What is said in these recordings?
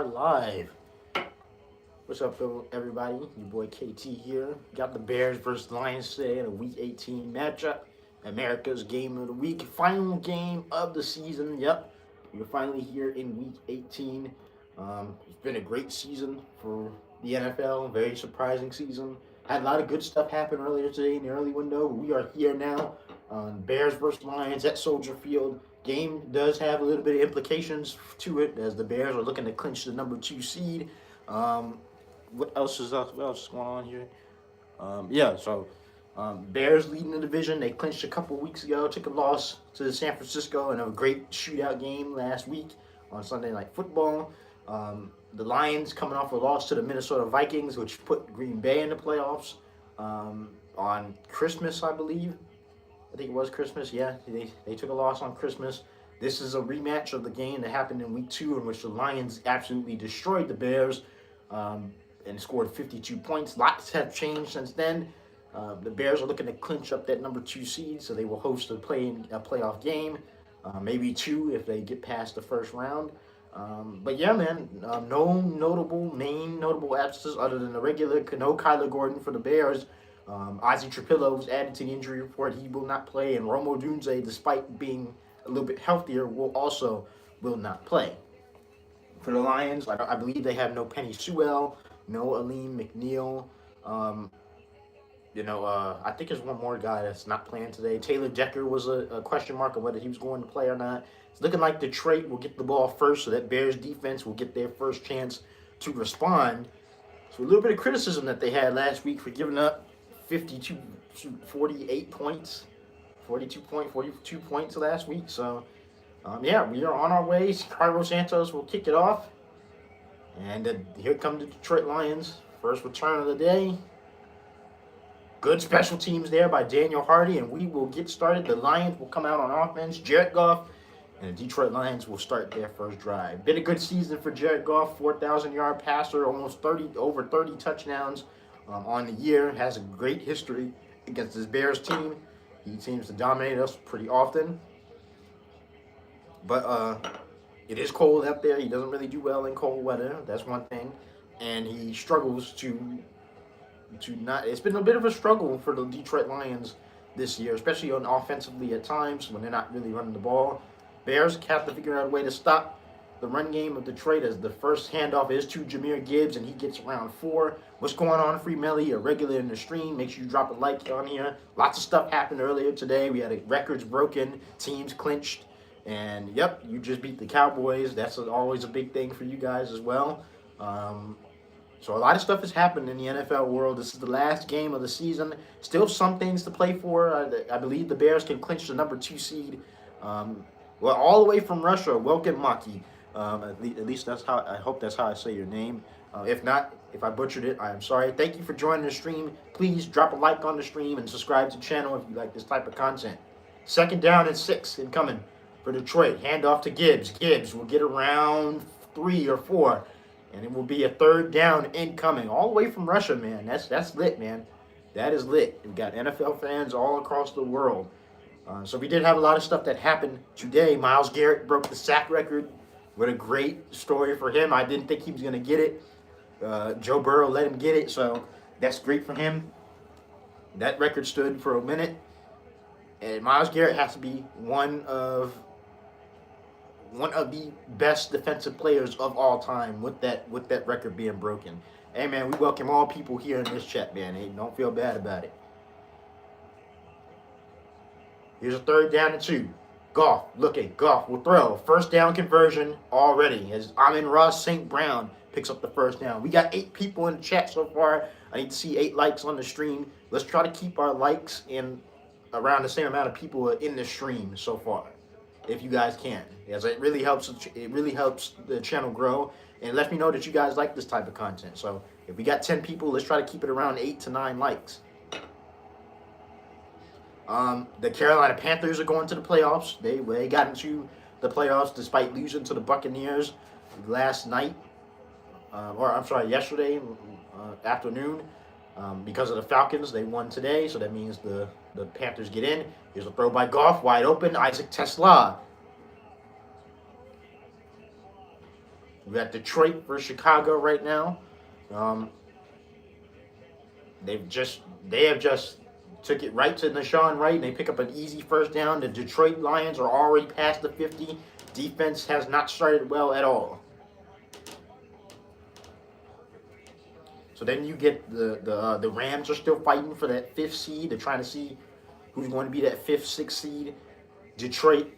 Live. What's up, everybody? Your boy KT here. Got the Bears versus Lions today in a Week 18 matchup. America's game of the week, final game of the season. Yep, we're finally here in Week 18. It's been a great season for the NFL. Very surprising season. Had a lot of good stuff happen earlier today in the early window. We are here now on Bears versus Lions at Soldier Field. Game does have a little bit of implications to it as the Bears are looking to clinch the number 2 seed. Um, what else is going on here? Bears leading the division. They clinched a couple weeks ago. Took a loss to San Francisco in a great shootout game last week on Sunday Night Football. The Lions coming off a loss to the Minnesota Vikings, which put Green Bay in the playoffs on Christmas, I believe. I think it was Christmas. Yeah, they took a loss on Christmas. This is a rematch of the game that happened in week 2 in which the Lions absolutely destroyed the Bears and scored 52 points. Lots have changed since then. The Bears are looking to clinch up that number 2 seed, so they will host a playoff game, maybe 2 if they get past the first round. But yeah, man, no notable absences other than the regular. No Kyler Gordon for the Bears. Ozzie Trapillo was added to the injury report. He will not play, and Romo Dunze, despite being a little bit healthier, will not play. For the Lions, I believe they have no Penny Sewell, no Aleem McNeil. I think there's one more guy that's not playing today. Taylor Decker was a question mark on whether he was going to play or not. It's looking like Detroit will get the ball first, so that Bears defense will get their first chance to respond. So a little bit of criticism that they had last week for giving up 48 points, 42 points last week. So, we are on our way. Cairo Santos will kick it off. And here come the Detroit Lions. First return of the day. Good special teams there by Daniel Hardy, and we will get started. The Lions will come out on offense. Jared Goff and the Detroit Lions will start their first drive. Been a good season for Jared Goff, 4,000-yard passer, over 30 touchdowns on the year. Has a great history against this Bears team. He seems to dominate us pretty often. But it is cold out there. He doesn't really do well in cold weather. That's one thing. And he struggles to not. It's been a bit of a struggle for the Detroit Lions this year, especially on offensively at times when they're not really running the ball. Bears have to figure out a way to stop the run game of Detroit as the first handoff is to Jahmyr Gibbs, and he gets around 4. What's going on, Free Melly? A regular in the stream. Make sure you drop a like on here. Lots of stuff happened earlier today. We had records broken, teams clinched, and yep, you just beat the Cowboys. That's always a big thing for you guys as well. So a lot of stuff has happened in the NFL world. This is the last game of the season. Still some things to play for. I believe the Bears can clinch the number 2 seed. All the way from Russia. Welcome, Maki. At least that's how I hope that's how I say your name. If not, if I butchered it, I am sorry. Thank you for joining the stream. Please drop a like on the stream and subscribe to the channel if you like this type of content. 2nd down and 6 incoming for Detroit. Handoff to Gibbs. Gibbs will get around 3 or 4. And it will be a 3rd down incoming, all the way from Russia, man. That's lit, man. That is lit. We've got NFL fans all across the world. So we did have a lot of stuff that happened today. Myles Garrett broke the sack record. What a great story for him. I didn't think he was going to get it. Joe Burrow let him get it, so that's great for him. That record stood for a minute. And Myles Garrett has to be one of the best defensive players of all time with that record being broken. Hey, man, we welcome all people here in this chat, man. Hey, don't feel bad about it. Here's a 3rd down and 2. Goff will throw. 1st down conversion already as Amon-Ra St. Brown picks up the 1st down. We got 8 people in the chat so far. I need to see 8 likes on the stream. Let's try to keep our likes in around the same amount of people in the stream so far, if you guys can, as it really helps the channel grow and lets me know that you guys like this type of content. So if we got 10 people, let's try to keep it around 8 to 9 likes. The Carolina Panthers are going to the playoffs. They got into the playoffs despite losing to the Buccaneers yesterday afternoon. Because of the Falcons, they won today, so that means the Panthers get in. Here's a throw by Goff, wide open. Isaac Tesla We got Detroit versus Chicago right now. Um, they have just took it right to Deshaun Wright, and they pick up an easy first down. The Detroit Lions are already past the 50. Defense has not started well at all. So then you get the Rams are still fighting for that 5th seed. They're trying to see who's going to be that 5th, 6th seed. Detroit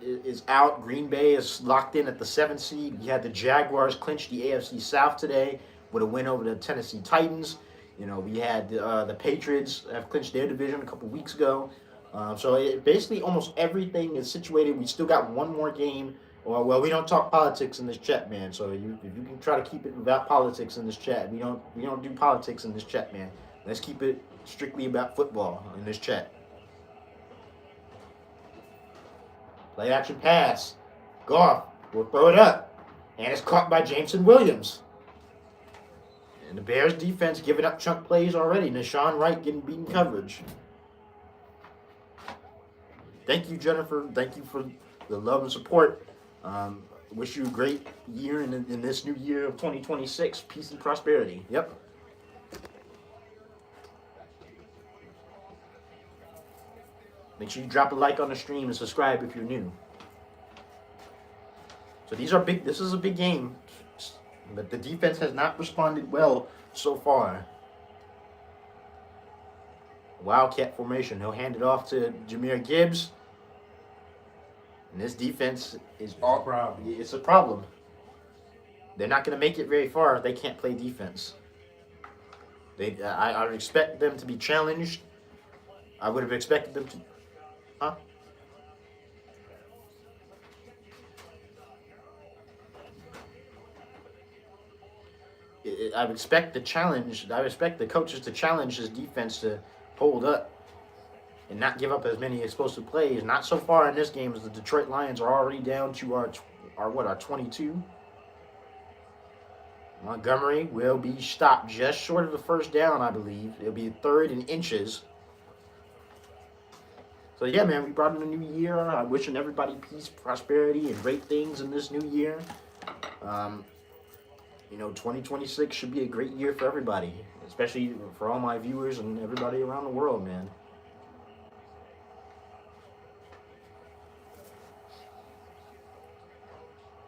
is out. Green Bay is locked in at the 7th seed. You had the Jaguars clinch the AFC South today with a win over the Tennessee Titans. You know, we had the Patriots have clinched their division a couple weeks ago. So basically almost everything is situated. We still got one more game. Well, we don't talk politics in this chat, man. So if you can try to keep it without politics in this chat, we don't do politics in this chat, man. Let's keep it strictly about football in this chat. Play action pass. Goff will throw it up. And it's caught by Jameson Williams. And the Bears defense giving up chunk plays already. Deshaun Wright getting beaten coverage. Thank you, Jennifer. Thank you for the love and support. Wish you a great year in this new year of 2026. Peace and prosperity. Yep. Make sure you drop a like on the stream and subscribe if you're new. So these are big. This is a big game, but the defense has not responded well so far. Wildcat formation. He'll hand it off to Jahmyr Gibbs. And this defense is all problem. It's a problem. They're not going to make it very far if they can't play defense. I would expect them to be challenged. I would have expected them to. Huh? I would expect the challenge. I would expect the coaches to challenge this defense to hold up and not give up as many explosive plays. Not so far in this game, as the Detroit Lions are already down to our 22. Montgomery will be stopped just short of the first down, I believe. It'll be 3rd and inches. So yeah, man, we brought in a new year. I'm wishing everybody peace, prosperity, and great things in this new year. 2026 should be a great year for everybody, especially for all my viewers and everybody around the world, man.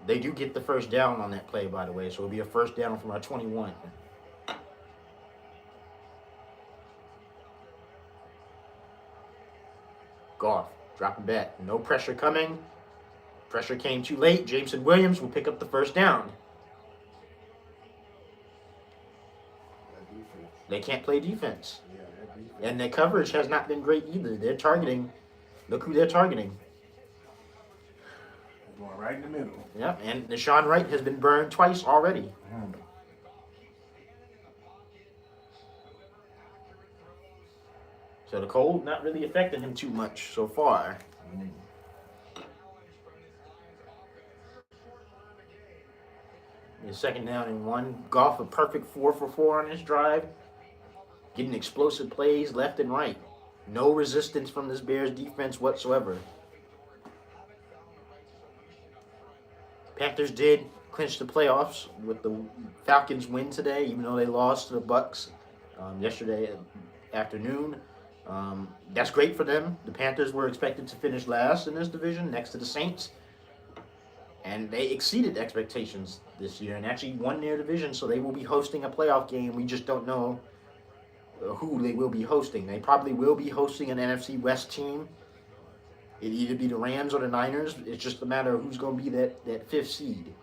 They do get the first down on that play, by the way, so it'll be a first down from our 21. Goff, dropping back. No pressure coming. Pressure came too late. Jameson Williams will pick up the first down. They can't play defense. And their coverage has not been great either. They're targeting. Look who they're targeting. Going right in the middle. Yep, and Deshaun Wright has been burned twice already. So the cold not really affecting him too much so far. Second down and 1. Goff a perfect 4 for 4 on this drive. Getting explosive plays left and right. No resistance from this Bears defense whatsoever. Panthers did clinch the playoffs with the Falcons win today, even though they lost to the Bucks yesterday afternoon. That's great for them. The Panthers were expected to finish last in this division, next to the Saints. And they exceeded expectations this year and actually won their division, so they will be hosting a playoff game. We just don't know who they will be hosting. They probably will be hosting an NFC West team. It'd either be the Rams or the Niners. It's just a matter of who's going to be that 5th seed.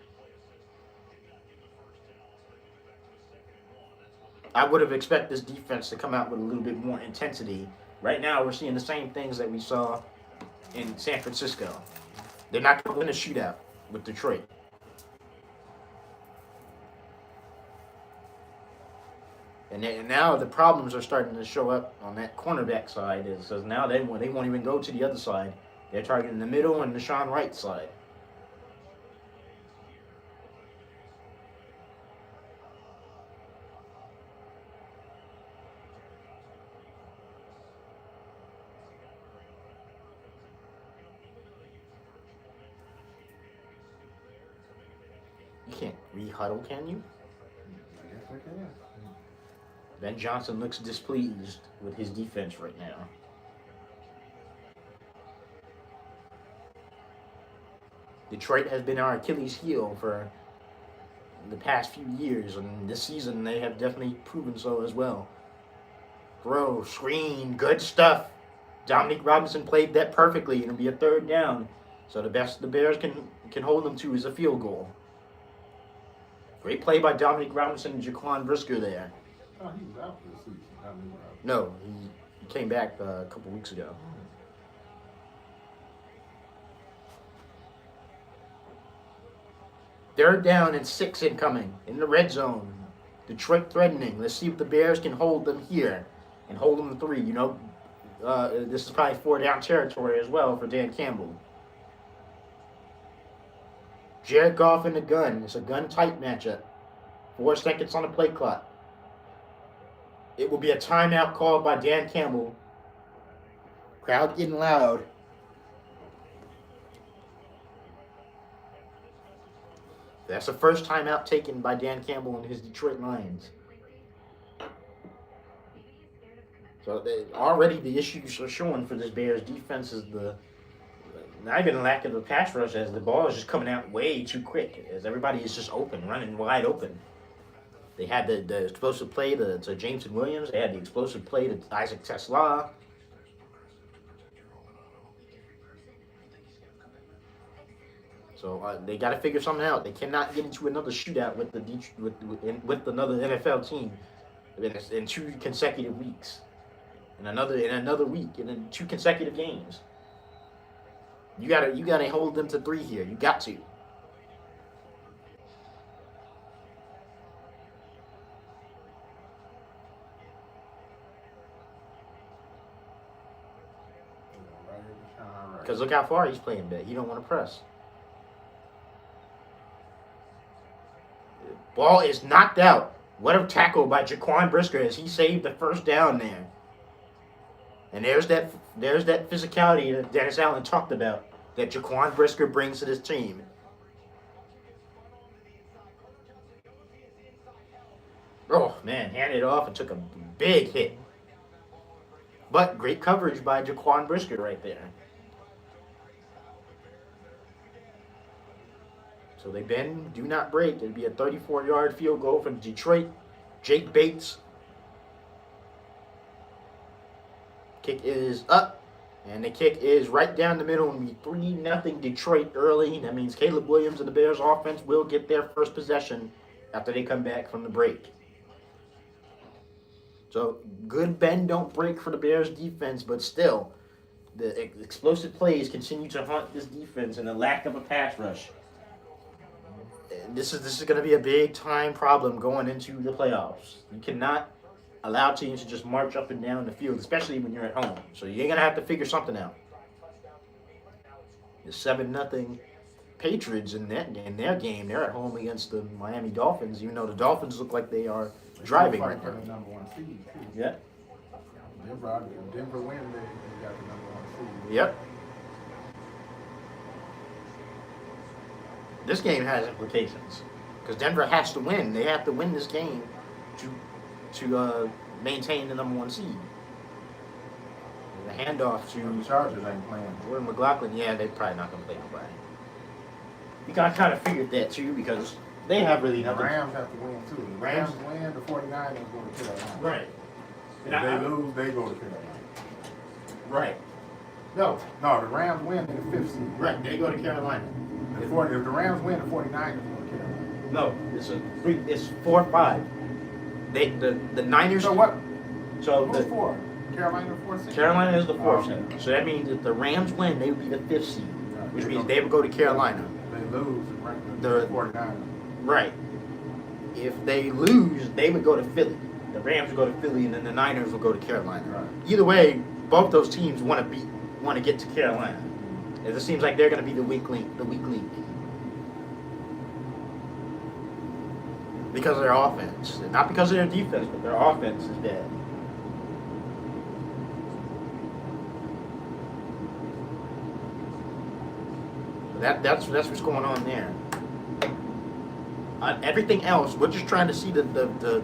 I would have expected this defense to come out with a little bit more intensity. Right now, we're seeing the same things that we saw in San Francisco. They're not going to win a shootout with Detroit. And now the problems are starting to show up on that cornerback side. So now they won't even go to the other side. They're targeting the middle and the Deshaun Wright side. You can't re-huddle, can you? I guess I can. Ben Johnson looks displeased with his defense right now. Detroit has been our Achilles heel for the past few years, and this season they have definitely proven so as well. Throw, screen, good stuff. Dominique Robinson played that perfectly, and it'll be a third down. So the best the Bears can hold them to is a field goal. Great play by Dominique Robinson and Jaquan Brisker there. Oh, he was out for the season. No, he came back a couple weeks ago. Third down and 6 incoming in the red zone. Detroit threatening. Let's see if the Bears can hold them here and hold them to 3. You know, this is probably 4-down territory as well for Dan Campbell. Jared Goff in the gun. It's a gun-type matchup. 4 seconds on the play clock. It will be a timeout called by Dan Campbell. Crowd getting loud. That's the first timeout taken by Dan Campbell and his Detroit Lions. So already the issues are showing for this Bears defense is not even a lack of the pass rush, as the ball is just coming out way too quick, as everybody is just open, running wide open. They had the explosive play to Jameson Williams. They had the explosive play to Isaac Tesla. So they got to figure something out. They cannot get into another shootout with with another NFL team in 2 consecutive weeks, in another week, and in 2 consecutive games. You gotta hold them to 3 here. You got to. Because look how far he's playing back. He don't want to press. Ball is knocked out. What a tackle by Jaquan Brisker as he saved the first down there. And there's that physicality that Dennis Allen talked about that Jaquan Brisker brings to this team. Oh, man, handed it off and took a big hit. But great coverage by Jaquan Brisker right there. So they bend, do not break. It'll be a 34-yard field goal from Detroit. Jake Bates. Kick is up. And the kick is right down the middle and be 3-0 Detroit early. That means Caleb Williams and the Bears offense will get their first possession after they come back from the break. So good bend, don't break for the Bears defense, but still, the explosive plays continue to haunt this defense and the lack of a pass rush. This is going to be a big time problem going into the playoffs. You cannot allow teams to just march up and down the field, especially when you're at home. So you're going to have to figure something out. The 7-0 Patriots in their game, they're at home against the Miami Dolphins, even though the Dolphins look like they are driving right now. The number 1 seed, too. Yeah. Denver win, they got the number 1 seed. Yep. This game has implications because Denver has to win. They have to win this game to maintain the number 1 seed. The handoff to the Chargers ain't playing. Jordan McLaughlin. Yeah, they're probably not going to play nobody. You kind of figured that too because they have really nothing. The Rams have to win too. The Rams win, the 49ers go to Carolina. Right. If they lose, they go to Carolina. Right. No, the Rams win in the 5th seed. Right, they go to Carolina. If the Rams win, the 49ers go to Carolina. No, it's 4-5. The Niners. So what? So who's 4? Carolina 4th seed? Carolina is the 4th seed. So that means if the Rams win, they would be the 5th seed, which means they would go to Carolina. They lose, the 49ers. Right. If they lose, they would go to Philly. The Rams would go to Philly, and then the Niners would go to Carolina. Right. Either way, both those teams want to get to Carolina. It seems like they're going to be the weak link. Because of their offense. Not because of their defense, but their offense is bad. That's what's going on there. Everything else, we're just trying to see the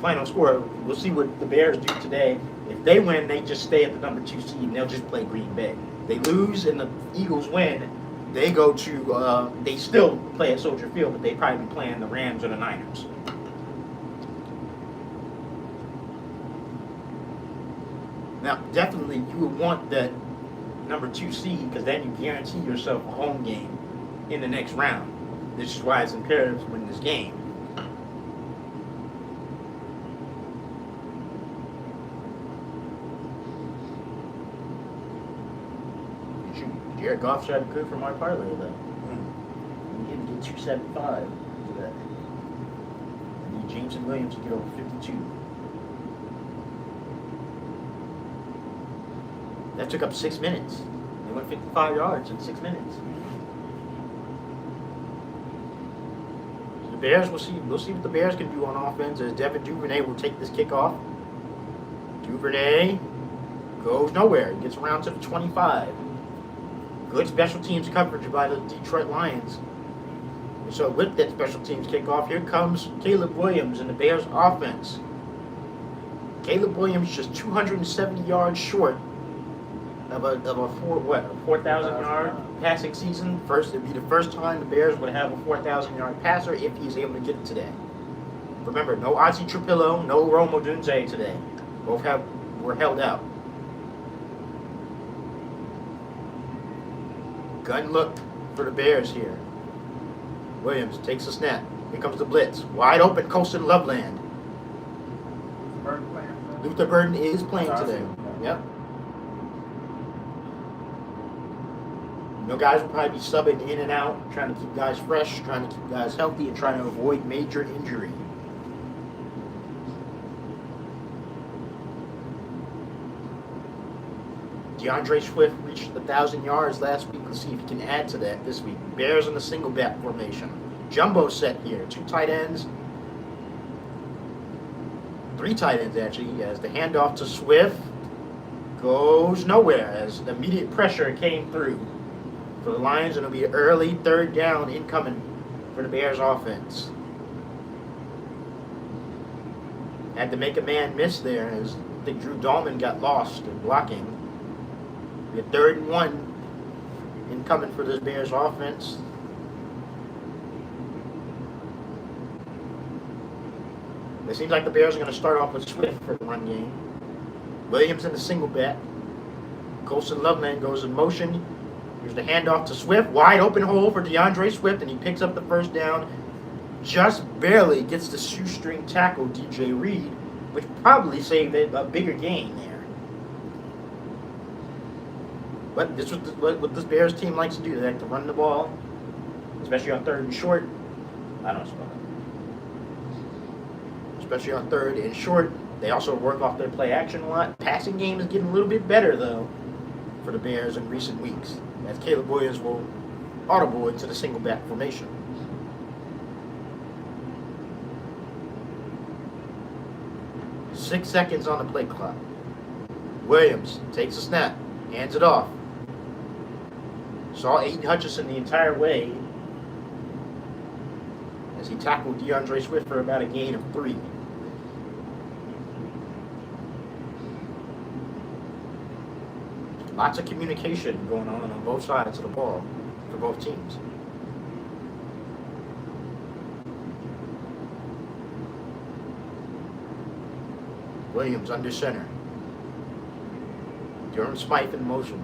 final score. We'll see what the Bears do today. If they win, they just stay at the number 2 seed and they'll just play Green Bay. They lose and the Eagles win, they go to they still play at Soldier Field, but they probably be playing the Rams or the Niners. Now, definitely you would want that number 2 seed because then you guarantee yourself a home game in the next round. This is why it's imperative to win this game. Jared Goff tried good for my parlay though. He didn't get 275 for that. I need Jameson Williams to get over 52. That took up 6 minutes. They went 55 yards in 6 minutes. The Bears, we'll see what the Bears can do on offense as Devin Duvernay will take this kickoff. Duvernay goes nowhere. He gets around to the 25. Good special teams coverage by the Detroit Lions. So with that special teams kickoff, here comes Caleb Williams in the Bears offense. Caleb Williams just 270 yards short of a 4,000 yard passing season. It'd be the first time the Bears would have a 4,000 yard passer if he's able to get it today. Remember, no Ozzie Trapillo, no Rome Odunze today. Both were held out. Gun look for the Bears here. Williams takes a snap. Here comes the blitz. Wide open, Colston Loveland. Luther Burden is playing today. Yep. You know, guys will probably be subbing in and out, trying to keep guys fresh, trying to keep guys healthy, and trying to avoid major injury. DeAndre Swift reached 1,000 yards last week. Let's see if he can add to that this week. Bears in the single back formation. Jumbo set here. 2 tight ends. 3 tight ends, actually, as the handoff to Swift goes nowhere as immediate pressure came through for the Lions, and it'll be an early 3rd down incoming for the Bears offense. Had to make a man miss there as I think Drew Dahlman got lost in blocking. A 3rd and 1 incoming for this Bears offense. It seems like the Bears are going to start off with Swift for the run game. Williams in the single back. Colston Loveland goes in motion. Here's the handoff to Swift. Wide open hole for DeAndre Swift, and he picks up the 1st down. Just barely gets the shoestring tackle, DJ Reed, which probably saved a bigger gain there. But this is what this Bears team likes to do. They like to run the ball, especially on 3rd and short. I don't know. Especially on 3rd and short. They also work off their play action a lot. Passing game is getting a little bit better, though, for the Bears in recent weeks, as Caleb Williams will audible into the single back formation. Six seconds on the play clock. Williams takes a snap, hands it off. Saw Aiden Hutchinson the entire way as he tackled DeAndre Swift for about a gain of 3. Lots of communication going on both sides of the ball for both teams. Williams under center. Durham Smythe in motion.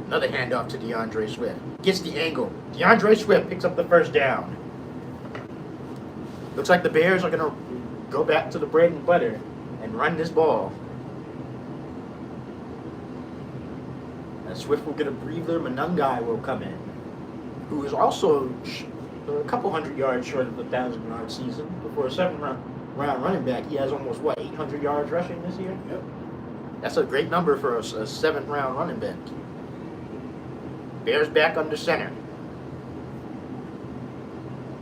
Another handoff to DeAndre Swift. Gets the angle. DeAndre Swift picks up the 1st down. Looks like the Bears are going to go back to the bread and butter and run this ball. And Swift will get a breather. Manungai will come in, who is also a couple hundred yards short of the 1,000-yard season. Before a 7th-round running back, he has almost, 800 yards rushing this year? Yep. That's a great number for a 7th-round running back. Bears back under center.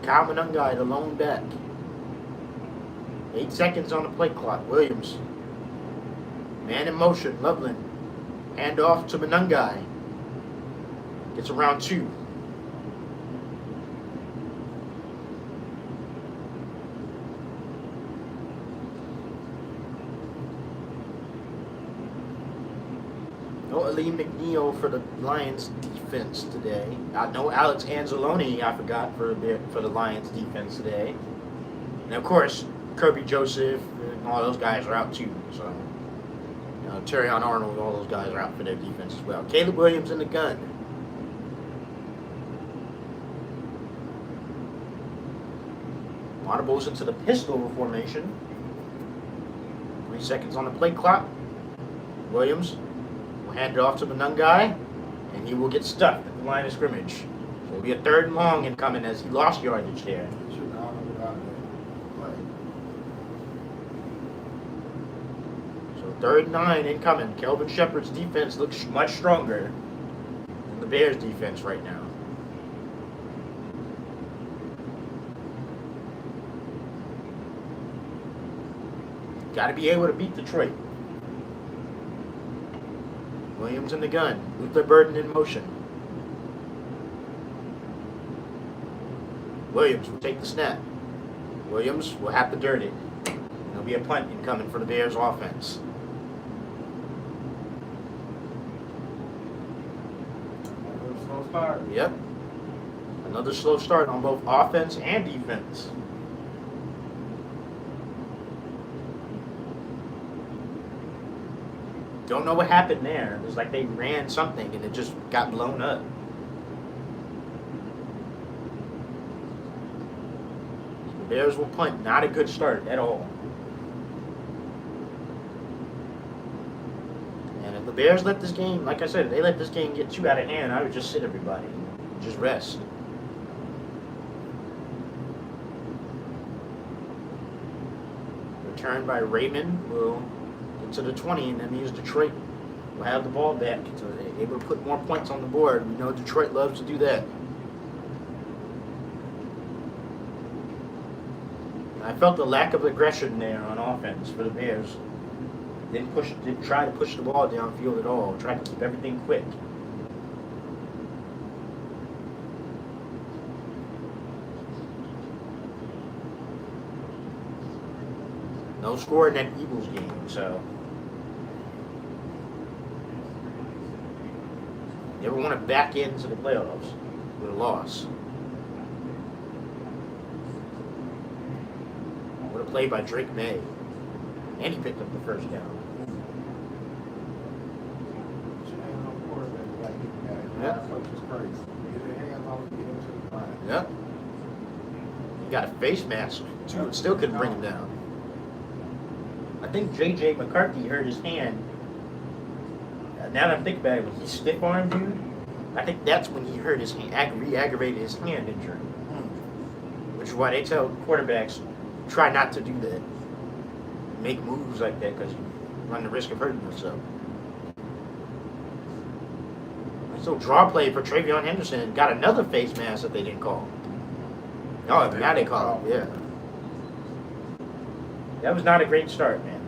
Kyle Manungai, the lone back. 8 seconds on the play clock. Williams. Man in motion. Loveland. Hand off to Manungai. Gets around 2. No Ali McNeil for the Lions defense today. No Alex Anzalone, I forgot, for the Lions defense today. And of course, Kirby Joseph and all those guys are out too. So, Terrion Arnold, all those guys are out for their defense as well. Caleb Williams in the gun. Audibles into the pistol formation. 3 seconds on the play clock. Williams will hand it off to Manungai, and he will get stuck at the line of scrimmage. So it'll be a 3rd and long incoming as he lost yardage there. So 3rd and 9 incoming. Kelvin Shepard's defense looks much stronger than the Bears' defense right now. Got to be able to beat Detroit. Williams in the gun. Luther Burden in motion. Williams will take the snap. Williams will have to dirt it. There'll be a punt incoming for the Bears offense. Another slow start. Yep. Another slow start on both offense and defense. Don't know what happened there. It was like they ran something and it just got blown up. The Bears will punt. Not a good start at all. And if the Bears let this game, like I said, if they let this game get too out of hand, I would just sit everybody. Just rest. Return by Raymond will to the 20, and that means Detroit will have the ball back, so they're able to put more points on the board. We know Detroit loves to do that. I felt the lack of aggression there on offense for the Bears. Didn't try to push the ball downfield at all. Tried to keep everything quick. No score in that Eagles game, so never want to back into the playoffs with a loss. What a play by Drake May. And he picked up the 1st down. Yep. He got a face mask, too, and still couldn't bring him down. I think J.J. McCarthy hurt his hand. Now that I'm thinking about it, when he stiff-armed dude, I think that's when he hurt his hand, re-aggravated his hand injury. Which is why they tell quarterbacks, try not to do that. Make moves like that because you run the risk of hurting yourself. So draw play for Travion Henderson got another face mask that they didn't call. Oh, now they call it, yeah. That was not a great start, man.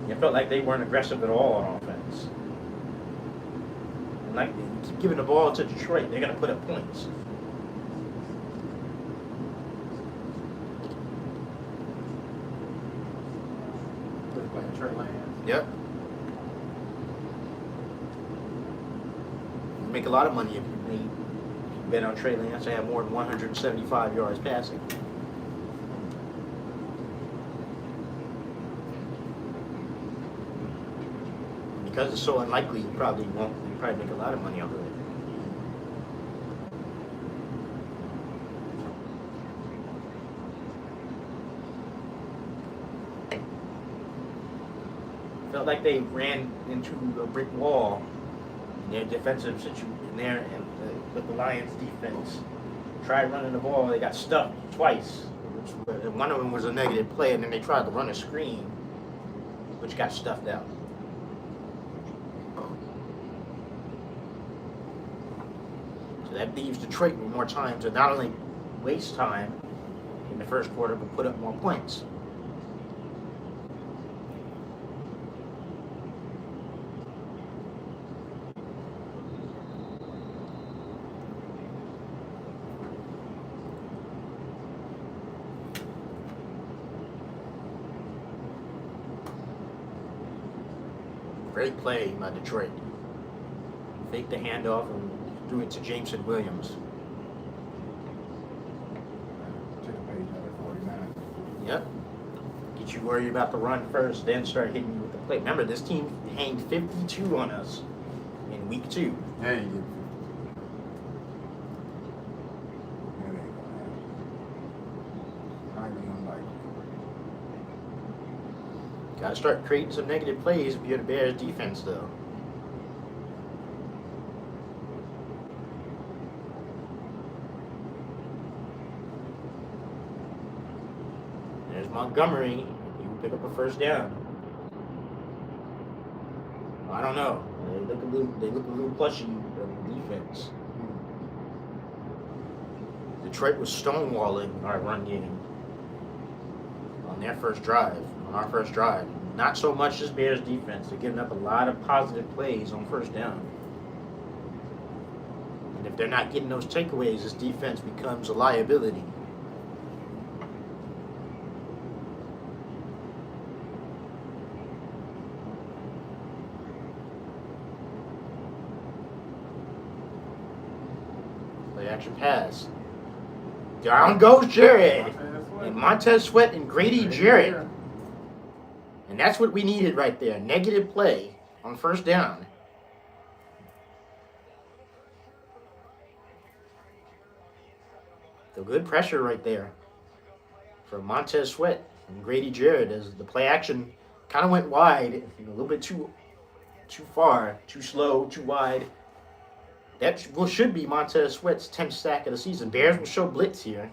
It felt like they weren't aggressive at all on offense. And like, you keep giving the ball to Detroit, they're going to put up points. Yep. You make a lot of money if you bet on Trey Lance to have more than 175 yards passing. Because it's so unlikely, you probably won't. You probably make a lot of money off of it. Felt like they ran into a brick wall in their defensive situation there, and with the Lions defense. Tried running the ball, they got stuck twice. One of them was a negative play, and then they tried to run a screen, which got stuffed out. So that leaves Detroit with more time to not only waste time in the first quarter, but put up more points. Great play by Detroit. Faked the handoff and threw it to Jameson Williams. Took a page out of 49. Yep. Get you worried about the run first, then start hitting you with the play. Remember, this team hanged 52 on us in week 2. Yeah, you get 50. That ain't gonna happen. Highly unlikely. Got to start creating some negative plays if you're the Bears defense, though. There's Montgomery. He will pick up a first down. I don't know. They look a little plushy on defense. Detroit was stonewalling our run game on their first drive. On our first drive. Not so much as Bears defense. They're giving up a lot of positive plays on first down. And if they're not getting those takeaways, this defense becomes a liability. Play action pass. Down goes Jared. And Montez Sweat and Grady Jarrett. And that's what we needed right there. Negative play on first down. So good pressure right there from Montez Sweat and Grady Jarrett as the play action kind of went wide, a little bit too far, too slow, too wide. That should be Montez Sweat's 10th sack of the season. Bears will show blitz here.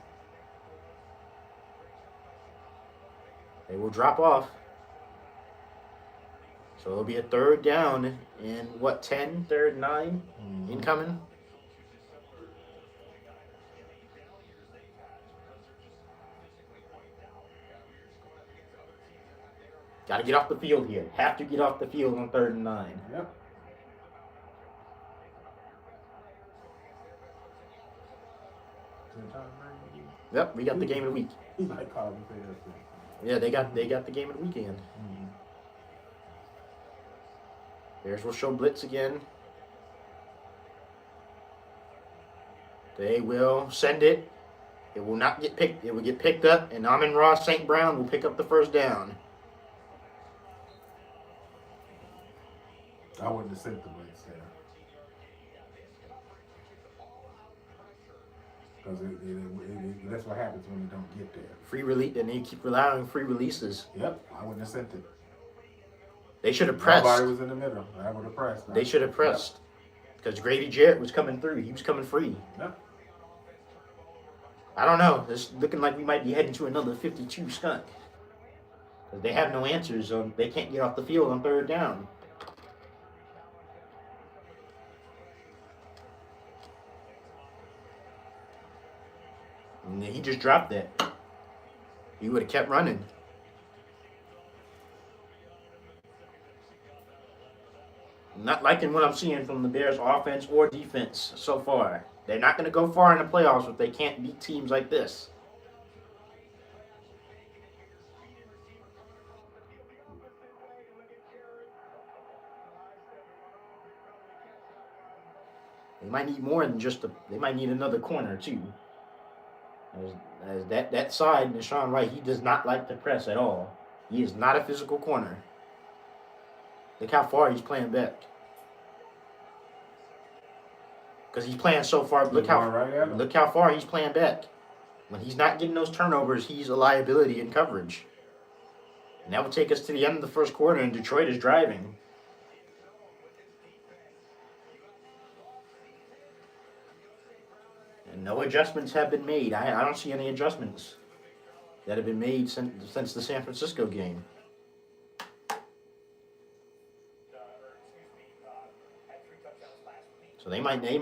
They will drop off. So it'll be a third down in, 10? Third and 9? Incoming. Got to get off the field here. Have to get off the field on 3rd and 9. Yep. Yep, we got the game of the week. Yeah, they got the game of the weekend. Bears will show blitz again. They will send it. It will not get picked. It will get picked up, and Amon-Ra St. Brown will pick up the first down. I wouldn't have sent the blitz there. Because that's what happens when you don't get there. Free release, and they keep relying on free releases. Yep, I wouldn't have sent it. They should have pressed. Nobody was in the middle. I would have pressed. They should have pressed. Because Grady Jarrett was coming through. He was coming free. Yep. I don't know. It's looking like we might be heading to another 52 skunk. Because they have no answers. They can't get off the field on 3rd down. And he just dropped that. He would have kept running. Not liking what I'm seeing from the Bears offense or defense so far. They're not going to go far in the playoffs if they can't beat teams like this. They might need more than they might need another corner too. As that side, Deshaun Wright, he does not like to press at all. He is not a physical corner. Look how far he's playing back. Because he's playing so far. Look how far he's playing back. When he's not getting those turnovers, he's a liability in coverage. And that will take us to the end of the first quarter, and Detroit is driving. And no adjustments have been made. I don't see any adjustments that have been made since the San Francisco game. So they might need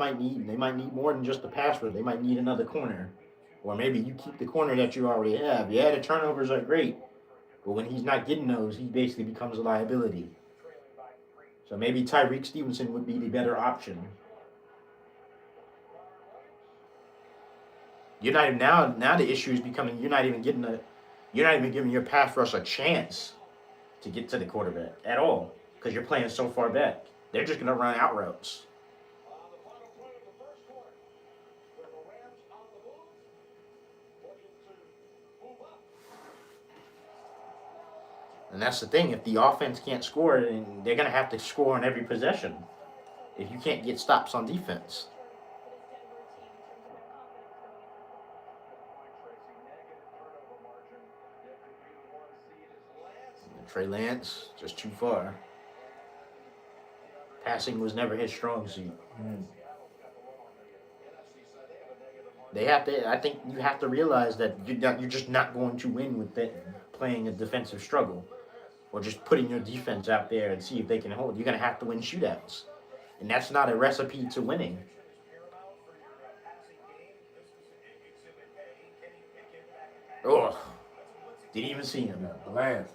more than just the pass rush. They might need another corner. Or maybe you keep the corner that you already have. Yeah, the turnovers are great. But when he's not getting those, he basically becomes a liability. So maybe Tyreek Stevenson would be the better option. You're not even now the issue is becoming you're not even giving your pass rush a chance to get to the quarterback at all. because you're playing so far back. They're just going to run out routes. And that's the thing. If the offense can't score, then they're going to have to score on every possession if you can't get stops on defense. Trey Lance, just too far. Passing was never his strong suit. They have to. I think you have to realize that you're just not going to win with that, playing a defensive struggle, or just putting your defense out there and see if they can hold. You're going to have to win shootouts, and that's not a recipe to winning. Oh, didn't even see him. Blast.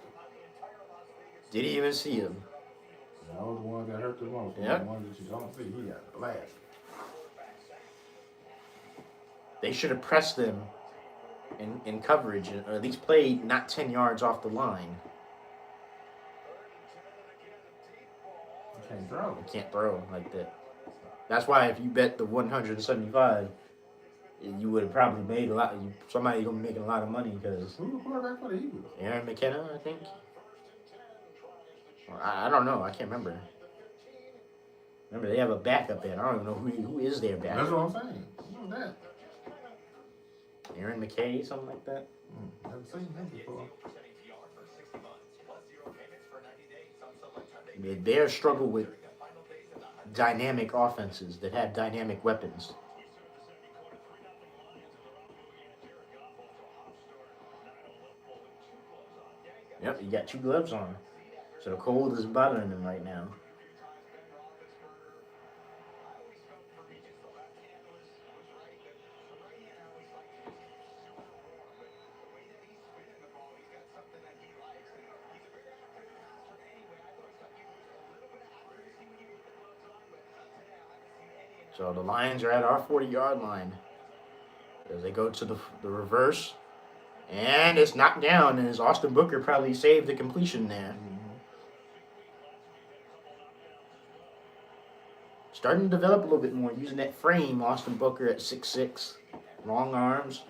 Didn't even see him. That was the one that hurt the most. Yep. The one that you don't see, he got blasted. They should have pressed them in coverage, or at least played not 10 yards off the line. You can't throw. You can't throw like that. That's why if you bet the 175, you would have probably made a lot. Somebody gonna be making a lot of money because Who's the quarterback for the Eagles? Aaron McKenna, I think. I don't know. I can't remember. Remember, they have a backup there. I don't even know who is their backup. That's what I'm saying. You know that. Aaron McKay, something like that. Never seen him before. They struggle with dynamic offenses that have dynamic weapons. Yep, you got 2 gloves on. So the cold is bothering them right now. So the Lions are at our 40-yard line as they go to the reverse. And it's knocked down, and as Austin Booker probably saved the completion there. Starting to develop a little bit more, using that frame, Austin Booker at 6'6", long arms.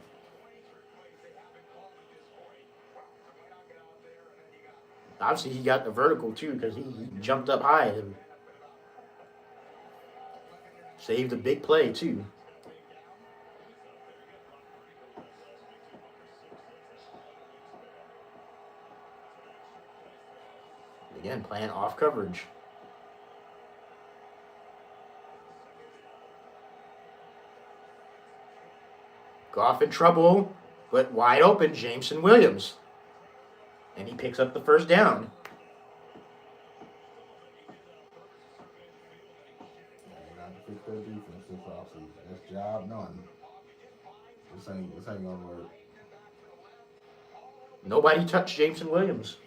Obviously, he got the vertical, too, because he jumped up high and saved a big play, too. Again, playing off coverage. Goff in trouble, but wide open, Jameson Williams. And he picks up the first down. They got to fix their defense this offseason. That's job none. This ain't gonna work. Nobody touched Jameson Williams.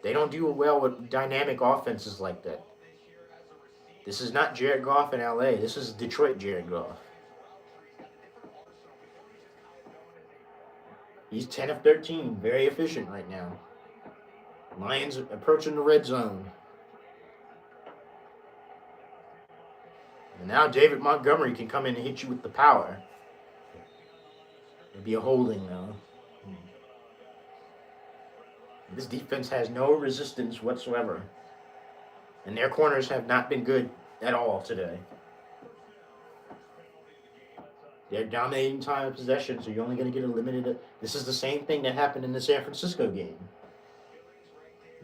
They don't do well with dynamic offenses like that. This is not Jared Goff in LA. This is Detroit Jared Goff. He's 10 of 13. Very efficient right now. Lions approaching the red zone. And now David Montgomery can come in and hit you with the power. It'd be a holding though. This defense has no resistance whatsoever. And their corners have not been good at all today. They're dominating time of possession, so you're only going to get a limited... This is the same thing that happened in the San Francisco game.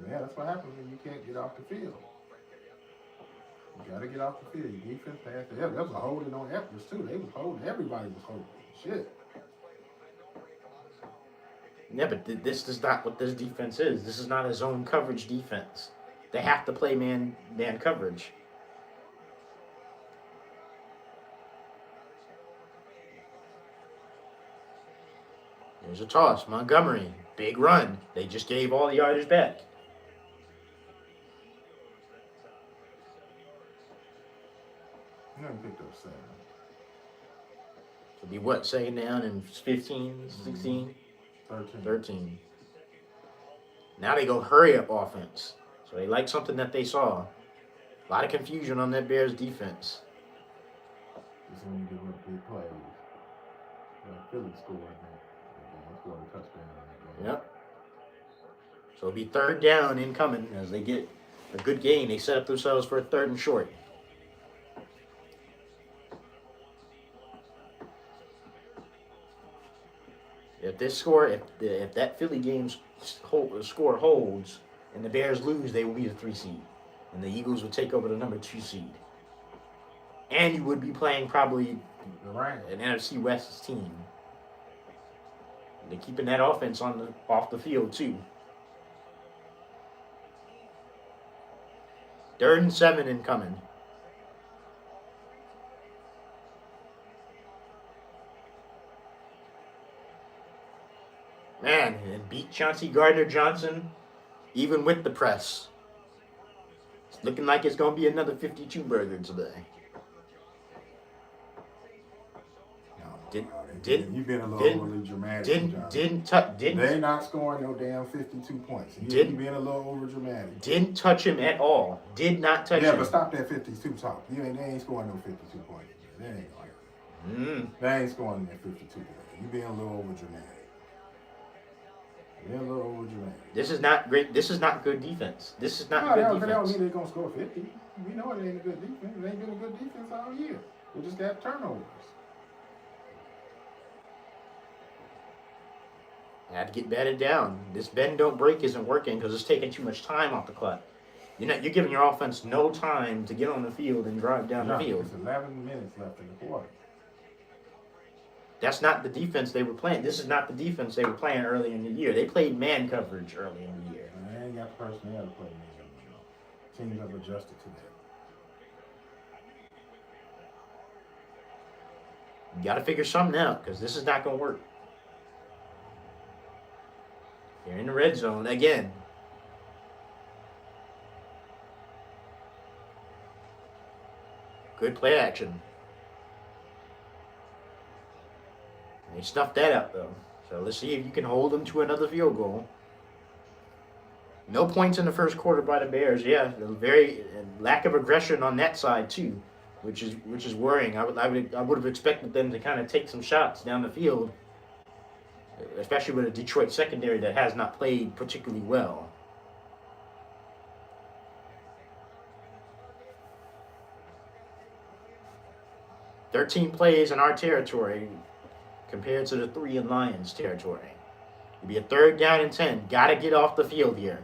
Yeah, that's what happens when you can't get off the field. You got to get off the field. Your defense has to... There was a holding on Epps, too. They was holding. Everybody was holding. Shit. Yeah, but this is not what this defense is. This is not a zone coverage defense. They have to play man coverage. There's a toss. Montgomery. Big run. They just gave all the yardage back. You haven't picked up 7. It'll be what? Second down and 15, 16? 13. 13. Now they go hurry up offense. So they like something that they saw. A lot of confusion on that Bears defense. This is when you give up big plays. Philly scored that. They scored a touchdown in that game. Yep. So it'll be third down incoming as they get a good gain. They set up themselves for a third and short. If this score, if that Philly game score holds and the Bears lose, they will be the 3 seed, and the Eagles would take over the number 2 seed. And you would be playing probably an NFC West team. They're keeping that offense off the field too. 3rd and 7 incoming. Man, and beat Chauncey Gardner-Johnson even with the press. It's looking like it's going to be another 52 burger today. You've been a little overly dramatic. They're not scoring no damn 52 points. You've been a little over dramatic. Didn't touch him at all. Did not touch him. Yeah, but stop that 52 talk. They ain't scoring no 52 points. They ain't scoring that 52 today. You being a little over dramatic. They're a little over dramatic. This is not great. This is not good defense. This is not good defense. They don't mean they're going to score 50. We know it ain't a good defense. It ain't been a good defense all year. They just got turnovers. I had to get batted down. This bend don't break isn't working because it's taking too much time off the clock. You're giving your offense no time to get on the field and drive down the field. There's 11 minutes left in the quarter. That's not the defense they were playing. This is not the defense they were playing early in the year. They played man coverage early in the year. They ain't got the personnel to play man coverage. Teams have adjusted to that. You got to figure something out because this is not going to work. You're in the red zone again. Good play action. They stuffed that up though. So let's see if you can hold them to another field goal. No points in the first quarter by the Bears. Yeah, very lack of aggression on that side too, which is worrying. I would have expected them to kind of take some shots down the field, especially with a Detroit secondary that has not played particularly well. "13 plays in our territory compared to the 3 in Lions territory. It'll be a 3rd down and 10. Got to get off the field here.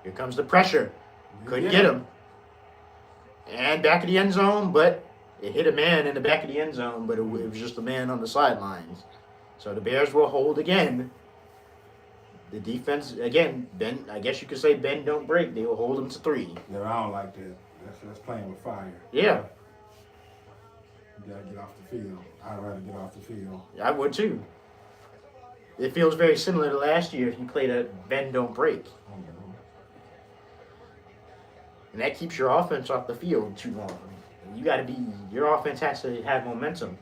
Here comes the pressure. Couldn't get him. And back of the end zone, but it hit a man in the back of the end zone, but it was just a man on the sidelines. So the Bears will hold again. The defense, again, bend, I guess you could say bend, don't break. They will hold them to 3. Yeah, I don't like that. That's playing with fire. Yeah. You got to get off the field. I'd rather get off the field. I would too. It feels very similar to last year if you played a bend, don't break. And that keeps your offense off the field too long. Your offense has to have momentum.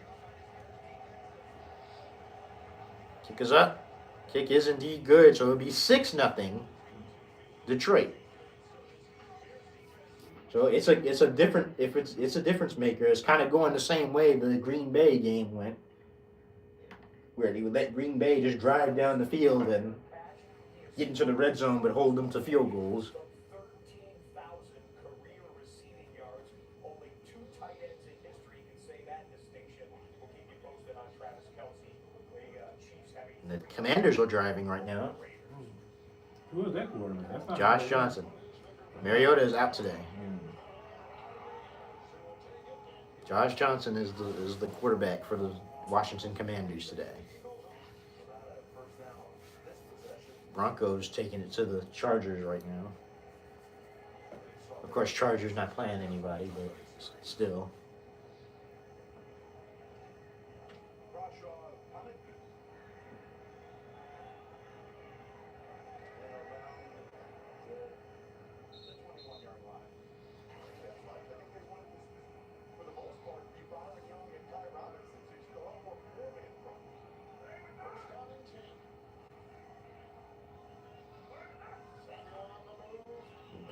Kick is up. Kick is indeed good, so it'll be 6-0 Detroit. So it's a difference maker. It's kind of going the same way the Green Bay game went, where they would let Green Bay just drive down the field and get into the red zone, but hold them to field goals. The Commanders are driving right now. Who is that quarterback? Josh Johnson. Mariota is out today. Josh Johnson is the quarterback for the Washington Commanders today. Broncos taking it to the Chargers right now. Of course, Chargers not playing anybody, but still.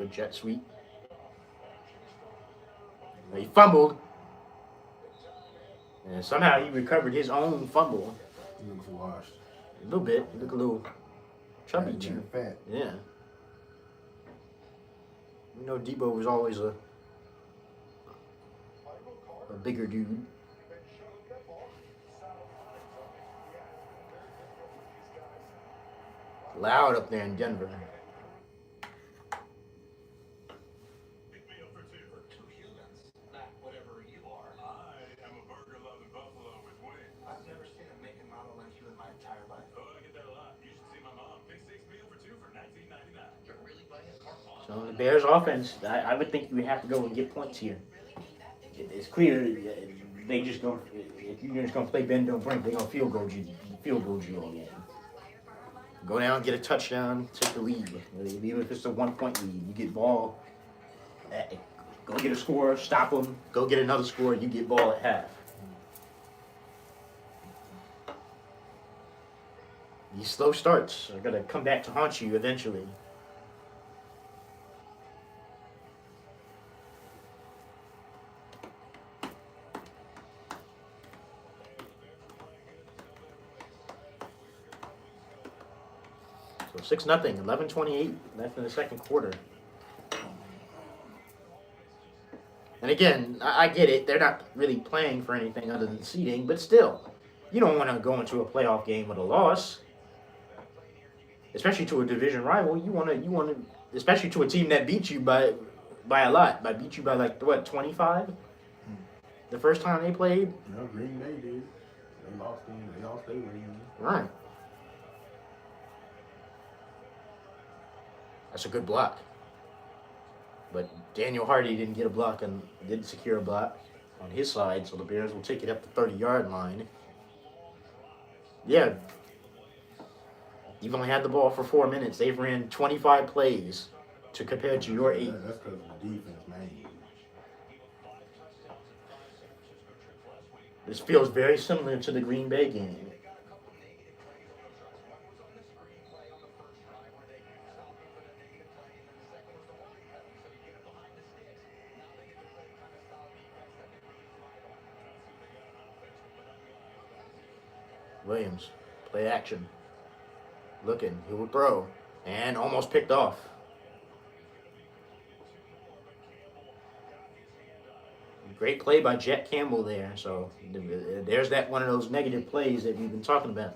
Good jet sweep. He fumbled. And somehow he recovered his own fumble. He looks washed. A little bit. He looked a little chubby too. Fat. Yeah. You know, Debo was always a bigger dude. Loud up there in Denver. So the Bears offense, I would think you would have to go and get points here. It's clear they just don't. If you're just gonna play bend don't break, they're gonna field goal you all game. Go down, get a touchdown, take the lead. Even if it's a 1 point lead, you get ball. Go get a score, stop them. Go get another score, you get ball at half. These slow starts are gonna come back to haunt you eventually. So 6-0, 11:28 left in the second quarter. And again, I get it. They're not really playing for anything other than seeding, but still, you don't want to go into a playoff game with a loss, especially to a division rival. You want to, especially to a team that beat you by a lot. Beat you by like what, 25? The first time they played. No, Green Bay did. They lost their game. Right. That's a good block. But Daniel Hardy didn't get a block and didn't secure a block on his side, so the Bears will take it up the 30-yard line. Yeah. You've only had the ball for 4 minutes. They've ran 25 plays to compare to your 8. That's because of the defense, man. This feels very similar to the Green Bay game. Williams, play action. Looking, he will throw. And almost picked off. Great play by Jet Campbell there. So there's that one of those negative plays that we've been talking about.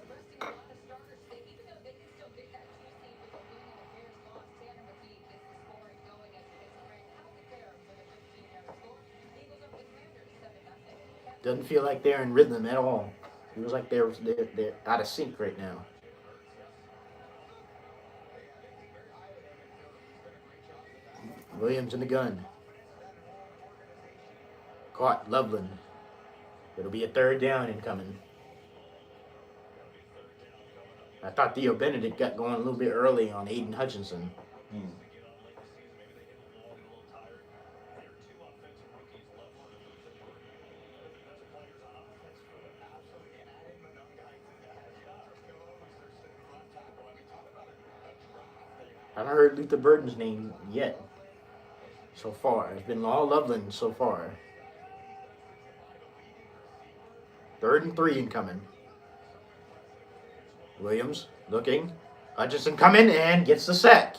Doesn't feel like they're in rhythm at all. Feels like they're out of sync right now. Williams in the gun. Caught Loveland. It'll be a 3rd down incoming. I thought Theo Benedict got going a little bit early on Aiden Hutchinson. I haven't heard Luther Burden's name yet so far. It's been all Loveland so far. 3rd and 3 incoming. Williams looking. Hutchinson coming and gets the sack.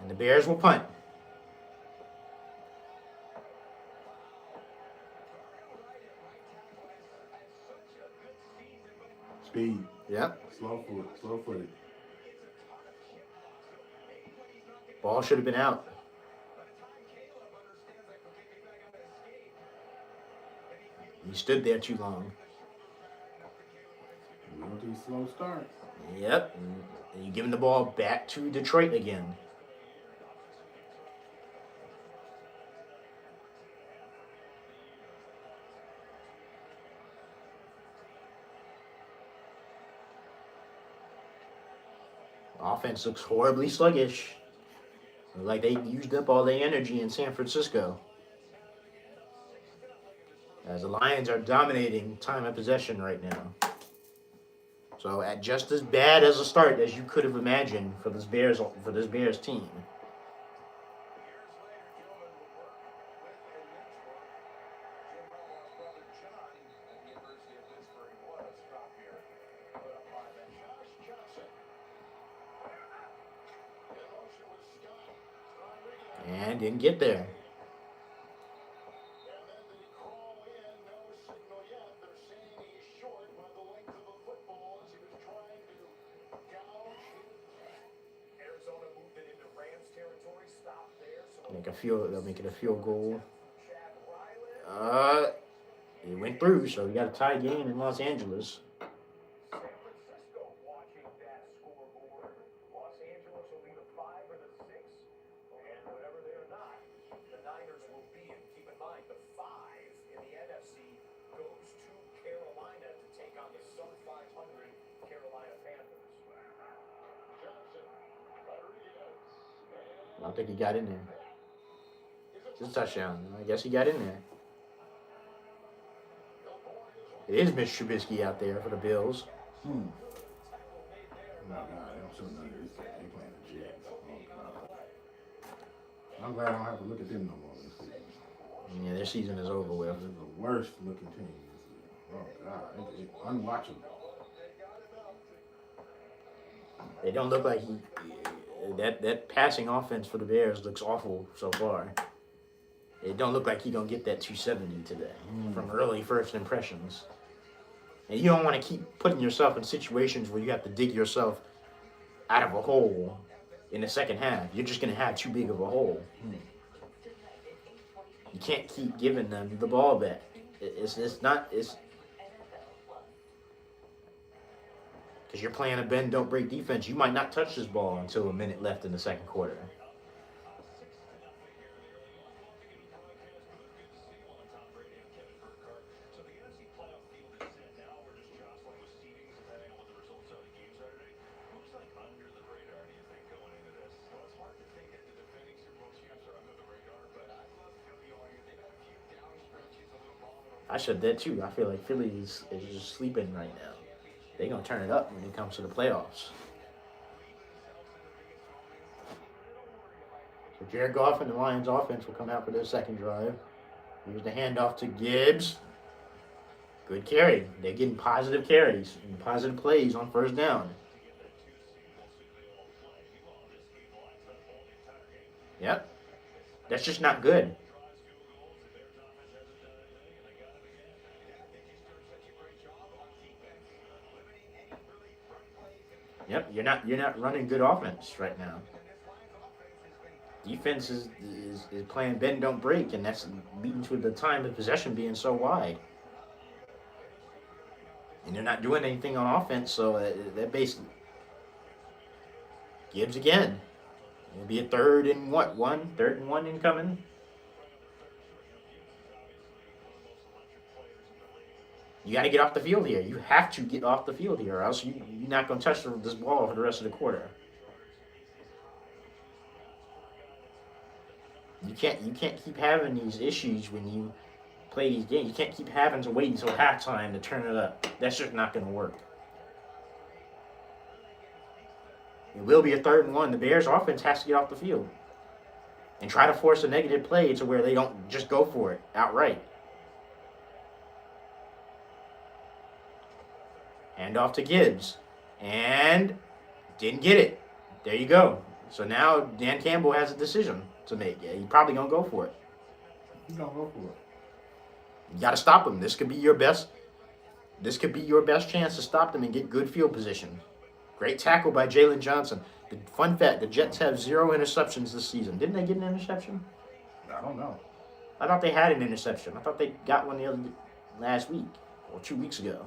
And the Bears will punt. Speed. Yep. Slow footed. Ball should have been out. He stood there too long. You want to slow start. Yep. And you're giving the ball back to Detroit again. Offense looks horribly sluggish. Like they used up all their energy in San Francisco. As the Lions are dominating time of possession right now. So at just as bad as a start as you could have imagined for this Bears team. And didn't get there. They'll make it a field goal. It went through, so we got a tie game in Los Angeles. I don't think he got in there. It's a touchdown. I guess he got in there. It is Mitch Trubisky out there for the Bills. No, they don't show none of this. They playing the Jets. I'm glad I don't have to look at them no more this season. Yeah, their season is over with. They're the worst looking team this season. Oh, God. It's unwatchable. They don't look like that passing offense for the Bears looks awful so far. It don't look like he's going to get that 270 today from early first impressions. And you don't want to keep putting yourself in situations where you have to dig yourself out of a hole in the second half. You're just going to have too big of a hole. You can't keep giving them the ball back. It's because you're playing a bend, don't break defense. You might not touch this ball until a minute left in the second quarter. I said that too. I feel like Philly is just sleeping right now. They're going to turn it up when it comes to the playoffs. So Jared Goff and the Lions offense will come out for their second drive. Here's the handoff to Gibbs. Good carry. They're getting positive carries and positive plays on first down. Yep. That's just not good. Yep, you're not running good offense right now. Defense is playing bend don't break, and that's leading to the time of possession being so wide. And they're not doing anything on offense, so that basically Gibbs again. It'll be a third and one incoming. You got to get off the field here. You have to get off the field here, or else you're not going to touch this ball for the rest of the quarter. You can't keep having these issues when you play these games. You can't keep having to wait until halftime to turn it up. That's just not going to work. It will be a third and one. The Bears' offense has to get off the field and try to force a negative play to where they don't just go for it outright. Hand off to Gibbs. And didn't get it. There you go. So now Dan Campbell has a decision to make. Yeah, he's probably going to go for it. He's going to go for it. You got to stop him. This could be your best chance to stop them and get good field position. Great tackle by Jalen Johnson. The fun fact, the Jets have 0 interceptions this season. Didn't they get an interception? I don't know. I thought they had an interception. I thought they got one last week or 2 weeks ago.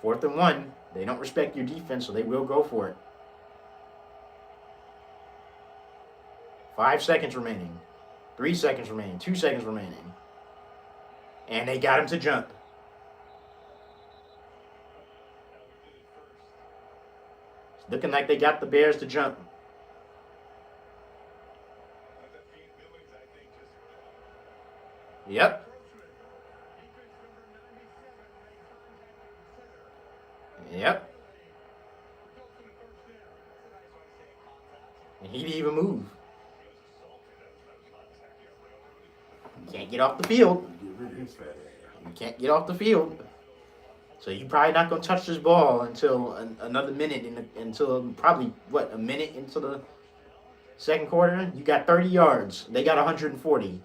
4th and 1. They don't respect your defense, so they will go for it. 5 seconds remaining. 3 seconds remaining. 2 seconds remaining. And they got him to jump. It's looking like they got the Bears to jump. Yep. Yep. And he didn't even move. You can't get off the field. Get rid of his fat ass. You can't get off the field. So you're probably not going to touch this ball until another minute, until probably, a minute into the second quarter. You got 30 yards. They got 140.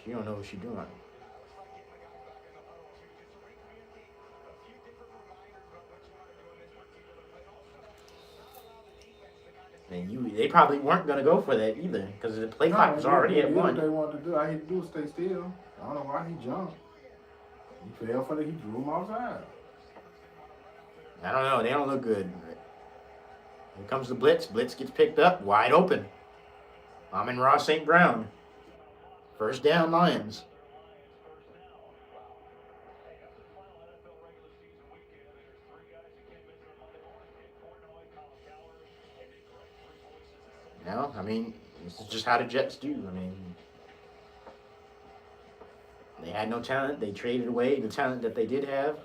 She don't know what she's doing. And they probably weren't going to go for that either, because the play clock was already at 1. What they wanted to do, all he had to do was stay still. I don't know why he jumped. He fell for it. He drew him outside. I don't know. They don't look good. Here comes the blitz. Blitz gets picked up, wide open. Amon-Ra St. Brown. First down, Lions. Now, I mean, this is just how the Jets do. I mean, they had no talent. They traded away the talent that they did have,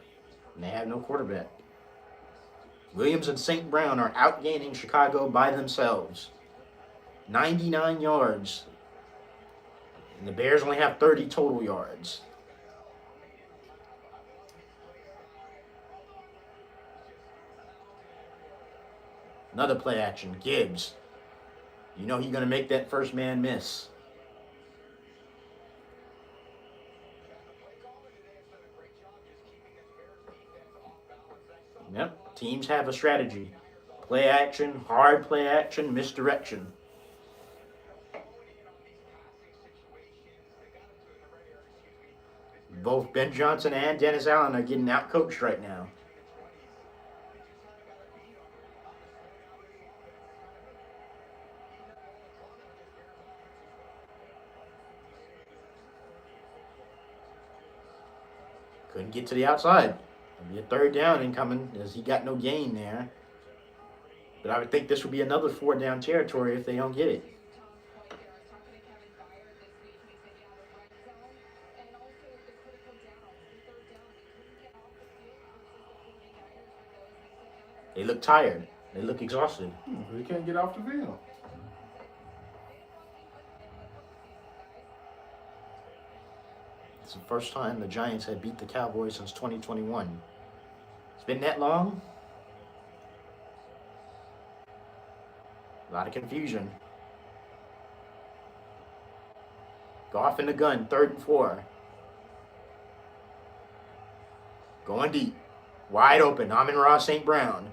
and they have no quarterback. Williams and St. Brown are outgaining Chicago by themselves. 99 yards. And the Bears only have 30 total yards. Another play action. Gibbs. You know he's going to make that first man miss. Yep. Teams have a strategy. Play action, hard play action, misdirection. Both Ben Johnson and Dennis Allen are getting out-coached right now. Couldn't get to the outside. It'll be a third down incoming as he got no gain there. But I would think this would be another 4-down territory if they don't get it. They look tired. They look exhausted. They can't get off the field. It's the first time the Giants have beat the Cowboys since 2021. It's been that long. A lot of confusion. Goff in the gun, 3rd and 4. Going deep. Wide open. Amon-Ra St. Brown.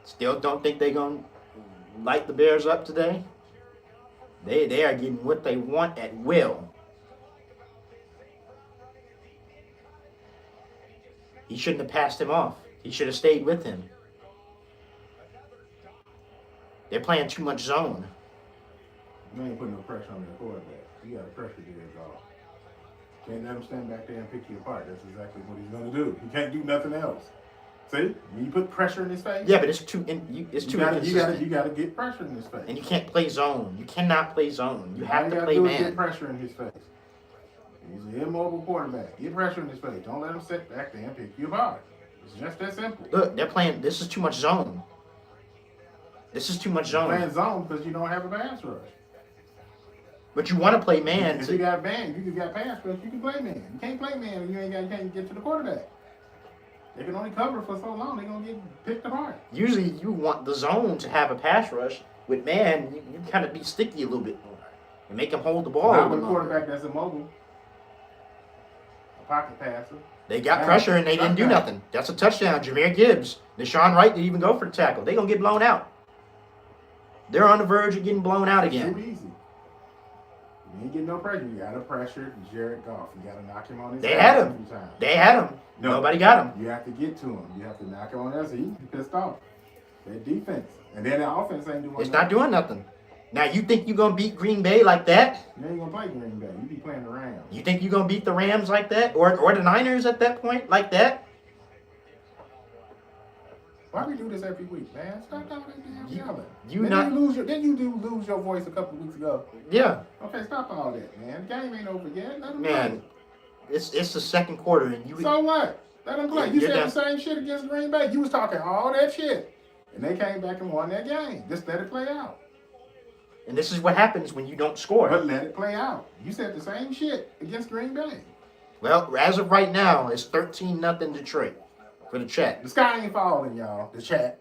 Still don't think they're going to light the Bears up today. They are getting what they want at will. He shouldn't have passed him off. He should have stayed with him. They're playing too much zone. You ain't putting no pressure on that quarterback. You got to pressure Derek Goff. Can't let him stand back there and pick you apart. That's exactly what he's going to do. He can't do nothing else. See? When you put pressure in his face. Yeah, but it's too inconsistent. You got to get pressure in his face. And you can't play zone. You cannot play zone. You have to play do man. Get pressure in his face. He's an immobile quarterback. Get pressure in his face. Don't let him sit back there and pick you apart. It's just that simple. Look, they're playing. This is too much zone. This is too much zone. You're playing zone because you don't have a pass rush. But you want to play man. If you got man, you got pass rush, you can play man. You can't play man and you can't get to the quarterback. They can only cover for so long. They're going to get picked apart. Usually you want the zone to have a pass rush. With man, you kind of be sticky a little bit more. And make him hold the ball. Not with a quarterback that's immobile. A pocket passer. They got pressure and they didn't do nothing. That's a touchdown. Jahmyr Gibbs. Deshaun Wright didn't even go for the tackle. They're going to get blown out. They're on the verge of getting blown out again. Too easy. You ain't getting no pressure. You got to pressure Jared Goff. You got to knock him on his They had him. They had him. No, nobody got him. You have to get to him. You have to knock him on his heat. He's pissed off. That defense. And then the offense ain't doing nothing. It's not doing nothing. Now, you think you're going to beat Green Bay like that? You ain't gonna play Green Bay. You be playing the Rams. You think you're going to beat the Rams like that? Or the Niners at that point like that? Why we do this every week, man? Stop all that damn yelling. Didn't you lose your voice a couple of weeks ago? Yeah. Okay, stop all that, man. The game ain't over yet. Let them Man, play. it's the second quarter, and you. So what? Let them play. Yeah, You said the same shit against Green Bay. You was talking all that shit, and they came back and won that game. Just let it play out. And this is what happens when you don't score. But let it play out. You said the same shit against Green Bay. Well, as of right now, it's 13-0 Detroit for the chat. The sky ain't falling, y'all. The chat.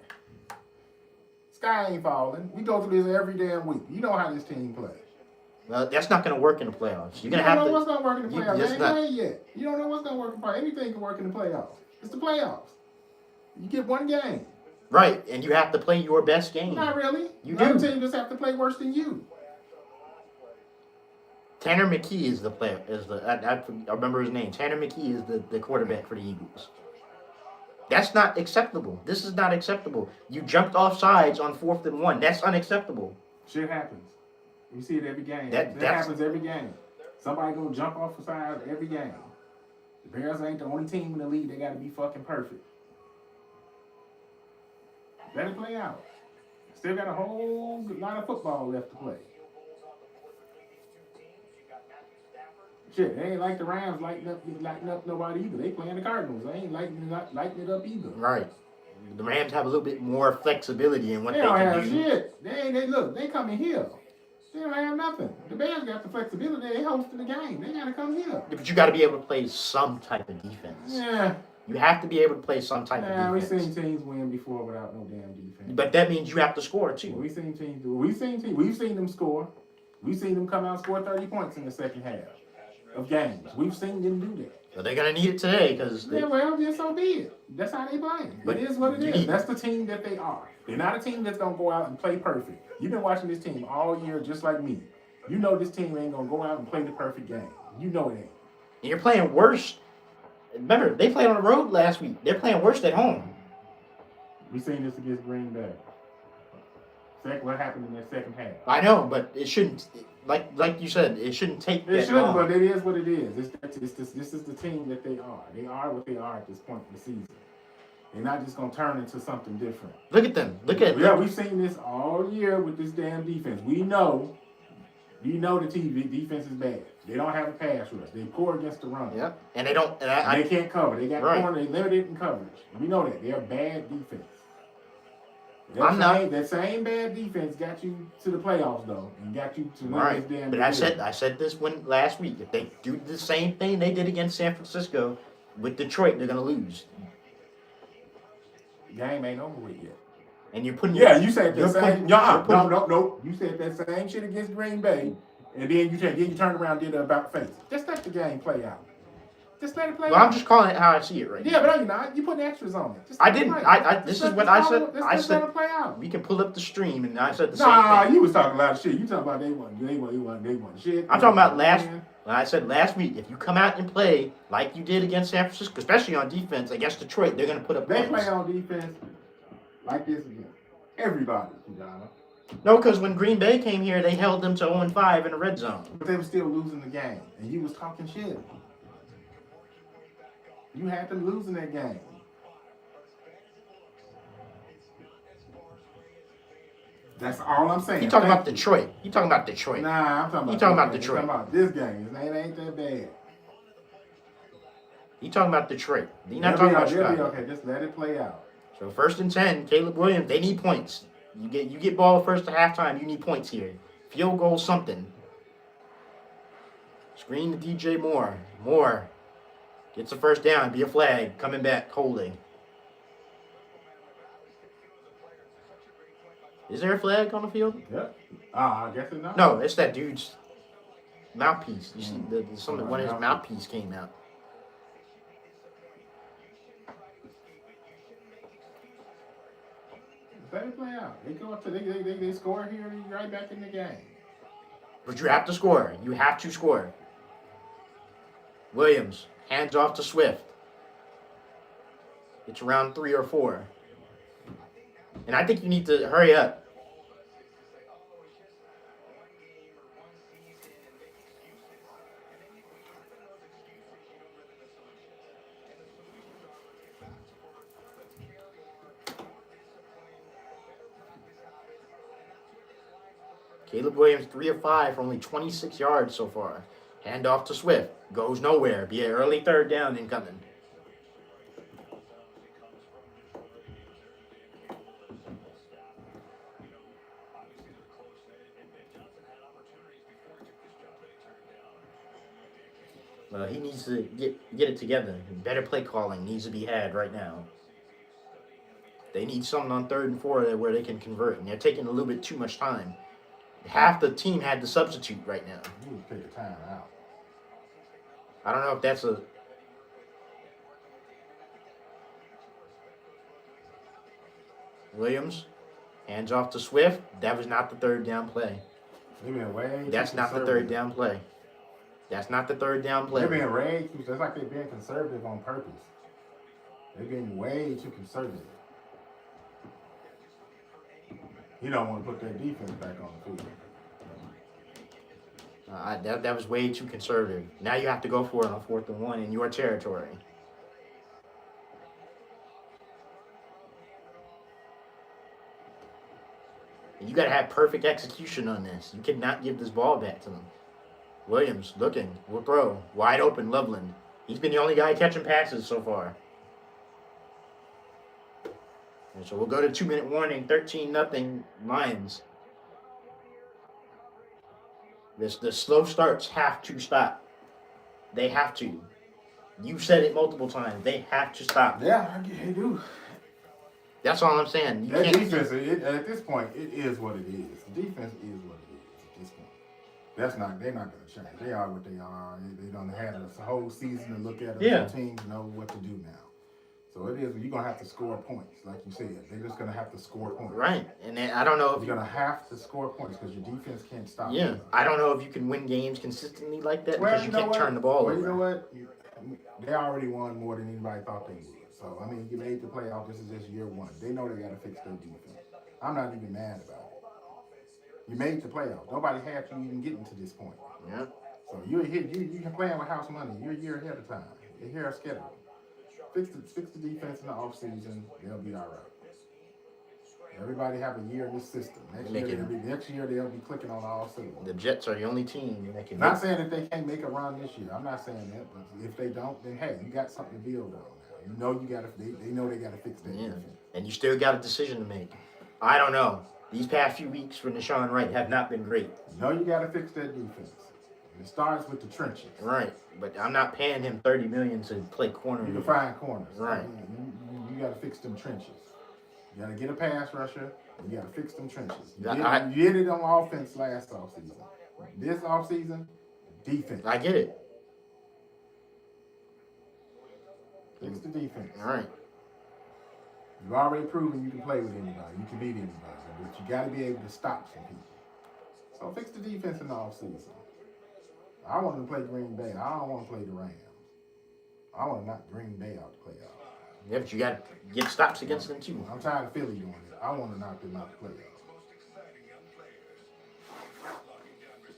Sky ain't falling. We go through this every damn week. You know how this team plays. Well, that's not going to work in the playoffs. You don't know what's going to work in the playoffs. They ain't played yet. You don't know what's going to work in the playoffs. Anything can work in the playoffs. It's the playoffs. You get one game. Right, and you have to play your best game. Not really. You Other do. teams just have to play worse than you. Tanner McKee is the player. I remember his name. Tanner McKee is the quarterback for the Eagles. That's not acceptable. This is not acceptable. You jumped off sides on 4th and 1. That's unacceptable. Shit happens. You see it every game. That happens every game. Somebody gonna jump off the side every game. The Bears ain't the only team in the league that got to be fucking perfect. Let it play out. Still got a whole lot of football left to play. Shit, they ain't like the Rams lighting up nobody either. They playing the Cardinals. They ain't lighting it up either. Right. The Rams have a little bit more flexibility in what they don't can have do. Shit. They coming here. They don't have nothing. The Bears got the flexibility. They hosting the game. They gotta come here. Yeah, but you got to be able to play some type of defense. Yeah. You have to be able to play some type of defense. We've seen teams win before without no damn defense. But that means you have to score too. We've seen teams do. We've seen them score. We've seen them come out and score 30 points in the second half of games. We've seen them do that. So they're gonna need it today because. Then so be it. That's how they play. But it is what it is. That's the team that they are. They're not a team that's gonna go out and play perfect. You've been watching this team all year, just like me. You know this team ain't gonna go out and play the perfect game. You know it ain't. And you're playing worse. Remember, they played on the road last week. They're playing worse at home. We seen this against Green Bay. What happened in that second half? I know, but it shouldn't. Like you said, it shouldn't take. It shouldn't, but it is what it is. This is the team that they are. They are what they are at this point in the season. They're not just gonna turn into something different. Look at them. Look at. Yeah, we've seen this all year with this damn defense. We know the TV defense is bad. They don't have a pass rush. They poor against the run. Yep. And they don't. They can't cover. They got corner. They limited in coverage. We know that. They're bad defense. That same bad defense got you to the playoffs though, and got you to win this damn. But I said this last week. If they do the same thing they did against San Francisco with Detroit, they're gonna lose. The game ain't over with yet. And you're putting. Yeah, you said the same. No. You said that same shit against Green Bay, and then you turned around and did it about face. Just let the game play out. Just let it play out. Well, I'm just calling it how I see it right now. Yeah, but you're not. You putting extras on it. I didn't. This is what I said. I said. Let it play out. We can pull up the stream, and I said the same thing. You was talking a lot of shit. You talking about they want shit. I'm talking about last. I said last week, if you come out and play like you did against San Francisco, especially on defense against Detroit, they're going to put up points. They play on defense like this again. Everybody, Ki-Jana. No, because when Green Bay came here, they held them to 0-5 in the red zone. But they were still losing the game, and you was talking shit. You had them losing that game. That's all I'm saying. You talking about Detroit? You talking about Detroit? Nah, I'm talking about. You talking about Detroit? I'm talking about this game. It ain't that bad. You talking about Detroit? You're not talking about Chicago. Okay, just let it play out. So 1st and 10, Caleb Williams. They need points. You get ball first to halftime. You need points here. Field goal, something. Screen to DJ Moore. Moore gets a first down. Be a flag. Coming back, holding. Is there a flag on the field? Yep. I guess it's not. No, it's that dude's mouthpiece. You see, one of his mouthpiece came out. Let it play out. They go up to they score here and right back in the game. But you have to score. You have to score. Williams hands off to Swift. It's around 3 or 4. And I think you need to hurry up. Caleb Williams, 3 of 5 for only 26 yards so far. Hand off to Swift. Goes nowhere. Be an early third down incoming. Well, he needs to get it together. Better play calling needs to be had right now. They need something on 3rd and 4 where they can convert, and they're taking a little bit too much time. Half the team had to substitute right now. You need to take a time out. I don't know if that's a... Williams, hands off to Swift. That was not the 3rd down play. That's not the 3rd down play. That's not the 3rd down play. They're being way too... That's like they're being conservative on purpose. They're being way too conservative. You don't want to put that defense back on the field. That was way too conservative. Now you have to go for it on 4th and 1 in your territory. And you got to have perfect execution on this. You cannot give this ball back to them. Williams looking, will throw, wide open. Loveland. He's been the only guy catching passes so far. And so we'll go to 2-minute warning. 13-0 Lions. The slow starts have to stop. They have to. You said it multiple times. They have to stop. Yeah, they do. That's all I'm saying. That defense, at this point, it is what it is. The defense is what it is at this point. They're not going to change. They are what they are. They don't have a whole season to look at. The teams know what to do now. So it is. You're going to have to score points, like you said. They're just going to have to score points. Right. And then I don't know if you're going to have to score points because your defense can't stop. Yeah. Them. I don't know if you can win games consistently like that because you can't turn the ball over. You know what? They already won more than anybody thought they would. So, I mean, you made the playoff. This is just year 1. They know they got to fix their defense. I'm not even mad about it. You made the playoff. Nobody had you even getting to this point. Yeah. So you're playing with house money. You're a year ahead of time. You're here scheduled. Fix the defense in the offseason. They'll be all right. Everybody have a year in this system. Next year they'll be clicking on all cylinders. The Jets are the only team that can. Not saying that they can't make a run this year. I'm not saying that. But if they don't, then hey, you got something to build on. You know you got to. They know they got to fix that. Yeah. Defense. And you still got a decision to make. I don't know. These past few weeks for Deshaun Wright have not been great. You know you got to fix that defense. It starts with the trenches. Right, but I'm not paying him $30 million to play corner. You can find corners. Right. You got to fix them trenches. You got to get a pass rusher. You got to fix them trenches. You did it on offense last offseason. This offseason, defense. I get it. Fix the defense. All right. You've already proven you can play with anybody. You can beat anybody. But you got to be able to stop some people. So fix the defense in the offseason. I want to play Green Bay. I don't want to play the Rams. I want to knock Green Bay out the playoffs. Yeah, but you got to get stops against them too. I'm tired of Philly doing it. I want to knock them out the playoffs.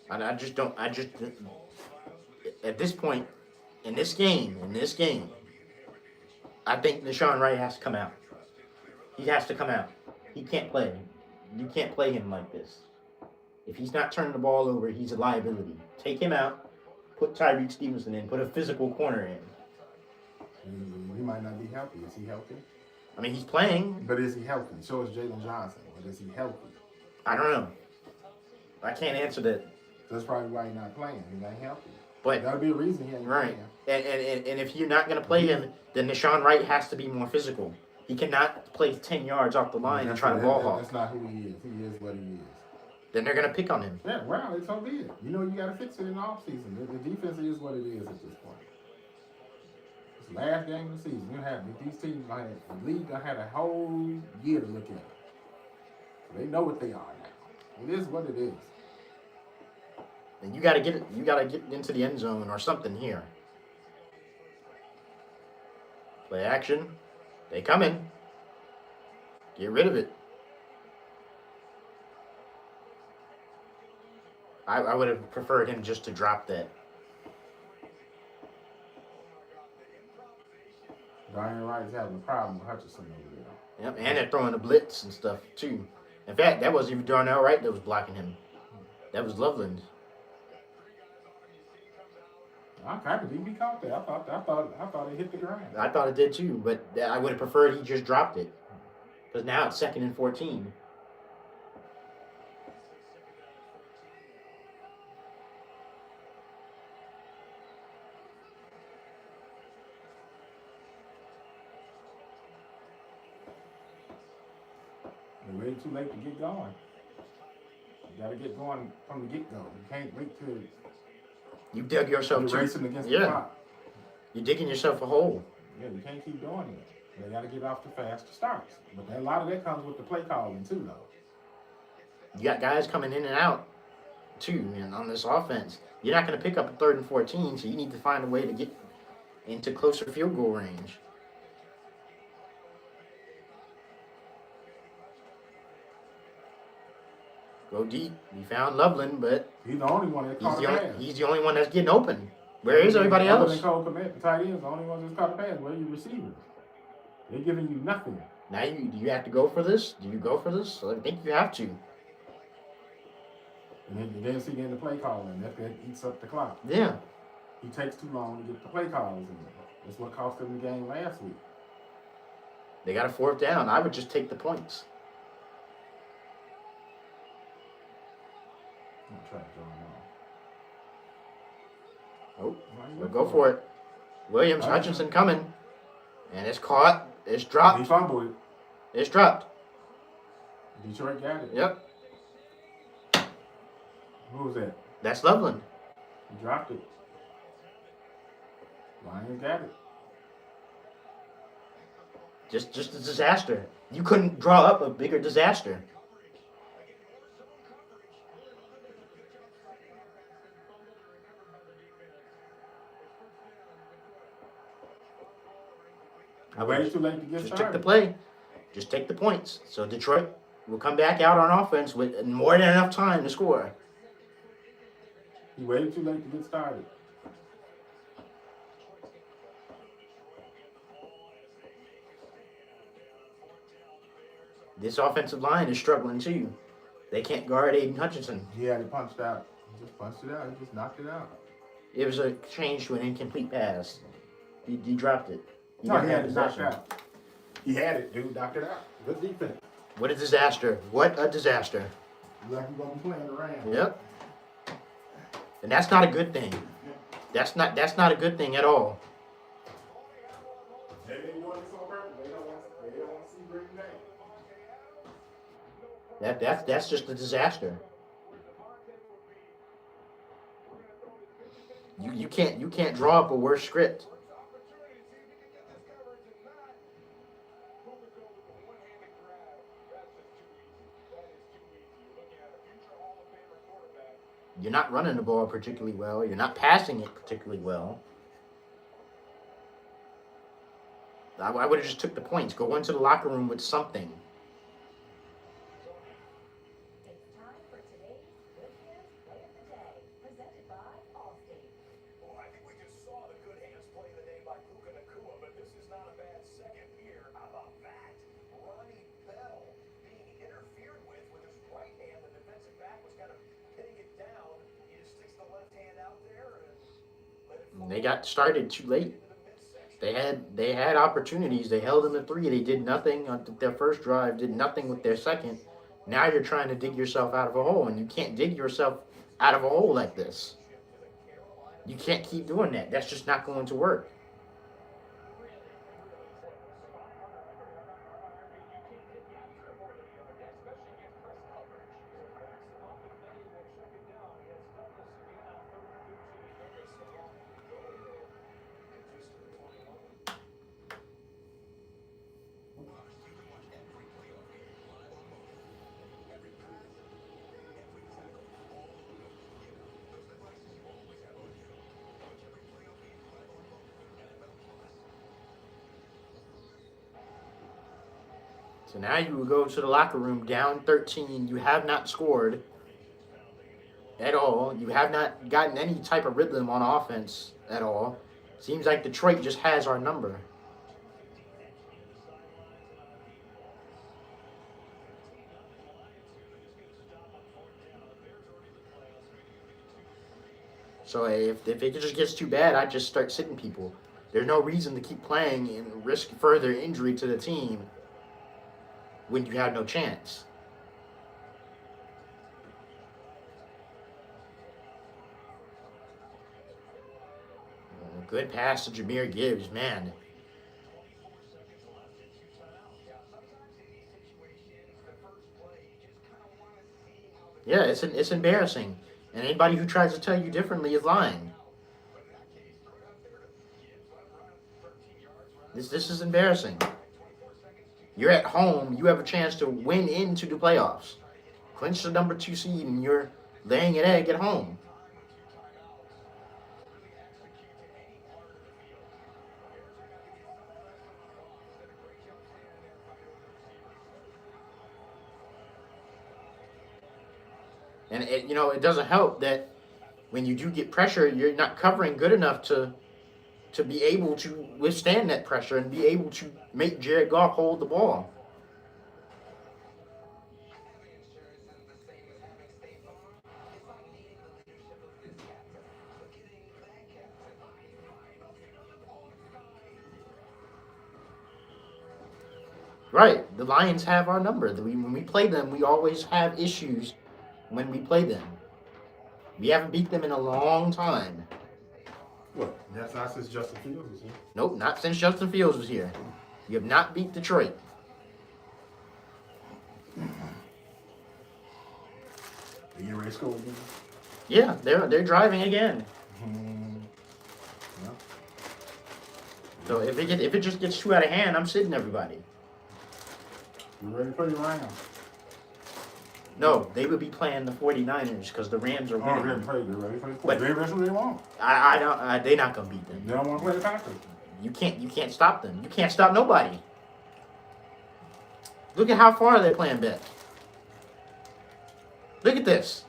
And I just at this point, in this game, I think Deshaun Wright has to come out. He has to come out. He can't play. You can't play him like this. If he's not turning the ball over, he's a liability. Take him out. Put Tyreek Stevenson in. Put a physical corner in. He might not be healthy. Is he healthy? I mean, he's playing. But is he healthy? So is Jalen Johnson. But is he healthy? I don't know. I can't answer that. That's probably why he's not playing. He ain't healthy. But that'll be a reason he ain't right. playing. And if you're not going to play him, then Deshaun Wright has to be more physical. He cannot play 10 yards off the line and try to ball hawk. That's not who he is. He is what he is. Then they're going to pick on him. Yeah, well, it's so be it. You know you got to fix it in the offseason. The defense is what it is at this point. It's the last game of the season. You have these teams, the league had a whole year to look at it. So they know what they are now. It is what it is. And you got to get it. You got to get into the end zone or something here. Play action. They come in. Get rid of it. I would have preferred him just to drop that. Brian Wright's having a problem with Hutchinson over there. Yep, and they're throwing the blitz and stuff too. In fact, that wasn't even Darnell Wright that was blocking him. That was Loveland. I could even be caught there. I thought it hit the ground. I thought it did too, but I would have preferred he just dropped it. Because now it's 2nd and 14. You're way too late to get going. You got to get going from the get go. You can't wait till You dug yourself you're too. racing against the Yeah. clock. You're digging yourself a hole. Yeah, you can't keep doing it. They got to get off the faster starts. But a lot of that comes with the play calling too, though. You got guys coming in and out too, man, on this offense. You're not going to pick up a 3rd and 14, so you need to find a way to get into closer field goal range. Go deep. We found Loveland, but He's the only one that caught a pass. he's the only one that's getting open. Where is everybody Other else? than Cole Kmet, the tight end's the only one that's caught a pass. Where are your receivers? They're giving you nothing. Now do you have to go for this? Do you go for this? I think you have to. And then see the play calling. That eats up the clock. Yeah. He takes too long to get the play calls in. That's what cost them the game last week. They got a 4th down. I would just take the points. I'm trying to draw him Oh, off. we'll go for it. Williams, Hutchinson coming. And it's caught. It's He dropped. fumbled it. It's dropped. Detroit got it. Yep. Who was that? That's Loveland. He dropped it. Lions got it. Just a disaster. You couldn't draw up a bigger disaster. I waited too late to get Just started. take the play. Just take the points. So Detroit will come back out on offense with more than enough time to score. He waited too late to get started. This offensive line is struggling too. They can't guard Aiden Hutchinson. He had it punched out. He just punched it out. He just knocked it out. It was a change to an incomplete pass. He dropped it. No, he didn't had have it knocked possession. out. He had it, dude. Knocked it out. Good defense. What a disaster. What a disaster. Like you're gonna be playing around. Yep. And that's not a good thing. That's not a good thing at all. They didn't want this on purpose. They don't want to see Green Bay. That's just a disaster. You can't draw up a worse script. You're not running the ball particularly well. You're not passing it particularly well. I would have just took the points. Go into the locker room with something. They got started too late. They had opportunities. They held them to 3. They did nothing on their first drive. Did nothing with their second. Now you're trying to dig yourself out of a hole, and you can't dig yourself out of a hole like this. You can't keep doing that. That's just not going to work. So now you will go to the locker room down 13. You have not scored at all. You have not gotten any type of rhythm on offense at all. Seems like Detroit just has our number. So if it just gets too bad, I just start sitting people. There's no reason to keep playing and risk further injury to the team when you have no chance. Good pass to Jameer Gibbs, man. Yeah, it's embarrassing. And anybody who tries to tell you differently is lying. This is embarrassing. You're at home. You have a chance to win into the playoffs. Clinch the number 2 seed, and you're laying an egg at home. And it doesn't help that when you do get pressure, you're not covering good enough to be able to withstand that pressure and be able to make Jared Goff hold the ball. Right, the Lions have our number. When we play them, we always have issues when we play them. We haven't beat them in a long time. What? That's not since Justin Fields was here. Nope, not since Justin Fields was here. You have not beat Detroit. Are you getting ready to score again? Yeah, they're driving again. Yeah. So if it just gets too out of hand, I'm sitting everybody. You ready to play the Rams? No, they would be playing the 49ers because the Rams are winning. Oh, they're ready to play. But That's what they want. I don't. They're not gonna beat them. They don't want to play the Packers. You can't stop them. You can't stop nobody. Look at how far they're playing back. Look at this.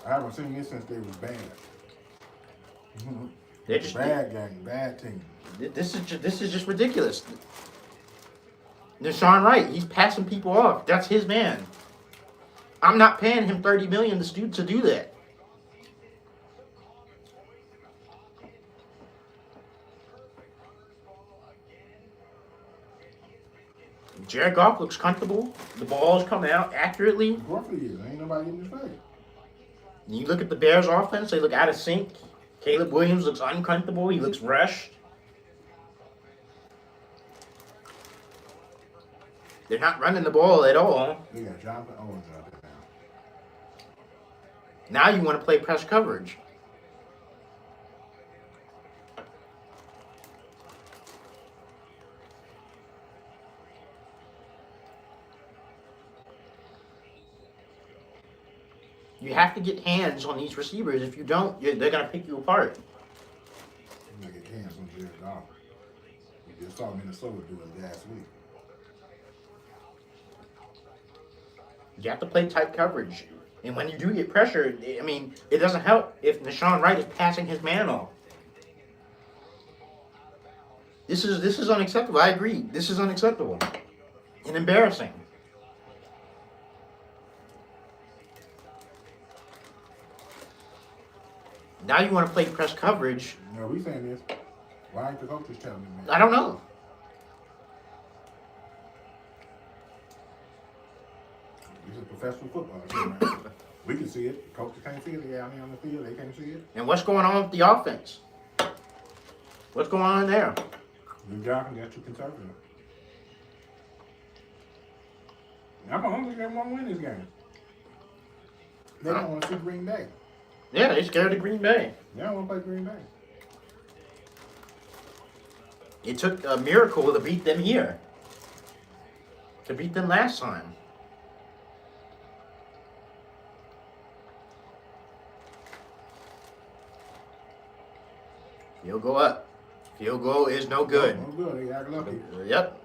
I haven't seen this since they was bad. They're just Bad game, bad team. This is just ridiculous. Deshaun Wright, he's passing people off. That's his man. I'm not paying him $30 million to do that. Jared Goff looks comfortable. The ball's coming out accurately. Of course he is. Ain't nobody getting his face. You look at the Bears' offense; they look out of sync. Caleb Williams looks uncomfortable. He looks rushed. They're not running the ball at all. They got Jonathan Owens out there Now you want to play press coverage. You have to get hands on these receivers. If you don't, they're going to pick you apart. You gotta get hands on Jared Goff. You just saw Minnesota do it last week. You have to play tight coverage. And when you do get pressure, I mean, it doesn't help if Deshaun Wright is passing his man off. This is unacceptable. I agree. This is unacceptable and embarrassing. Now you want to play press coverage. No, we saying this. Why ain't the coaches telling me, man? I don't know. This is professional football team, man. We can see it. Coaches can't see it. They out here on the field. They can't see it. And what's going on with the offense? What's going on there? New Johnson got too conservative. I'm hungry. They want to win this game. They don't want to see Green Bay. Yeah, they're scared of Green Bay. They don't want to play Green Bay. It took a miracle to beat them here. To beat them last time. Field goal up. Field goal is no good. No good. They act lucky. Yep.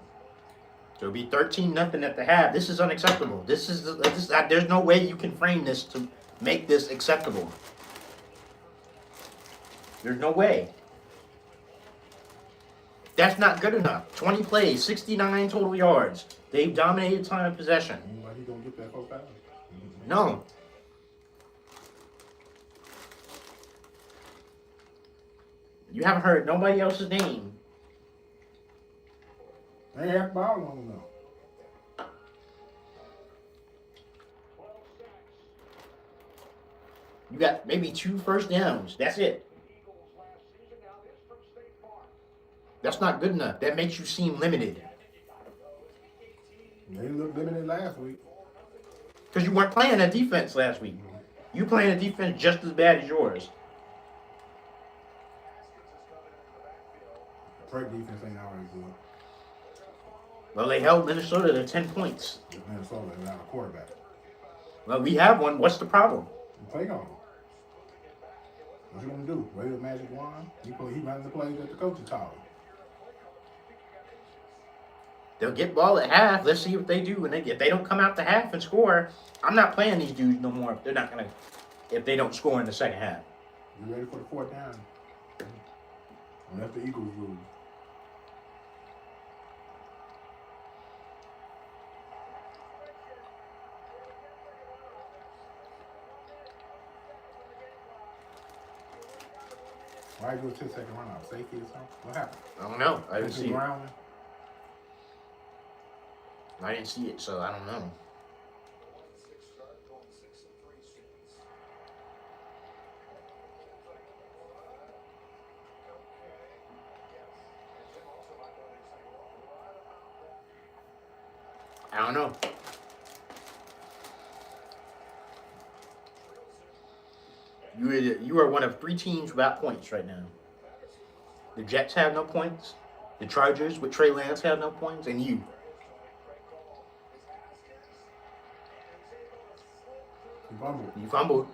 So it'll be 13-0 at the half. This is unacceptable. There's no way you can frame this to make this acceptable. There's no way. That's not good enough. 20 plays, 69 total yards. They've dominated time of possession. Anybody gonna get that 4 pounds? No. You haven't heard nobody else's name. They have ball on them though. You got maybe 2 first downs. That's it. That's not good enough. That makes you seem limited. They looked limited last week. Because you weren't playing that defense last week. You playing a defense just as bad as yours. Detroit defense ain't always good. Well, they held Minnesota to 10 points. Minnesota without a quarterback. Well, we have one. What's the problem? You play on him. What you gonna do? Wave a magic wand? He runs the plays that the coach is calling. They'll get ball at half. Let's see what they do. And if they don't come out the half and score, I'm not playing these dudes no more. If they don't score in the second half. You ready for the 4th down? Unless the Eagles lose. Why you do a 10-second run out? Safety or something? What happened? I don't know. I didn't see it. Grounding? I didn't see it, so I don't know. I don't know. You are one of 3 teams without points right now. The Jets have no points. The Chargers with Trey Lance have no points, and you. You fumbled.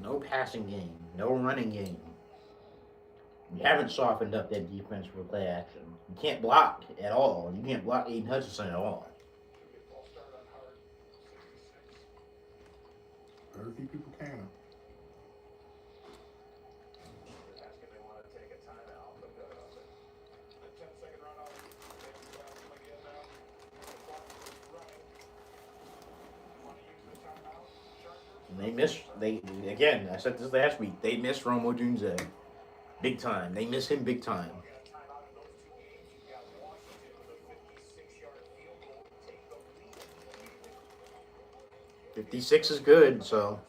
No passing game. No running game. You haven't softened up that defense for play action. You can't block at all. You can't block Aiden Hutchinson at all. Very few people can. Again, I said this last week, they miss Romo Dunze big time. They miss him big time. $56 is good, so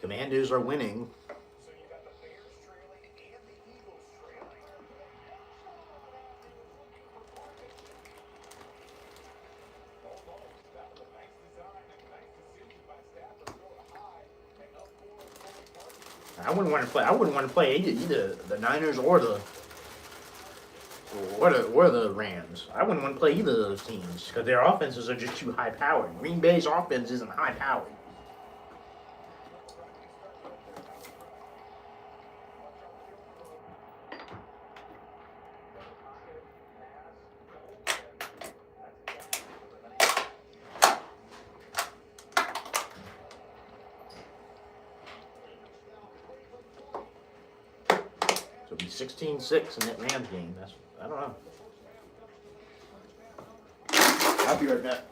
Commanders are winning. I wouldn't want to play either the Niners or the Rams. I wouldn't want to play either of those teams because their offenses are just too high powered. Green Bay's offense isn't high powered. So it'll be 16-6 in that Rams game. I don't know. I'll be right back.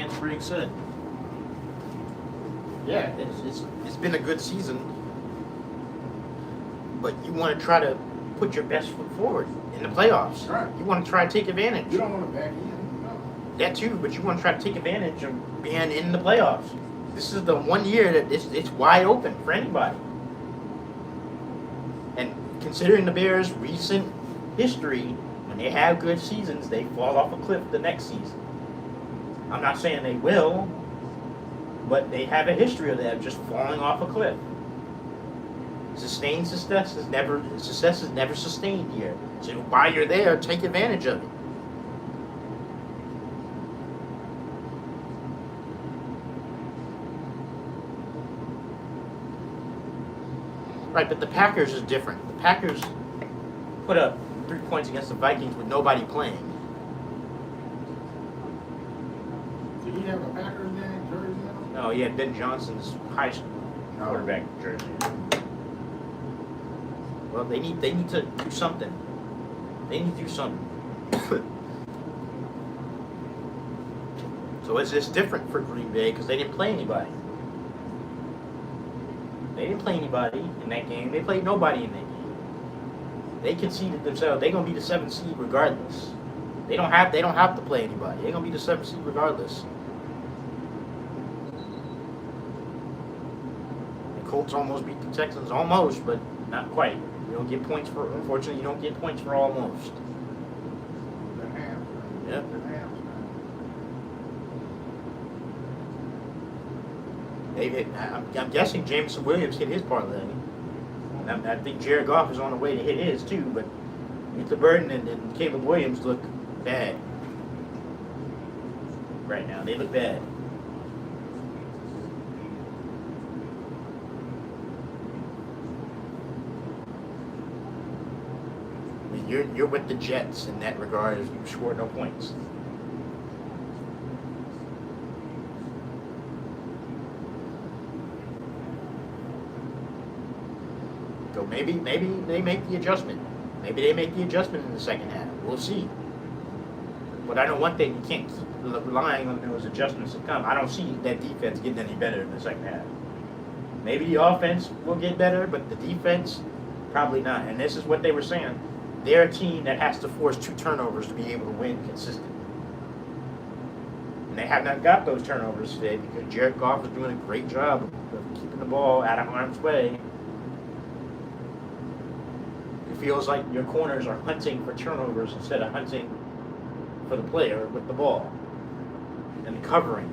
Jan Spriggs said. Yeah, it's been a good season, but you want to try to put your best foot forward in the playoffs. Right. You want to try to take advantage. You don't want to back in. No. That too, but you want to try to take advantage of being in the playoffs. This is the one year that it's wide open for anybody. And considering the Bears' recent history, when they have good seasons, they fall off a cliff the next season. I'm not saying they will, but they have a history of that just falling off a cliff. Sustained success is never sustained here. So while you're there, take advantage of it. Right, but the Packers is different. The Packers put up 3 points against the Vikings with nobody playing. Did he have a Packers jersey on? No, he had Ben Johnson's high school quarterback jersey. Well, they need to do something. They need to do something. So it's just different for Green Bay because they didn't play anybody. They didn't play anybody in that game. They played nobody in that game. They conceded themselves. They're gonna be the 7th seed regardless. They don't have to play anybody. They're gonna be the 7th seed regardless. The Colts almost beat the Texans, almost, but not quite. You don't get points for. Unfortunately, you don't get points for almost. Yep. I'm guessing Jameson Williams hit his parlay. And I think Jared Goff is on the way to hit his too, but Luther Burden and Caleb Williams look bad right now. They look bad. I mean, you're with the Jets in that regard as you scored no points. So maybe they make the adjustment. Maybe they make the adjustment in the second half. We'll see. But I know one thing, you can't keep relying on those adjustments to come. I don't see that defense getting any better in the second half. Maybe the offense will get better, but the defense, probably not. And this is what they were saying. They're a team that has to force 2 turnovers to be able to win consistently. And they have not got those turnovers today because Jared Goff is doing a great job of keeping the ball out of harm's way. It feels like your corners are hunting for turnovers instead of hunting for the player with the ball and covering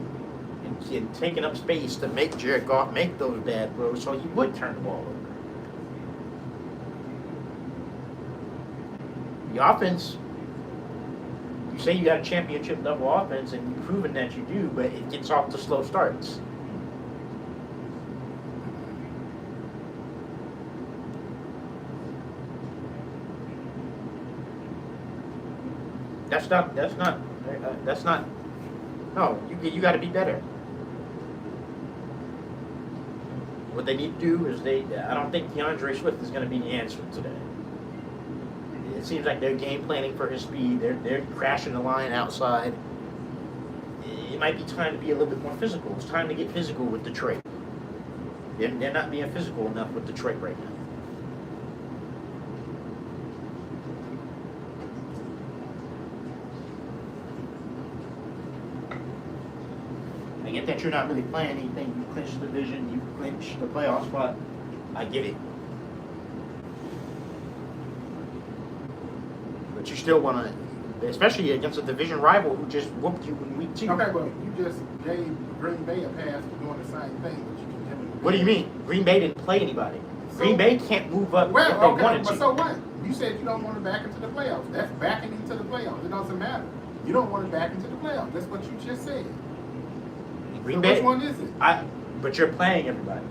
and taking up space to make Jared Goff make those bad throws so he would turn the ball over. The offense, you say you got a championship level offense and you've proven that you do, but it gets off to slow starts. That's not. No, you got to be better. What they need to do is I don't think DeAndre Swift is going to be the answer today. It seems like they're game planning for his speed. They're crashing the line outside. It might be time to be a little bit more physical. It's time to get physical with Detroit. They're not being physical enough with Detroit right now. I get that you're not really playing anything. You clinch the division, you clinch the playoff spot. I get it. But you still want to, especially against a division rival who just whooped you in week 2. Okay, but you just gave Green Bay a pass for doing the same thing. But you can give them What do you mean? Green Bay didn't play anybody. So, Green Bay can't move up if they wanted to. But so what? You said you don't want to back into the playoffs. That's backing into the playoffs. It doesn't matter. You don't want to back into the playoffs. That's what you just said. Green So Bay, which one is it? But you're playing everybody.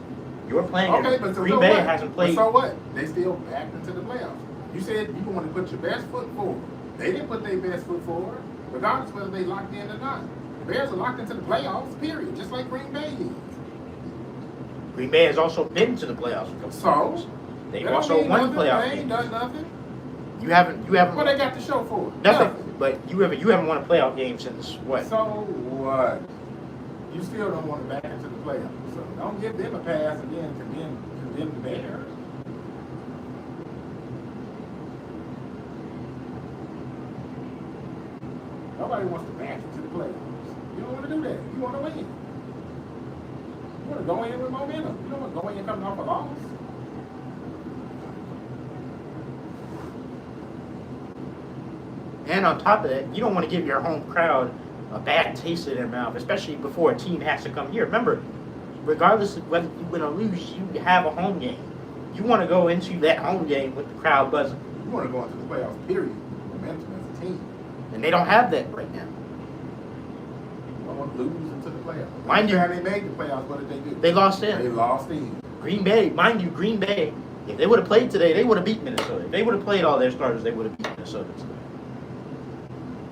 You're playing Okay, everybody. but so Green Bay what? hasn't played. But so what? They still backed into the playoffs. You said you want to put your best foot forward. They didn't put their best foot forward, regardless whether they locked in or not. The Bears are locked into the playoffs, period, just like Green Bay is. Green Bay has also been to the playoffs a couple times. They've also won playoff They ain't games. done nothing. You haven't. What they got to show for it? Nothing. But you haven't won a playoff game since what? So what? you still don't want to back into the playoffs. So don't give them a pass and then condemn the Bears. Nobody wants to back into the playoffs. You don't want to do that. You want to win. You want to go in with momentum. You don't want to go in coming off a loss. And on top of that, you don't want to give your home crowd a bad taste in their mouth, especially before a team has to come here. Remember, regardless of whether you win or lose, you have a home game. You want to go into that home game with the crowd buzzing. You want to go into the playoffs, period. Momentum as a team. And they don't have that right now. You don't want to lose into the playoffs. Mind you, they made the playoffs, what did they do? They lost in. They lost in. Green Bay, mind you, Green Bay, if they would have played today, they would have beat Minnesota. If they would have played all their starters, they would have beat Minnesota today.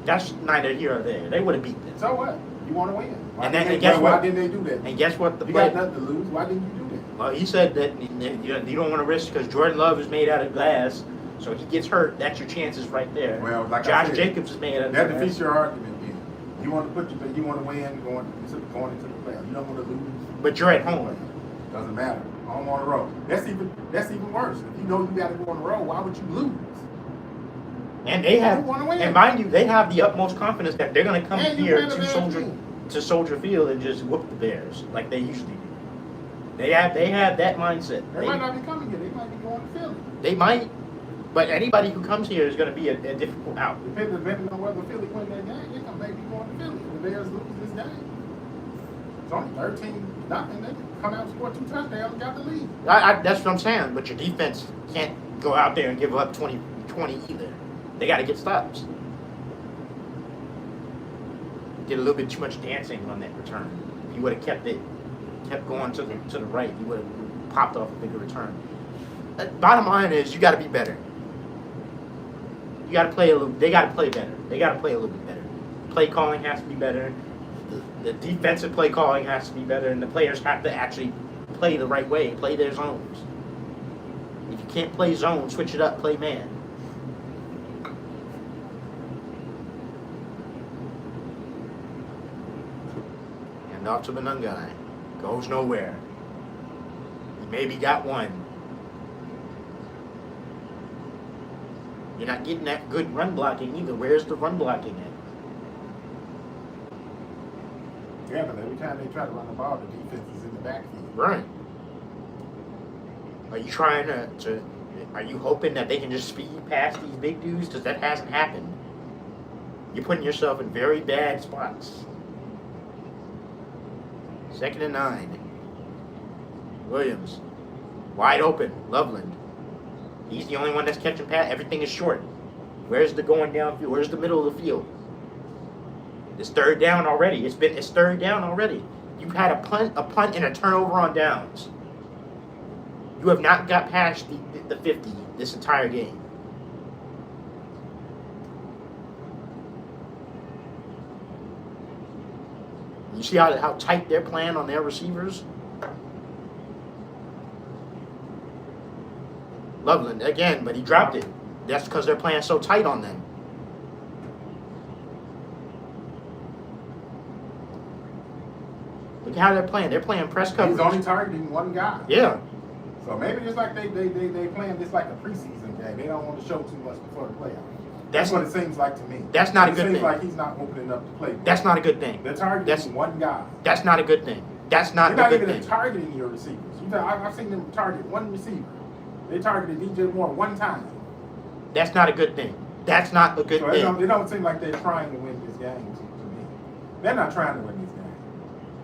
That's neither here or there. They would have beat them. So what? You want to win. Why didn't they do that? And guess what? You got nothing to lose. Why didn't you do that? Well, he said that you don't want to risk because Jordan Love is made out of glass. So if he gets hurt, that's your chances right there. Well, like Josh Jacobs is made out of glass. That defeats your argument then. You want to you want to win going into the playoffs. You don't want to lose. But you're at home. Doesn't matter. Home on the road. That's even worse. If you know you got to go on the road, why would you lose? And they have, and mind you, they have the utmost confidence that they're going to come here to Soldier Field and just whoop the Bears like they usually do. They have that mindset. They might not be coming here. They might be going to Philly. They might, but anybody who comes here is going to be a difficult out. Depending on whether Philly win that game, they may be going to Philly. The Bears lose this game. It's only 13-0. They come out and score 2 touchdowns and got the lead. That's what I'm saying. But your defense can't go out there and give up 20 either. They got to get stops. Did a little bit too much dancing on that return. If you would have kept going to the right, you would have popped off a bigger return. Bottom line is, you got to be better. You got to play They got to play better. They got to play a little bit better. Play calling has to be better. The defensive play calling has to be better, and the players have to actually play the right way. Play their zones. If you can't play zone, switch it up. Play man. And off to the Nungai. Goes nowhere. He maybe got one. You're not getting that good run blocking either. Where's the run blocking at? Yeah, but every time they try to run the ball, the defense is in the backfield. Right. Are you trying to are you hoping that they can just speed past these big dudes? Because that hasn't happened. You're putting yourself in very bad spots. 2nd and 9. Williams. Wide open. Loveland. He's the only one that's catching pass. Everything is short. Where's the going downfield? Where's the middle of the field? It's 3rd down already. It's 3rd down already. You've had a punt, and a turnover on downs. You have not got past the 50 this entire game. You see how tight they're playing on their receivers? Loveland again, but he dropped it. That's because they're playing so tight on them. Look at how they're playing. They're playing press coverage. He's only targeting one guy. Yeah. So maybe it's like they playing this like a preseason game. They don't want to show too much before the playoffs. That's what it seems like to me. That's not a good thing. It seems like he's not opening up the play. That's not a good thing. They're targeting one guy. That's not a good thing. That's not a good thing. They're not even targeting your receivers. I've seen them target one receiver. They targeted DJ Moore one time. That's not a good thing. That's not a good thing. It don't seem like they're trying to win this game to me. They're not trying to win this game.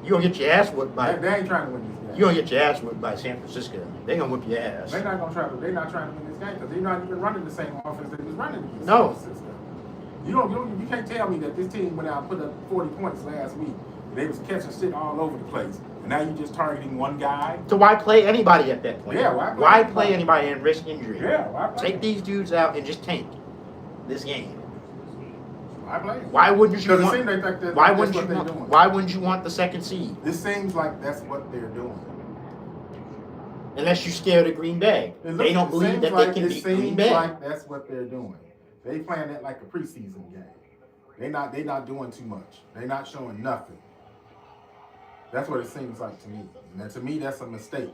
You're going to get your ass whooped by... They ain't trying to win this game. You're going to get your ass whooped by San Francisco. They're going to whoop your ass. They're not trying to win this game because they're not even running the same offense they was running against No. San Francisco. You can't tell me that this team went out and put up 40 points last week. They was catching shit all over the place. And now you're just targeting one guy. So why play anybody at that point? Yeah, why play anybody and risk injury? Yeah, why play? Take these dudes out and just tank this game. Why play? Why wouldn't you want? It seems like why wouldn't you want the 2nd seed? This seems like that's what they're doing. Unless you're scared of Green Bay, they don't believe that they can beat Green Bay. It seems like that's what they're doing. They playing that like a preseason game. They're not doing too much. They're not showing nothing. That's what it seems like to me. And to me, that's a mistake.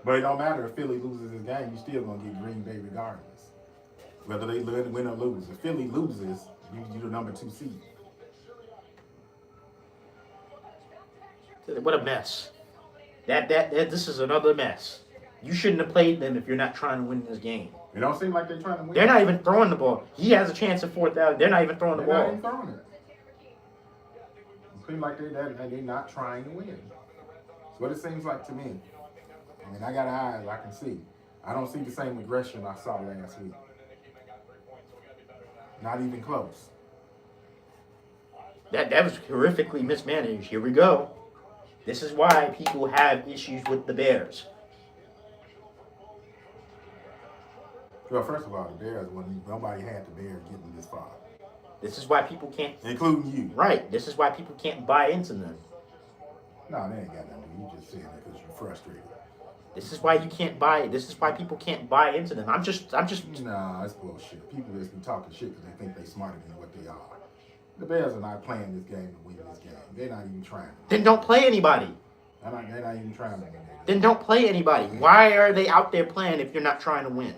But it don't matter if Philly loses this game, you still gonna get Green Bay regardless. Whether they win or lose. If Philly loses, you're the number 2 seed. What a mess. This is another mess. You shouldn't have played them if you're not trying to win this game. It don't seem like they're trying to win. They're not even throwing the ball. He has a chance at 4th down. They're not even throwing the They're ball. not even throwing it. It seems like they're not trying to win. That's what it seems like to me. I mean, I got eyes, I can see. I don't see the same aggression I saw last week. Not even close. That was horrifically mismanaged. Here we go. This is why people have issues with the Bears. Well, first of all, the Bears, nobody had the Bears getting this far. This is why people can't... Including you. Right. This is why people can't buy into them. No, they ain't got nothing to do. You just saying that because you're frustrated. This is why you can't buy. This is why people can't buy into them. I'm just. Nah, that's bullshit. People just be talking shit because they think they're smarter than what they are. The Bears are not playing this game to win this game. They're not even trying. Then don't play anybody. They're not even trying to win. Then don't play anybody. Why are they out there playing if you're not trying to win?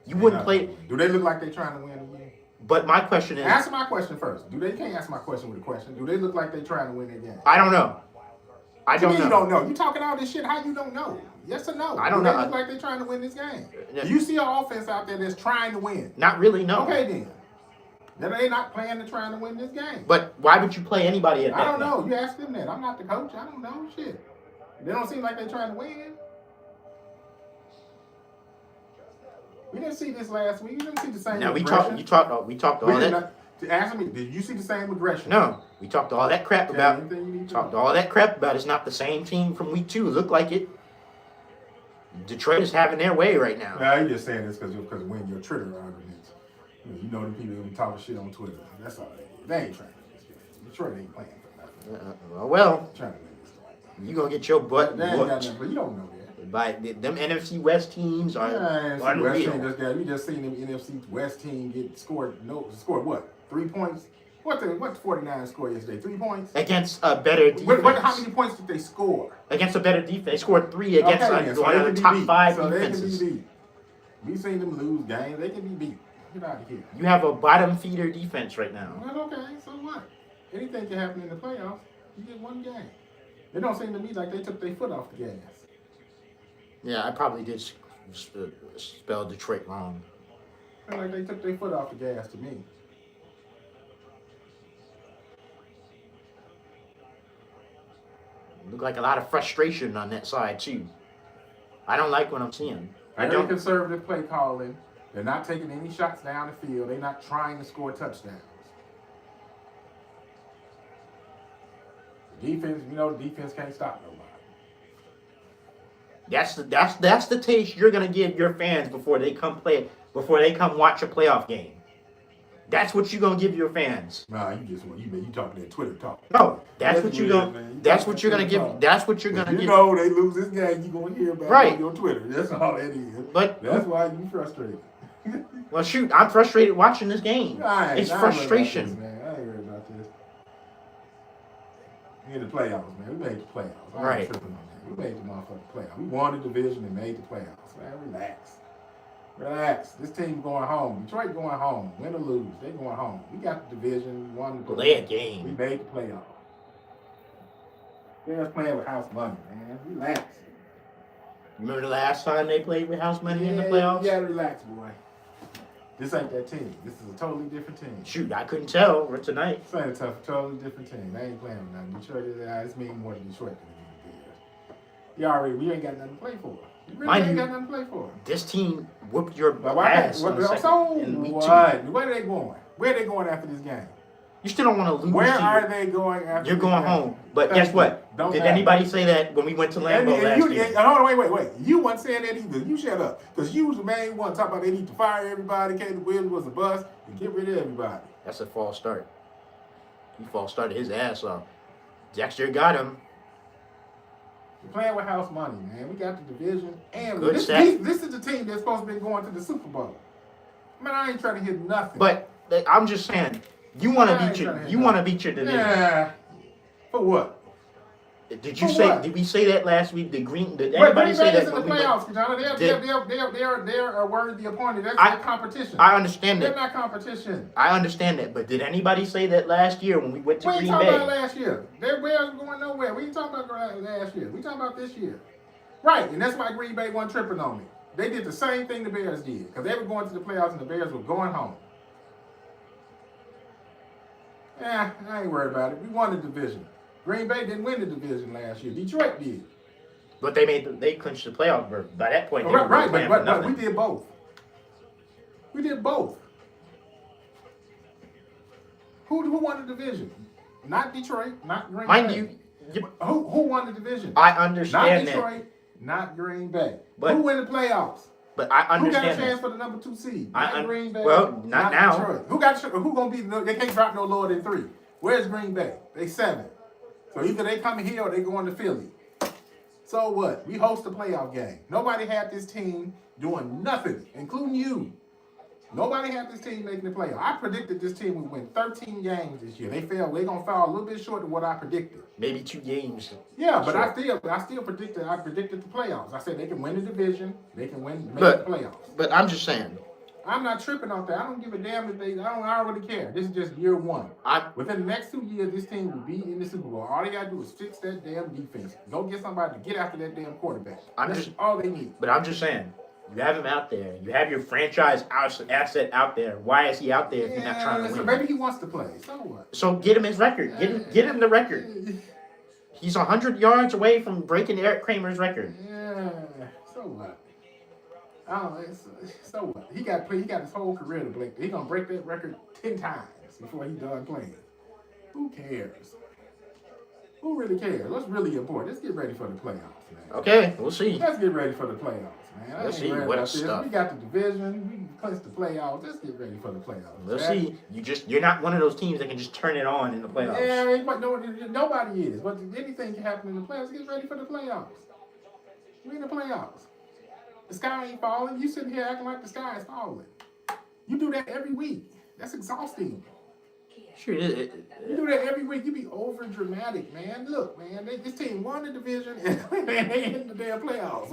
You wouldn't play. Do they look like they're trying to win again? But my question is. Answer my question first. You can't answer my question with a question. Do they look like they're trying to win again? I don't know. I don't know. You don't know. You talking all this shit. How you don't know? Yes or no? I don't know. Do they look like they're trying to win this game? You see an offense out there that's trying to win. Not really, no. Okay, then. They're not playing to trying to win this game. But why would you play anybody at that I don't point? know. You ask them that. I'm not the coach. I don't know. Shit. They don't seem like they're trying to win. We didn't see this last week. You didn't see the same Now we aggression. talked all that. Answer me. Did you see the same aggression? No, we talked all that crap about. It's not the same team from week 2. It looked like it. Detroit is having their way right now. Nah, you're just saying this because when your Twitter arguments, you know the people that be talking shit on Twitter. That's all they do. They ain't trying to win this game. Detroit ain't playing for nothing. Well, Trying to win this game. You gonna get your butt They ain't got whooped. nothing, but you don't know that. By them NFC West teams are unreal. We just seen them NFC West team get scored what? 3 points? What the 49ers score yesterday? 3 points? Against a better defense. How many points did they score? Against a better defense. They scored 3 against one of the top 5 defenses. They can be beat. We've seen them lose games. They can be beat. Get out of here. You have a bottom feeder defense right now. Well, okay, so what? Anything can happen in the playoffs. You get one game. It don't seem to me like they took their foot off the gas. Yeah, I probably did spell Detroit wrong. I feel like they took their foot off the gas to me. Look like a lot of frustration on that side too. I don't like what I'm seeing. Very conservative play calling. They're not taking any shots down the field. They're not trying to score touchdowns. Defense, defense can't stop nobody. That's the taste you're gonna give your fans before they come watch a playoff game. That's what you're gonna give your fans. Nah, you talking that Twitter talk. No, that's what you're gonna give. That's what you're gonna give. You know they lose this game, you're gonna hear about it on your Twitter. That's all that is. But that's why you frustrated. Well, shoot, I'm frustrated watching this game. It's frustration. I ain't worried about this. We in the playoffs, man. We made the playoffs. Right. We made the motherfucking playoffs. We won the division and made the playoffs. Man, relax. This team going home. Detroit going home. Win or lose, they going home. We got the division. We won the division. Play a game. We made the playoffs. They're just playing with house money, man. Relax. Remember the last time they played with house money in the playoffs? You gotta relax, boy. This ain't that team. This is a totally different team. Shoot, I couldn't tell tonight. This ain't a totally different team. They ain't playing with nothing. Detroit is this means more than Detroit than the Bears. We ain't got nothing to play for. You really ain't got nothing to play for. This team whooped your ass. So what? Where are they going? Where are they going after this game? You still don't want to lose. Where are they going after? You're going home. But guess what? Did anybody say that when we went to Lambeau last year? Hold on, wait. You wasn't saying that either. You shut up. Because you was the main one talking about they need to fire everybody. Caleb Williams was a bust and get rid of everybody. That's a false start. He false started his ass off. Dexter got him. We're playing with house money, man. We got the division. And this is the team that's supposed to be going to the Super Bowl. Man, I ain't trying to hit nothing. But I'm just saying, You want to beat your division. Yeah. For what? Did you say? Did we say that last week? Did anybody say that? Green Bay is in the playoffs, Ki-Jana. They're a worthy opponent. That's their competition. I understand that. They're not competition. I understand that, but did anybody say that last year when we went to Green Bay? We ain't talking about last year. Their Bears going nowhere. We ain't talking about last year. We talking about this year. Right, and that's why Green Bay wasn't tripping on me. They did the same thing the Bears did because they were going to the playoffs and the Bears were going home. I ain't worried about it. We won the division. Green Bay didn't win the division last year. Detroit did. But they clinched the playoff berth. By that point, but we did both. We did both. Who won the division? Not Detroit, not Green Bay. Mind you, who won the division? I understand that. Not Detroit, not Green Bay. But who win the playoffs? But I understand. Who got a chance for the number 2 seed? Not Green Bay. Well, not now. Detroit. Who gonna be? They can't drop no lower than 3. Where's Green Bay? They 7. So either they come here or they go into Philly. So what? We host a playoff game. Nobody had this team doing nothing, including you. Nobody had this team making the playoff. I predicted this team would win 13 games this year. They failed. They're gonna fall a little bit short of what I predicted. Maybe 2 games. Yeah, but sure. I still predicted. I predicted the playoffs. I said they can win the division. They can make the playoffs. But I'm just saying. I'm not tripping off that. I don't give a damn if they. I don't really care. This is just year 1. Within the next 2 years, this team will be in the Super Bowl. All they gotta do is fix that damn defense. Go get somebody to get after that damn quarterback. That's all they need. But I'm just saying, you have him out there. You have your franchise asset out there. Why is he out there if you're not trying to win? Maybe he wants to play. So what? So get him his record. Get him the record. He's 100 yards away from breaking Eric Kramer's record. Yeah. So what? So what? He got his whole career to break. He's gonna break that record 10 times before he's done playing. Who cares? Who really cares? What's really important? Let's get ready for the playoffs, man. Okay, we'll see. Let's get ready for the playoffs, man. Let's see what stuff. We got the division. We clinched the playoffs. Let's get ready for the playoffs. Let's see. You're not one of those teams that can just turn it on in the playoffs. Yeah, but nobody is. But anything can happen in the playoffs. Get ready for the playoffs. We in the playoffs. The sky ain't falling. You sitting here acting like the sky is falling. You do that every week. That's exhausting. Sure, you do that every week. You be over dramatic, man. Look, man, this team won the division and they in the damn playoffs.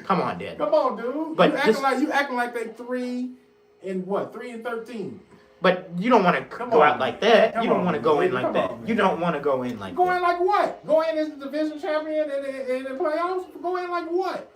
Come on, Dad. Come on, dude. But you acting like they 3 and 13. But you don't want to go out like that. You don't want to go in like that. You don't want to go in like that. Go in like what? Go in as the division champion in the playoffs? Go in like what?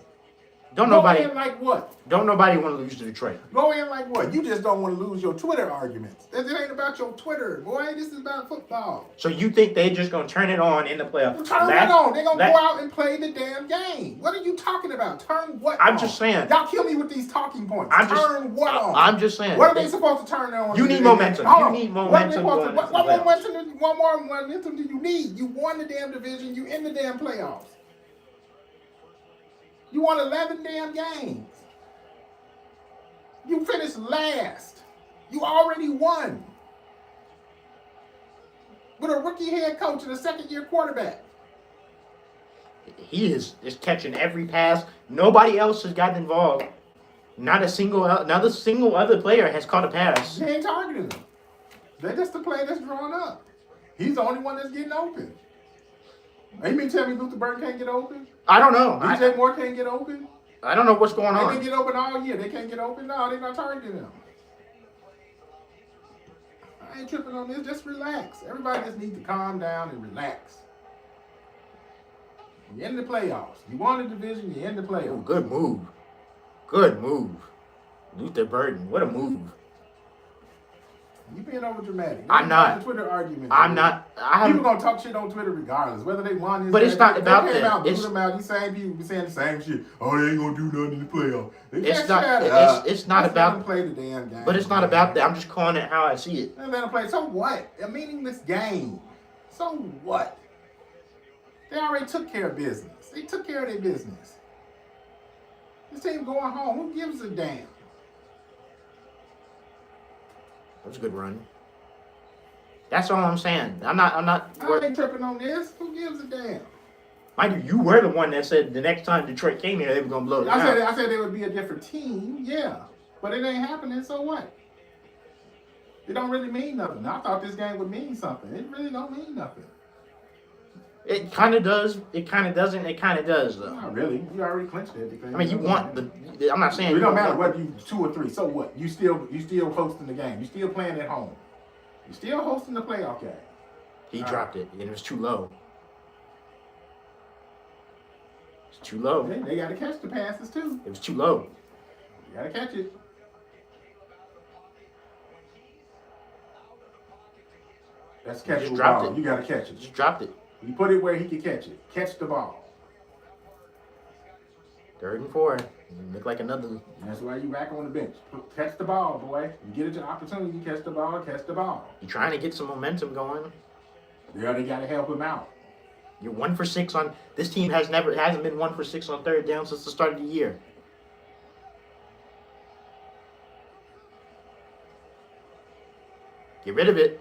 Go in like what? Don't nobody want to lose to Detroit. Go in like what? You just don't want to lose your Twitter arguments. It ain't about your Twitter, boy. This is about football. So you think they just gonna turn it on in the playoffs? Turn it on. They're gonna go out and play the damn game. What are you talking about? Turn what on? I'm just saying. Y'all kill me with these talking points. Turn what on? I'm just saying. What are they supposed to turn on? You need momentum. You need momentum. What more momentum do you need? You won the damn division. You in the damn playoffs. You won 11 damn games. You finished last. You already won. With a rookie head coach and a second-year quarterback. He is catching every pass. Nobody else has gotten involved. Not a single other player has caught a pass. They ain't targeting him. They're just the player that's drawn up. He's the only one that's getting open. You mean tell me Luther Burton can't get open? I don't know. DJ Moore can't get open? I don't know what's going on. They didn't get open all year. They can't get open? No, they're not targeting them. I ain't tripping on this. Just relax. Everybody just needs to calm down and relax. You're in the playoffs. You won the division, you're in the playoffs. Ooh, good move. Good move. Luther Burton, what a move. You being over dramatic. I'm not. Twitter argument. I'm not. People gonna talk shit on Twitter regardless, whether they won this. But it's not about that. These same people be saying the same shit. Oh, they ain't gonna do nothing in the playoffs. It's not about. Let them play the damn game. But it's not about that. I'm just calling it how I see it. Let them play. So what? A meaningless game. So what? They already took care of business. They took care of their business. This team going home. Who gives a damn? That was a good run. That's all I'm saying. I'm not. I ain't tripping on this. Who gives a damn? Mind you, you were the one that said the next time Detroit came here, they were gonna blow it out. I said they would be a different team. Yeah, but it ain't happening. So what? It don't really mean nothing. I thought this game would mean something. It really don't mean nothing. It kind of does. It kind of doesn't. It kind of does, though. Not really. You already clinched everything. I mean, you want the. I'm not saying it don't matter whether you 2 or 3. So what? You still hosting the game. You still playing at home. You still hosting the playoff game. He dropped it, and it was too low. It's too low. They got to catch the passes too. It was too low. You got to catch it. That's catchable ball. You got to catch it. Just dropped it. You put it where he can catch it. Catch the ball. 3rd and 4. Look like another. And that's why you back on the bench. Catch the ball, boy. You get it to opportunity. Catch the ball. Catch the ball. You're trying to get some momentum going. Yeah, they got to help him out. You're 1 for 6 on. This team hasn't been 1 for 6 on 3rd down since the start of the year. Get rid of it.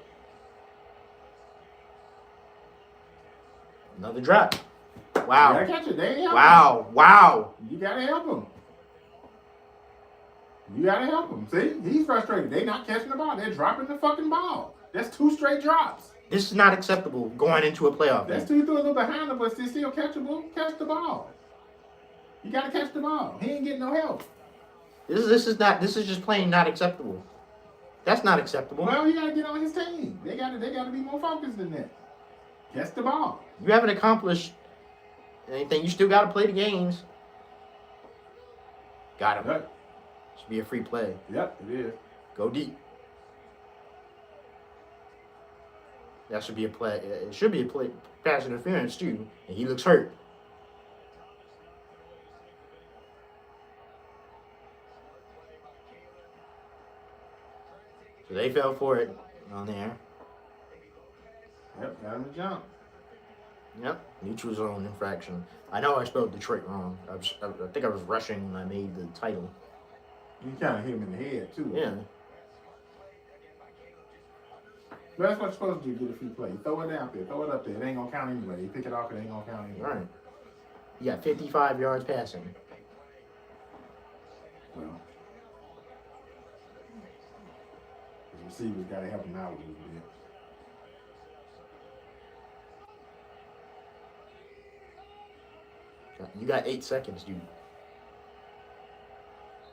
Another drop. Wow. You gotta catch it. They ain't help Wow. him. Wow. You gotta help him. You gotta help him. See? He's frustrated. They not catching the ball. They're dropping the fucking ball. That's 2 straight drops. This is not acceptable going into a playoff That's game. 2 threw a little behind him, but it's still catchable. Catch the ball. You gotta catch the ball. He ain't getting no help. This is just plain not acceptable. That's not acceptable. Well, he gotta get on his team. They gotta be more focused than that. Catch the ball. You haven't accomplished anything. You still got to play the games. Got him. Yep. Should be a free play. Yep, it is. Go deep. That should be a play. It should be a play. Pass interference too. And he looks hurt. So they fell for it on there. Yep, got him to jump. Yep, neutral zone infraction. I know I spelled Detroit wrong. I think I was rushing when I made the title. You kind of hit him in the head, too. Yeah. But that's what you're supposed to do, get a free play. You throw it out there, throw it up there. It ain't going to count anyway. You pick it off, it ain't going to count anyway. All right. You got 55 yards passing. Well, the receivers got to help him out a little bit. You got 8 seconds, dude.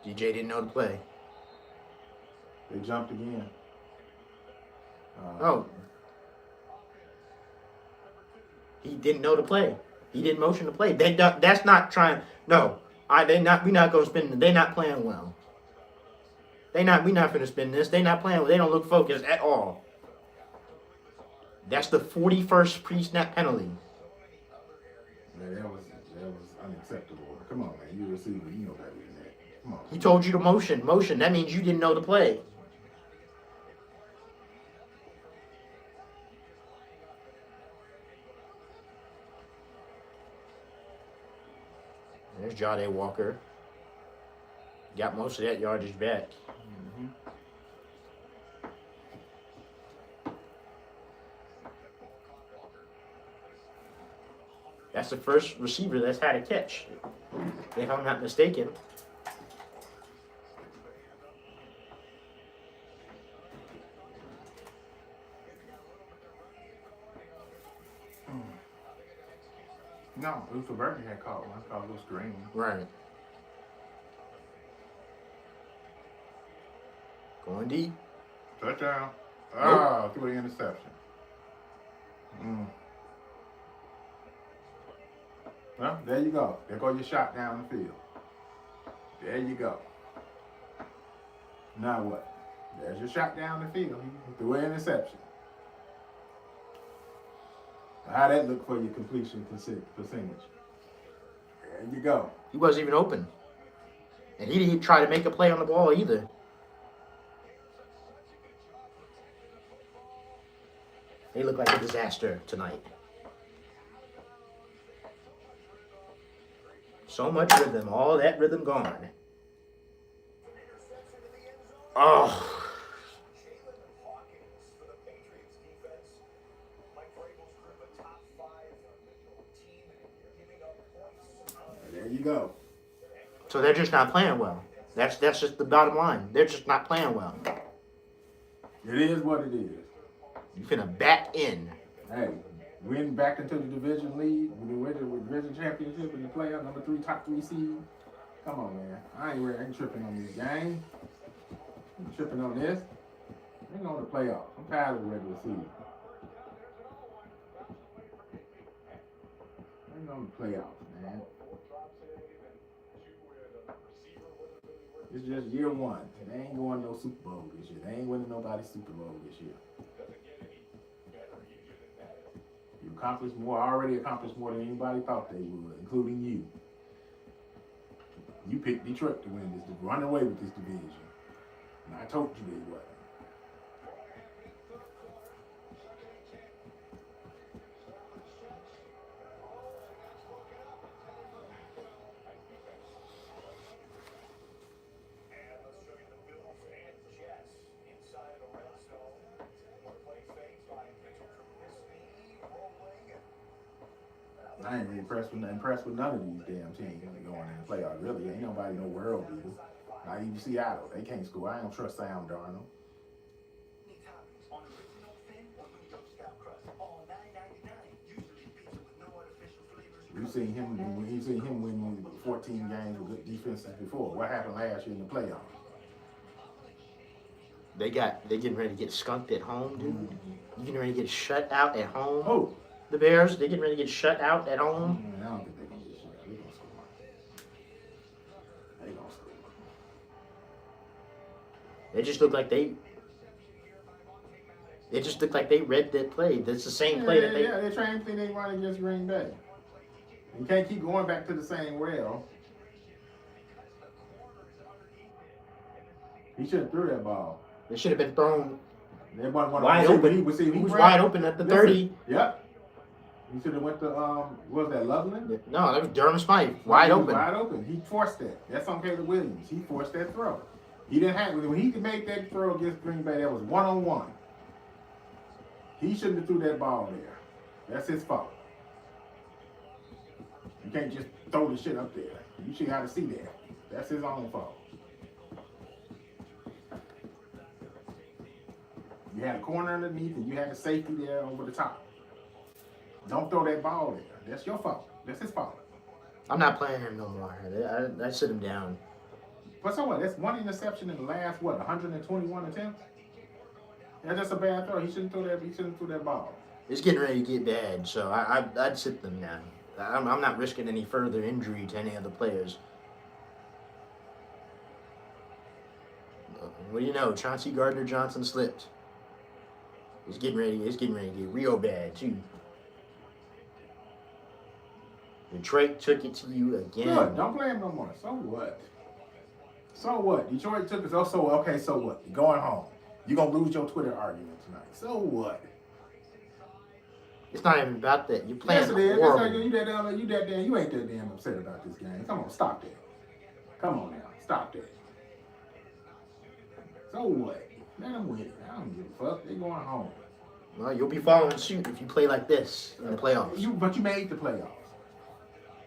DJ didn't know the play. They jumped again. Oh. He didn't know the play. He didn't motion the play. That's not trying. No. We're not gonna spin it. They're not playing well. We're not gonna spin this. They're not playing well. They don't look focused at all. That's the 41st pre-snap penalty. Yeah, that was unacceptable. Come on, man. You're a receiver. You know better than that. Come on. He told you to motion. Motion. That means you didn't know the play. There's Jahns Walker. Got most of that yardage back. Mm-hmm. That's the first receiver that's had a catch, if I'm not mistaken. No, Luther Burton had caught one. Called a little screen. Right. Going deep. Touchdown. Nope. Ah, threw an interception. Well, there you go. There go your shot down the field. There you go. Now what? There's your shot down the field. He threw an interception. How that look for your completion percentage? There you go. He wasn't even open. And he didn't try to make a play on the ball either. They look like a disaster tonight. So much rhythm. All that rhythm gone. Oh. There you go. So they're just not playing well. That's just the bottom line. They're just not playing well. It is what it is. You finna back in. Hey, win back into the division lead, we win the division championship in the playoff, number 3, top 3 seed. Come on, man. I ain't tripping on this game. I'm tripping on this. Ain't on the playoffs. I'm tired of the regular season. Ain't on the playoffs, man. It's just year one. They ain't going no Super Bowl this year. They ain't winning nobody's Super Bowl this year. You already accomplished more than anybody thought they would, including you. You picked Detroit to win this, to run away with this division. And I told you they wasn't. I ain't really impressed with none of these damn teams going in the playoffs. Really, ain't nobody no world beater. Not even Seattle. They can't score. I don't trust Sam Darnold. We've seen him win 14 games with good defenses before. What happened last year in the playoffs? They getting ready to get skunked at home, dude. You getting ready to get shut out at home. Oh. The Bears, they getting ready to get shut out at home. I don't think they're going to get shut out. They're going to score. They're going to score. They just look like they. It just looked like they read that play. That's the same play that they. Yeah, they're trying to think they run against Green Bay. You can't keep going back to the same rail. He should have threw that ball. They should have been thrown wide open. He was wide open at the 30. Yep. He should have went to what was that, Loveland? No, that was Durham Smythe. Wide open. Wide open. He forced that. That's on Caleb Williams. He forced that throw. He didn't have when he could make that throw against Green Bay. That was 1-on-1. He shouldn't have threw that ball there. That's his fault. You can't just throw the shit up there. You should have to see that. That's his own fault. You had a corner underneath and you had a safety there over the top. Don't throw that ball there. That's your fault. That's his fault. I'm not playing him no more. I sit him down. But so what? That's one interception in the last, 121 attempts? That's just a bad throw. He shouldn't throw that ball. It's getting ready to get bad, so I'd sit them down. I'm not risking any further injury to any of the players. What do you know? Chauncey Gardner-Johnson slipped. It's getting ready to get real bad, too. Detroit took it to you again. Good. Don't play him no more. So what? So what? Detroit took it. Okay, so what? You're going home. You're going to lose your Twitter argument tonight. So what? It's not even about that. You're playing yes, it is. horrible. You ain't that damn upset about this game. Come on, stop that. Come on now. Stop that. So what? Let them win. I don't give a fuck. They going home. Well, you'll be following suit if you play like this in the playoffs. But you made the playoffs.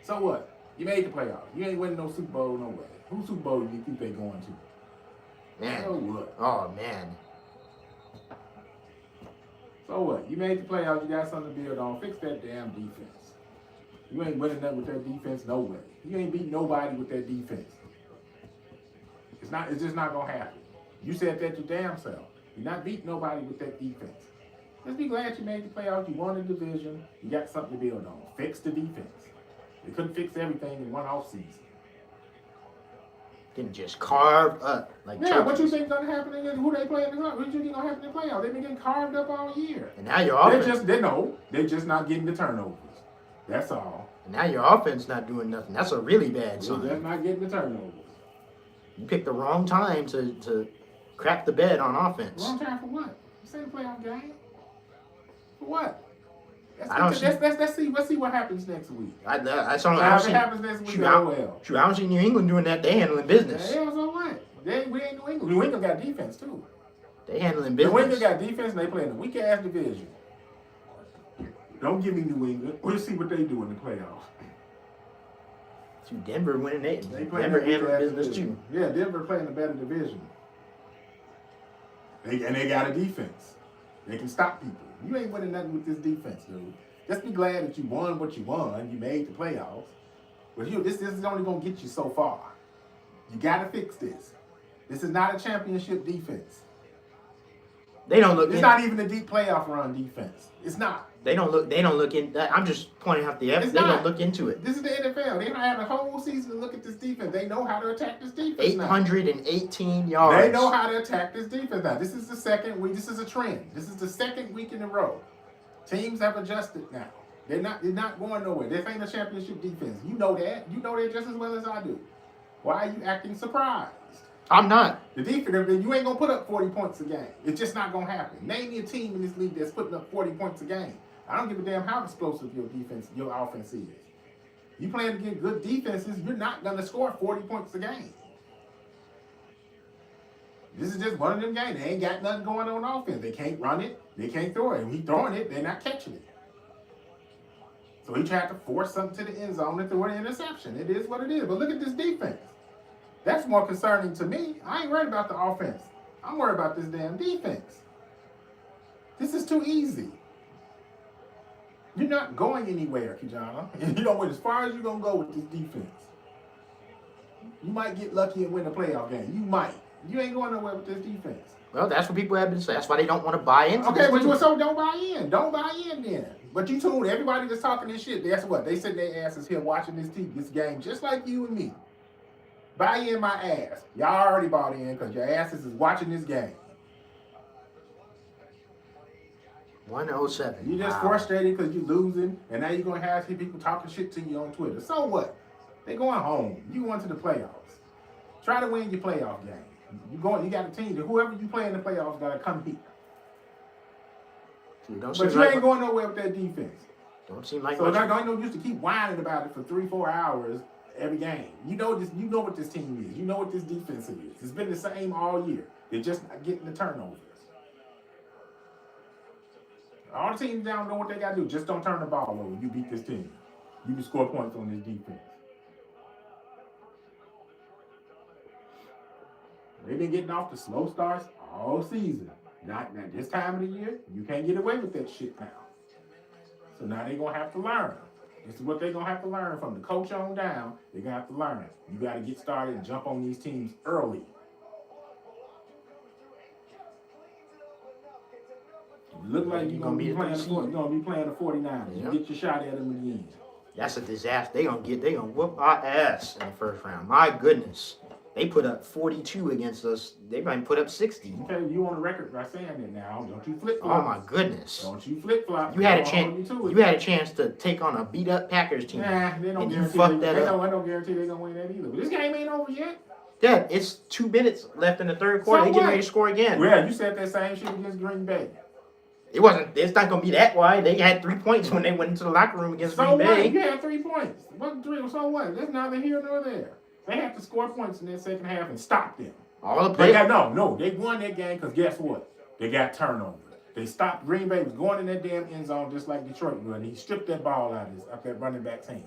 So what? You made the playoffs. You ain't winning no Super Bowl no way. Whose Super Bowl do you think they going to? Man. So what? Oh, man. So what? You made the playoffs. You got something to build on. Fix that damn defense. You ain't winning that with that defense no way. You ain't beating nobody with that defense. It's just not going to happen. You said that your damn self. You're not beating nobody with that defense. Let's be glad you made the playoffs. You won the division. You got something to build on. Fix the defense. They couldn't fix everything in one offseason. Getting just carved up. What you think going to happen against who they play in the playoffs? What you think going to happen in the playoffs? They've been getting carved up all year. And now your offense. They're just not getting the turnovers. That's all. And now your offense not doing nothing. That's a really bad sign. They're not getting the turnovers. You picked the wrong time to crap the bed on offense. Wrong time for what? This ain't a playoff game. For what? Let's see what happens next week. I don't happens next week, I don't see New England doing that. They handling business. Yeah, so what? We ain't New England. New England got defense too. They handling business. New England got defense and they play in a weak ass division. Don't give me New England. We'll see what they do in the playoffs. Denver winning it. They play Denver handling business division. too. Yeah, Denver playing a better division. They got a defense. They can stop people. You ain't winning nothing with this defense, dude. Just be glad that you won what you won. You made the playoffs. But this is only going to get you so far. You got to fix this. This is not a championship defense. They don't look. It's not even a deep playoff run defense. It's not. They don't look in. I'm just pointing out the evidence. They don't look into it. This is the NFL. They don't have a whole season to look at this defense. They know how to attack this defense. 818 yards. They know how to attack this defense now. This is the second week. This is a trend. This is the second week in a row. Teams have adjusted now. They're not going nowhere. This ain't a championship defense. You know that. You know that just as well as I do. Why are you acting surprised? I'm not. The defense, you ain't gonna put up 40 points a game. It's just not gonna happen. Name me a team in this league that's putting up 40 points a game. I don't give a damn how explosive your offense is. You playing against good defenses, you're not gonna score 40 points a game. This is just one of them games. They ain't got nothing going on offense. They can't run it. They can't throw it. And he throwing it, they're not catching it. So he tried to force something to the end zone and throw an interception. It is what it is. But look at this defense. That's more concerning to me. I ain't worried about the offense. I'm worried about this damn defense. This is too easy. You're not going anywhere, Ki-Jana. You don't win as far as you're going to go with this defense. You might get lucky and win a playoff game. You might. You ain't going nowhere with this defense. Well, that's what people have been saying. That's why they don't want to buy into Okay, this but so don't buy in. Don't buy in then. But you tune everybody that's talking this shit. Guess what? They sit their asses here watching this game just like you and me. Buy in my ass. Y'all already bought in because your asses is watching this game. 107. You're just frustrated because you're losing, and now you're going to have people talking shit to you on Twitter. So what? They're going home. You going to the playoffs. Try to win your playoff game. You got a team that whoever you play in the playoffs got to come here. But you ain't going nowhere with that defense. Don't seem like so. Don't no use to keep whining about it for 3-4 hours every game. You know this. You know what this team is. You know what this defense is. It's been the same all year. They're just not getting the turnovers. All the teams down know what they got to do. Just don't turn the ball over. You beat this team. You can score points on this defense. They've been getting off the slow starts all season. Not this time of the year, you can't get away with that shit now. So now they're going to have to learn. This is what they're going to have to learn from the coach on down. They're going to have to learn. You got to get started and jump on these teams early. You look like you're going to be playing the 49ers. Yep. You get your shot at them again. That's a disaster. They're going to whoop our ass in the first round. My goodness. They put up 42 against us. They might put up 60. Okay, you on the record by saying it now. Don't you flip flop. Oh my goodness! Don't you flip flop. You had a chance. You had a chance to take on a beat up Packers team. Nah, they don't guarantee. I don't guarantee they're gonna win that either. But this game ain't over yet. Yeah, it's 2 minutes left in the third quarter. They getting ready to score again. Well, you said that same shit against Green Bay. It wasn't. It's not gonna be that wide. They had 3 points when they went into the locker room against Green Bay. So what? You had 3 points. What 3? So what? That's neither here nor there. They have to score points in that second half and stop them. All the players. They won that game because guess what? They got turnovers. They stopped. Green Bay was going in that damn end zone just like Detroit was, and he stripped that ball out of that running back's hand.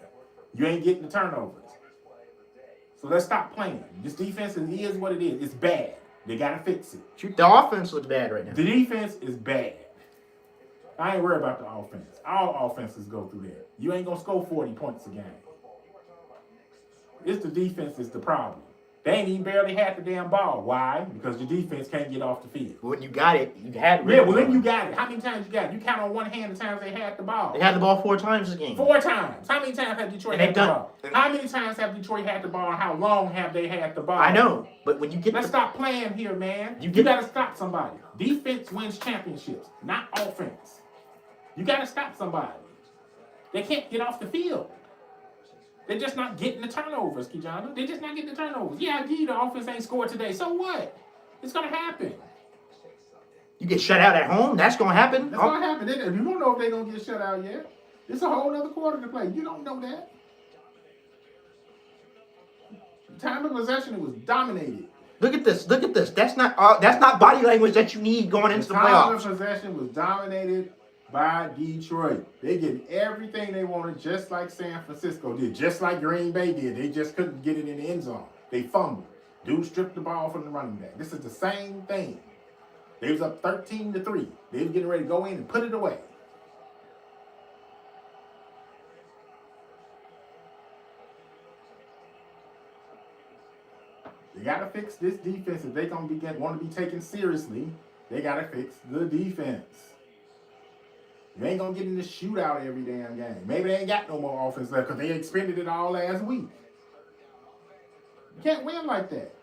You ain't getting the turnovers. So let's stop playing. This defense is what it is. It's bad. They got to fix it. The offense looks bad right now. The defense is bad. I ain't worried about the offense. All offenses go through that. You ain't going to score 40 points a game. It's the defense is the problem. They ain't even barely had the damn ball. Why? Because the defense can't get off the field. When you got it, you had it. Yeah, well, then you got it. How many times you got it? You count on one hand the times they had the ball. They had the ball 4 times this game. 4 times. How many times have Detroit had the ball? How many times have Detroit had the ball, and how long have they had the ball? I know, but when you get Let's stop playing here, man. You got to stop somebody. Defense wins championships, not offense. You got to stop somebody. They can't get off the field. They're just not getting the turnovers, Ki-Jana. They're just not getting the turnovers. Yeah, I give you the offense ain't scored today. So what? It's going to happen. You get shut out at home? That's going to happen? That's going to happen. You don't know if they're going to get shut out yet. It's a whole other quarter to play. You don't know that. The time of possession, it was dominated. Look at this. Look at this. That's not body language that you need going into the playoffs. The time of possession was dominated by Detroit. They did everything they wanted, just like San Francisco did, just like Green Bay did. They just couldn't get it in the end zone. They fumbled. Dude stripped the ball from the running back. This is the same thing. They was up 13-3. They was getting ready to go in and put it away. They gotta fix this defense if they gonna want to be taken seriously. They gotta fix the defense. You ain't gonna get in this shootout every damn game. Maybe they ain't got no more offense left because they expended it all last week. You can't win like that.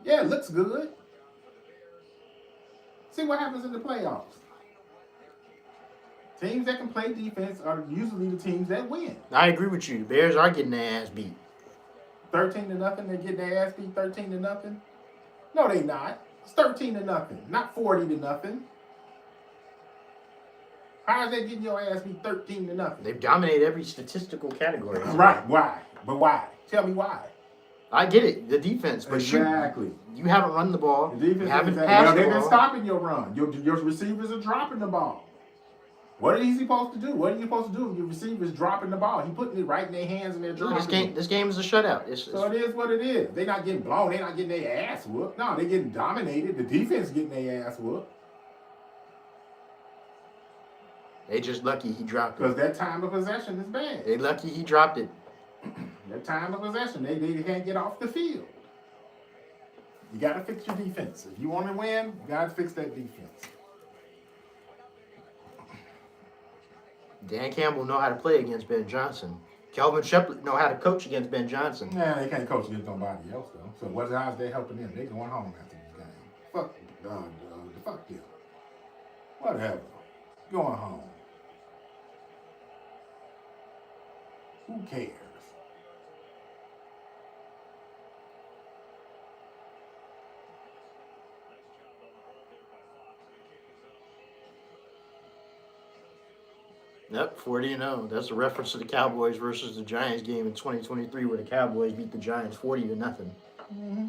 Yeah, it looks good. See what happens in the playoffs. Teams that can play defense are usually the teams that win. I agree with you. The Bears are getting their ass beat. 13-0. They're getting their ass beat 13-0. No, they not. It's 13-0, not 40-0. How is they getting your ass beat 13-0? They've dominated every statistical category. Right. Why? But why? Tell me why. I get it. The defense, but exactly. You haven't run the ball. The defense you haven't passed passed the they've ball. been stopping your run. Your receivers are dropping the ball. What are he supposed to do? What are you supposed to do if your receiver's dropping the ball? He putting it right in their hands and they're dropping This game is a shutout. So it is what it is. They're not getting blown. They're not getting their ass whooped. No, they're getting dominated. The defense getting their ass whooped. They just lucky he dropped it. Because that time of possession is bad. They lucky he dropped it. That time of possession, they can't get off the field. You got to fix your defense. If you want to win, you got to fix that defense. Dan Campbell know how to play against Ben Johnson. Kelvin Shepherd know how to coach against Ben Johnson. Nah, they can't coach against nobody else, though. So how's they helping them? They going home after this game. Fuck them. Whatever. Going home. Who cares? Yep, 40-0. That's a reference to the Cowboys versus the Giants game in 2023 where the Cowboys beat the Giants 40-0. Mm-hmm.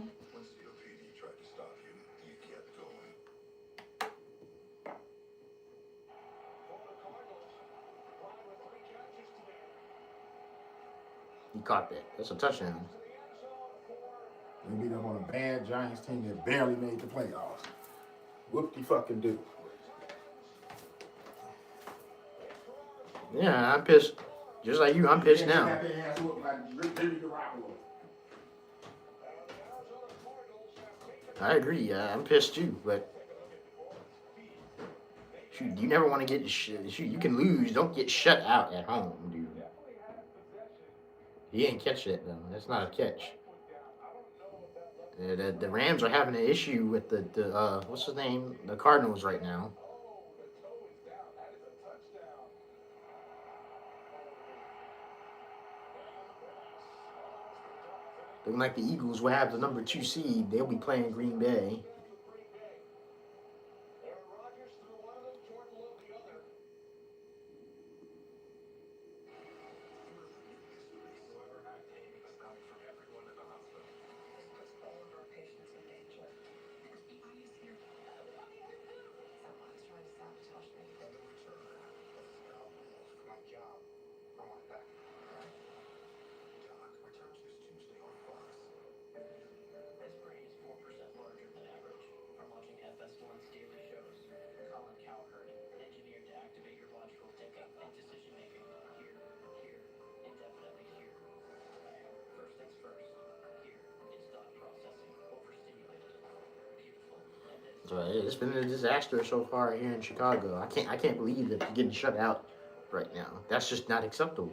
He caught that. That's a touchdown. They beat up on a bad Giants team that barely made the playoffs. Whoop-de-fucking do. Yeah, I'm pissed. Just like you, I'm pissed now. I agree. I'm pissed too, but shoot, you never want to get shoot. You can lose. Don't get shut out at home, dude. He didn't catch that though. That's not a catch. The Rams are having an issue with the what's his name? The Cardinals right now. Looking like the Eagles will have the number 2 seed. They'll be playing Green Bay. So it's been a disaster so far here in Chicago. I can't believe that you're getting shut out right now. That's just not acceptable.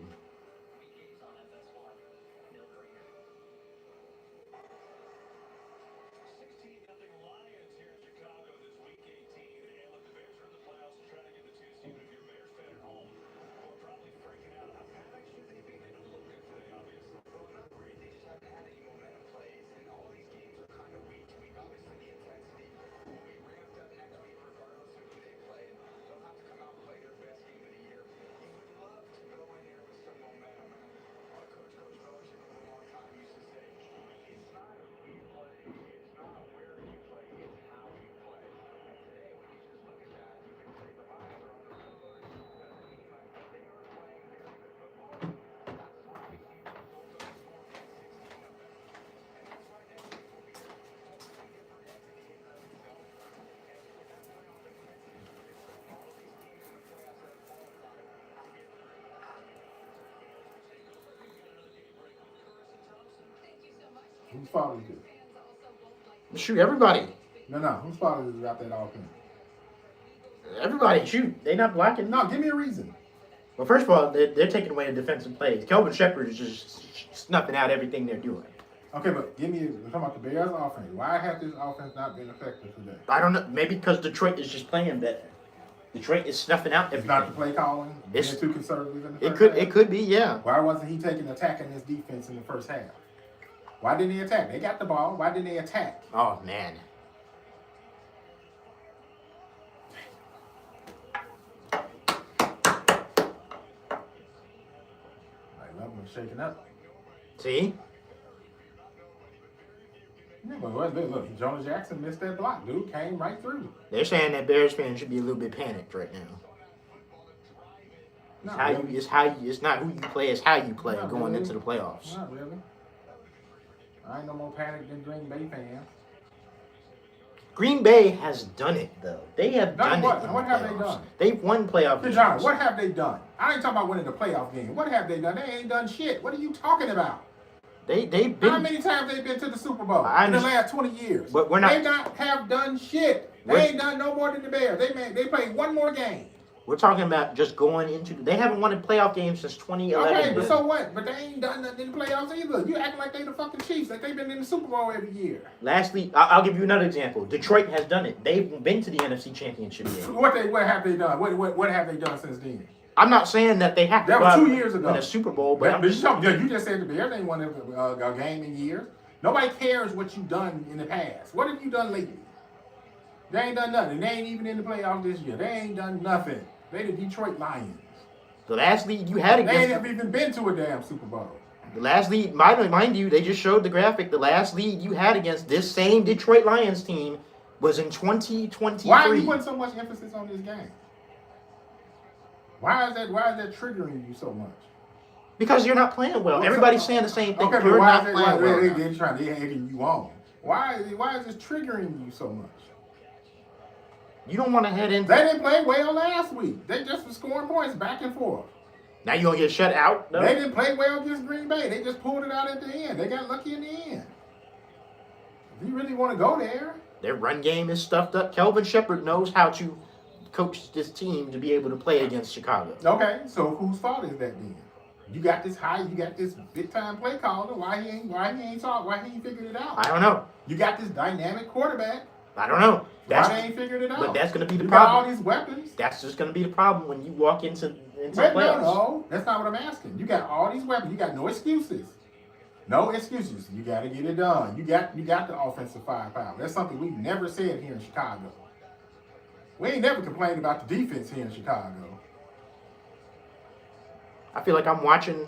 Whose fault is it? Shoot, everybody. No. Whose fault is it about that offense? Everybody, shoot. They not blocking. No, give me a reason. Well, first of all, they're taking away the defensive plays. Kelvin Shepard is just snuffing out everything they're doing. Okay, but we're talking about the Bears offense. Why have this offense not been effective today? I don't know. Maybe because Detroit is just playing better. Detroit is snuffing out everything. It's not the play calling. Being too conservative in the first half? It could be, yeah. Why wasn't he attacking this defense in the first half? Why didn't he attack? They got the ball. Why didn't they attack? Oh man. Like Love was shaking up. See? Yeah, but look, Jonah Jackson missed that block. Dude came right through. They're saying that Bears fans should be a little bit panicked right now. It's not who you play, it's how you play going into the playoffs. Not really. I ain't no more panic than Green Bay fans. Green Bay has done it though. They have done what? it. What have they done? They've won playoff games. Ki-Jana, what have they done? I ain't talking about winning the playoff game. What have they done? They ain't done shit. What are you talking about? They've been. How many times they been to the Super Bowl in the last 20 years? But we're not. They not have done shit. They ain't done no more than the Bears. They played one more game. We're talking about just going into. They haven't won a playoff game since 2011. Okay, but so what? But they ain't done nothing in the playoffs either. You acting like they the fucking Chiefs, like they've been in the Super Bowl every year. Lastly, I'll give you another example. Detroit has done it. They've been to the NFC Championship game. What have they done? What have they done since then? I'm not saying that they have to that go was out 2 years ago. win a Super Bowl, but you just said the Bears ain't won a game in years. Nobody cares what you've done in the past. What have you done lately? They ain't done nothing. They ain't even in the playoffs this year. They ain't done nothing. They the Detroit Lions. The last lead you had against... They ain't even been to a damn Super Bowl. The last lead, mind you, they just showed the graphic. The last lead you had against this same Detroit Lions team was in 2023. Why are you putting so much emphasis on this game? Why is that triggering you so much? Because you're not playing well. Everybody's saying the same thing. Okay, you're but not playing well. They're egging you on. Why is this triggering you so much? You don't want to head into... They didn't play well last week. They just were scoring points back and forth. Now you going to get shut out? No? They didn't play well against Green Bay. They just pulled it out at the end. They got lucky in the end. If you really want to go there... Their run game is stuffed up. Kelvin Shepard knows how to coach this team to be able to play against Chicago. Okay, so whose fault is that then? You got this big time play caller. Why he ain't figured it out? I don't know. You got this dynamic quarterback. I don't know. Why they ain't figured it out? But that's going to be the you problem. Got all these weapons. That's just going to be the problem when you walk into playoffs. No, that's not what I'm asking. You got all these weapons. You got no excuses. No excuses. You got to get it done. You got the offensive firepower. That's something we've never said here in Chicago. We ain't never complained about the defense here in Chicago. I feel like I'm watching.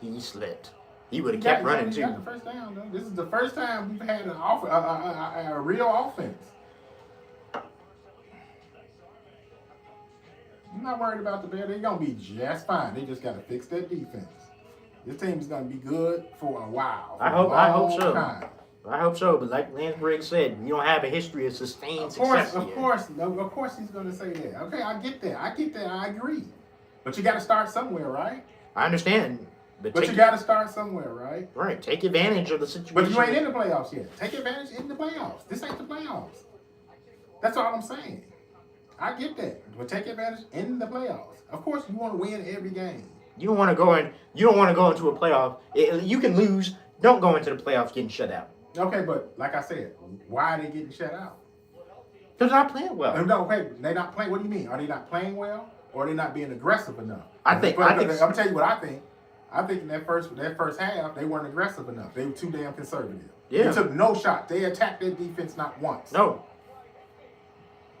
He slipped. He would have kept running too. Got the first down, though. This is the first time we've had a real offense. I'm not worried about the Bears. They're gonna be just fine. They just gotta fix their defense. This team's gonna be good for a while. I hope so. I hope so. But like Lance Briggs said, we don't have a history of sustained success. Of course, he's gonna say that. Okay, I get that. I agree. But you got to start somewhere, right? I understand. But you got to start somewhere, right? Right. Take advantage of the situation. But you ain't in the playoffs yet. Take advantage in the playoffs. This ain't the playoffs. That's all I'm saying. I get that. But take advantage in the playoffs. Of course, you want to win every game. You don't want to go in. You don't want to go into a playoff. You can lose. Don't go into the playoffs getting shut out. Okay, but like I said, why are they getting shut out? Because they're not playing well. No, okay, they're not playing. What do you mean? Are they not playing well? Or are they not being aggressive enough? I'm gonna tell you what I think. I think in that first half, they weren't aggressive enough. They were too damn conservative. Yeah. They took no shot. They attacked their defense not once. No.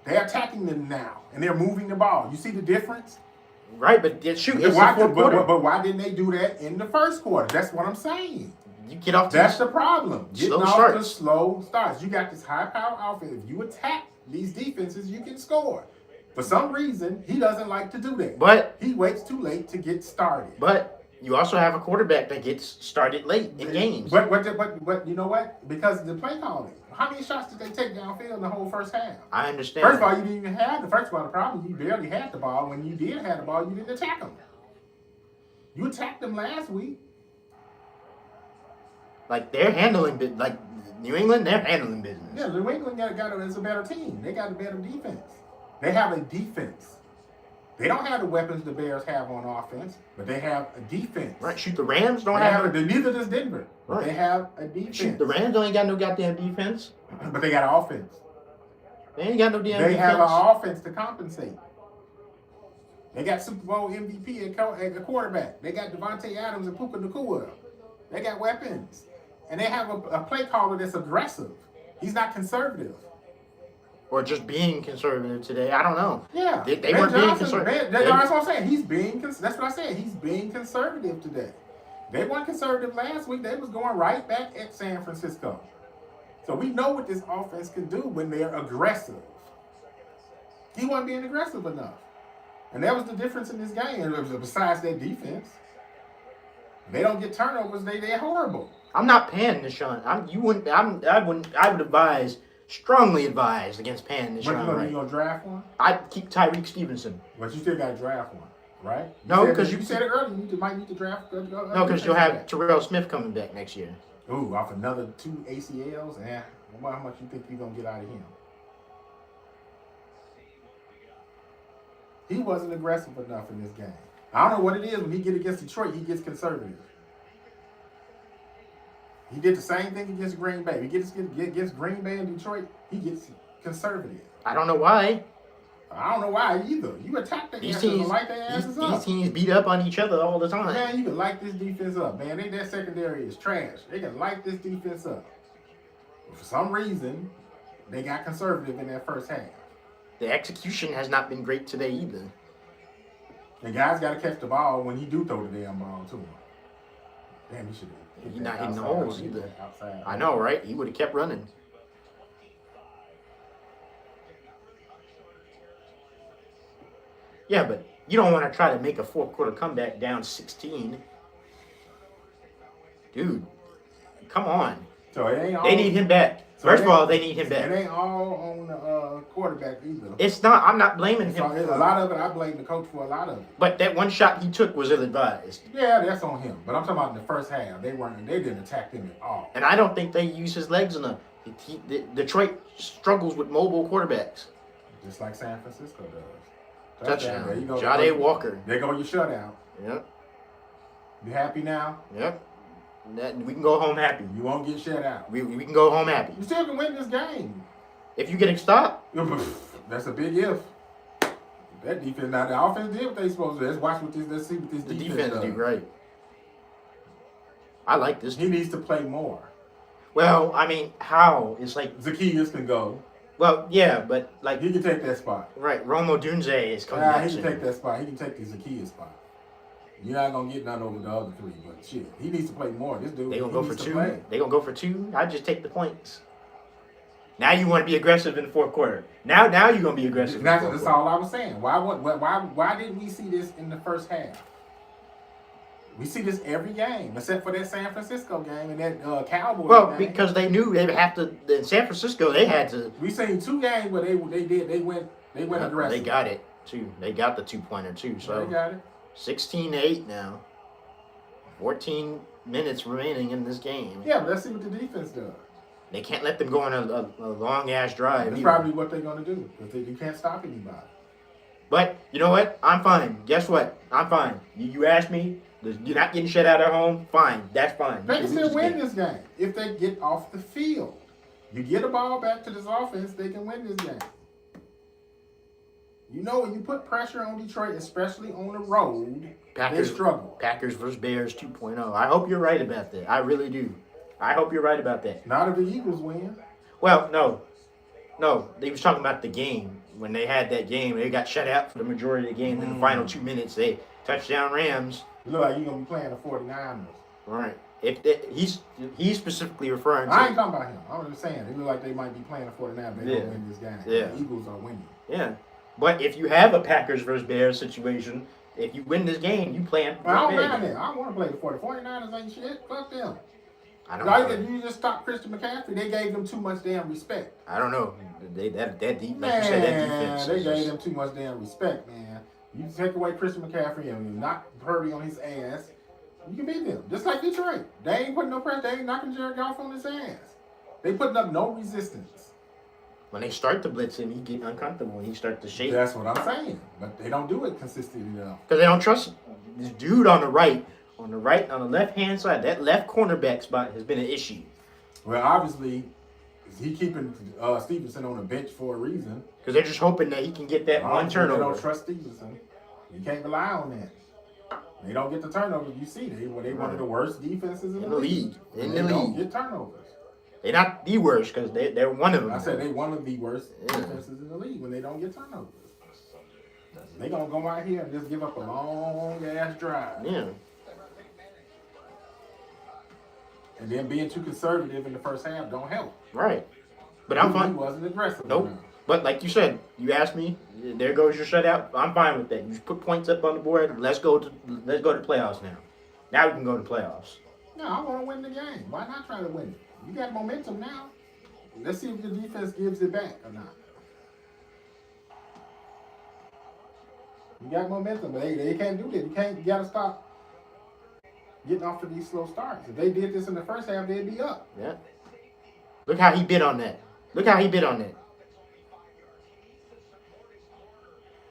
They're attacking them now, and they're moving the ball. You see the difference? Right, but why didn't they do that in the first quarter? That's what I'm saying. You get off. That's the problem. Getting slow off starts. to slow starts. You got this high-power offense. If you attack these defenses, you can score. For some reason, he doesn't like to do that. But he waits too late to get started. But you also have a quarterback that gets started late in games. But you know what? Because the play calling. How many shots did they take downfield in the whole first half? I understand. First of all, you didn't even have the first of all. The problem, you barely had the ball. When you did have the ball, you didn't attack them. You attacked them last week. Like they're handling like New England, they're handling business. Yeah, New England is a better team. They got a better defense. They have a defense. They don't have the weapons the Bears have on offense, but they have a defense. Right. Shoot, the Rams don't have. Neither does Denver. Right. They have a defense. Shoot, the Rams ain't got no goddamn defense. But they got an offense. They ain't got no damn They defense. have an offense to compensate. They got Super Bowl MVP at quarterback. They got Devontae Adams and Puka Nacua. They got weapons. And they have a play caller that's aggressive. He's not conservative. Or just being conservative today. I don't know. Yeah. They weren't being conservative. That's what I'm saying. That's what I said. He's being conservative today. They weren't conservative last week. They was going right back at San Francisco. So we know what this offense can do when they're aggressive. He wasn't being aggressive enough. And that was the difference in this game. Besides their defense, they don't get turnovers. They're horrible. I'm not paying Deshaun. I would advise, strongly advise against paying Deshaun. But you gonna draft one? I'd keep Tyreek Stevenson. But you still got to draft one, right? No, because you said it earlier. You might need to draft. No, because you'll have Terrell Smith coming back next year. Ooh, off another 2 ACLs. How much you think you're gonna get out of him? He wasn't aggressive enough in this game. I don't know what it is when he get against Detroit. He gets conservative. He did the same thing against Green Bay. He gets against Green Bay and Detroit. He gets conservative. I don't know why. I don't know why either. You attack the These asses teams, and light their asses up. These teams beat up on each other all the time. Man, you can light this defense up. Man, that secondary is trash. They can light this defense up. But for some reason, they got conservative in that first half. The execution has not been great today either. And guys got to catch the ball when he do throw the damn ball to him. Damn, he should have. He's not hitting the holes either. Outside. I know, right? He would have kept running. Yeah, but you don't want to try to make a fourth quarter comeback down 16. Dude, come on. So it ain't all, they need him back. First of all, they need him back. It ain't all on the quarterback either. It's not. I'm not blaming him. A lot of it, I blame the coach for a lot of it. But that one shot he took was ill-advised. Yeah, that's on him. But I'm talking about in the first half. They didn't attack him at all. And I don't think they use his legs enough. Detroit struggles with mobile quarterbacks. Just like San Francisco does. Touchdown. There you go. Jahns Walker. There go your shutout. Yep. You happy now? Yep. We can go home happy. You won't get shut out. We can go home happy. You still can win this game. If you get a stop. That's a big if. That defense, now the offense did what they supposed to do. Let's see what this defense does. Do, right. I like this. He needs to play more. Well, I mean, how? It's like Zacchaeus can go. Well, yeah, but like he can take that spot. Right, Romo Dunze is coming back. He can take that spot. He can take the Zacchaeus spot. You're not gonna get none over the other three, but shit, he needs to play more. This dude, they gonna go for 2. They gonna go for 2. I just take the points. Now you want to be aggressive in the fourth quarter. Now you're gonna be aggressive. That's all I was saying. Why didn't we see this in the first half? We see this every game, except for that San Francisco game and that Cowboys game. Because they knew they would have to. In San Francisco, they had to. We seen 2 games where they went aggressive. They got it too. They got the 2-pointer too. So they got it. 16-8 now. 14 minutes remaining in this game. Yeah, but let's see what the defense does. They can't let them go on a long ass drive. That's probably what they're gonna do because you can't stop anybody. But you know what? I'm fine. Guess what? I'm fine. You asked me. You're not getting shut out at home. Fine. That's fine. They can still win this game if they get off the field. You get a ball back to this offense, they can win this game. You know, when you put pressure on Detroit, especially on the road, they struggle. Packers versus Bears 2.0. I hope you're right about that. I really do. I hope you're right about that. Not if the Eagles win. Well, no. They was talking about the game. When they had that game, they got shut out for the majority of the game. In the final 2 minutes, they touchdown Rams. You look like you're going to be playing the 49ers. Right. He's specifically referring to... I ain't talking about him. I'm just saying. It look like they might be playing the 49ers. They're going to win this game. Yeah. The Eagles are winning. Yeah. But if you have a Packers versus Bears situation, if you win this game, you play it. I don't mind that. I don't want to play the 49ers ain't shit. Fuck them. I don't know. You just stopped Christian McCaffrey. They gave them too much damn respect. I don't know. That deep, like man, you said, that defense. They gave them too much damn respect, man. You take away Christian McCaffrey and knock Purdy on his ass. You can beat them. Just like Detroit. They ain't putting no pressure. They ain't knocking Jared Goff on his ass. They putting up no resistance. When they start to blitz him, he get uncomfortable. He start to shake. That's what I'm saying. But they don't do it consistently enough. Because they don't trust this dude on the left-hand side. That left cornerback spot has been an issue. Well, obviously, he keeping Stevenson on the bench for a reason. Because they're just hoping that he can get that one turnover. They don't trust Stevenson. You can't rely on that. They don't get the turnovers. You see, they one of the worst defenses in the league. They don't get turnovers. They're not the worst because they're one of them. I said they one of the worst defenses in the league when they don't get turnovers. They gonna go out here and just give up a long ass drive. Yeah. And then being too conservative in the first half don't help. Right. But I'm fine. He wasn't aggressive. Nope. Enough. But like you said, you asked me, there goes your shutout. I'm fine with that. You put points up on the board. Let's go to playoffs now. Now we can go to playoffs. No, I want to win the game. Why not try to win it? You got momentum now. Let's see if the defense gives it back or not. You got momentum, but they can't do that. You got to stop getting off of these slow starts. If they did this in the first half, they'd be up. Yeah. Look how he bit on that.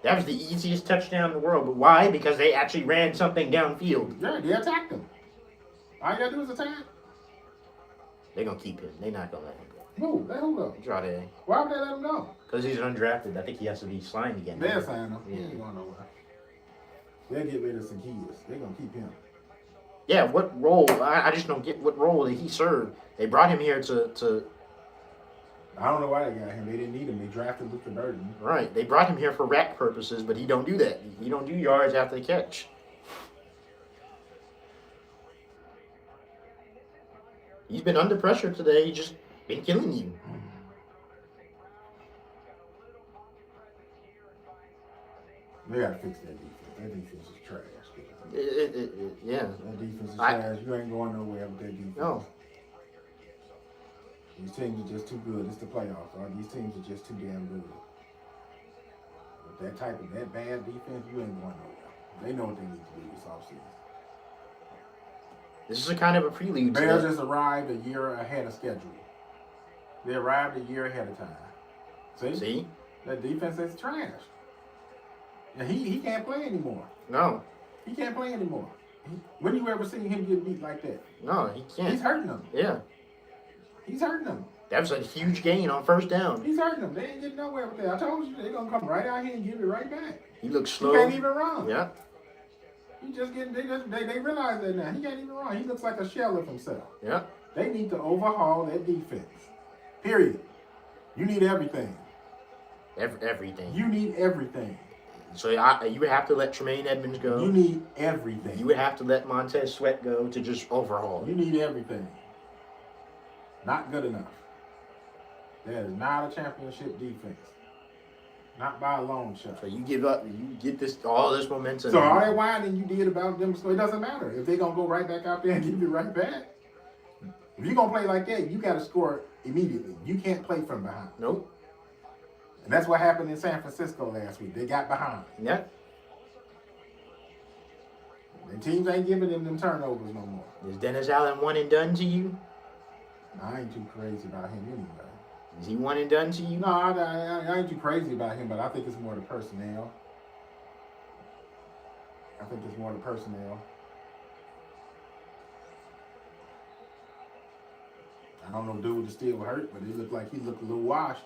That was the easiest touchdown in the world. But why? Because they actually ran something downfield. Yeah, they attacked him. All you got to do is attack. They're going to keep him. They're not going to let him go. Who? Let who go? Jahns. Why would they let him go? Because he's undrafted. I think he has to be signed again. They'll sign him. Yeah. He ain't going nowhere. They'll get rid of Zacchaeus. They're going to keep him. Yeah, what role? I just don't get what role did he serve. They brought him here to I don't know why they got him. They didn't need him. They drafted Luther Burden. Right. They brought him here for rack purposes, but he don't do that. He don't do yards after the catch. He's been under pressure today. He's just been killing you. They got to fix that defense. That defense is trash. Yeah. That defense is trash. You ain't going nowhere with that defense. No. These teams are just too good. It's the playoffs. These teams are just too damn good. With that bad defense, you ain't going nowhere. They know what they need to do this offseason. This is a kind of a prelude to Bears that. just arrived a year ahead of schedule. They arrived a year ahead of time. See? That defense is trash. And he can't play anymore. No. He can't play anymore. When you ever seen him get beat like that? No, he can't. He's hurting them. Yeah. He's hurting them. That was a huge gain on first down. He's hurting them. They ain't getting nowhere with that. I told you, they're going to come right out here and give it right back. He looks slow. He can't even run. Yeah. He just getting, they realize that now. He can't even run. He looks like a shell of himself. Yeah. They need to overhaul that defense. Period. You need everything. Everything. You need everything. So you would have to let Tremaine Edmonds go. You need everything. You would have to let Montez Sweat go to just overhaul. You need everything. Not good enough. That is not a championship defense. Not by a long shot. So you give up. You get all this momentum. So all that whining you did about them, so it doesn't matter. If they're going to go right back out there and give it right back. If you're going to play like that, you got to score immediately. You can't play from behind. Nope. And that's what happened in San Francisco last week. They got behind. Yeah. And teams ain't giving them turnovers no more. Is Dennis Allen one and done to you? I ain't too crazy about him anyway. Is he one and done to you? No, I ain't too crazy about him, but I think it's more the personnel. I don't know, dude is still hurt, but it looked like he looked a little washed.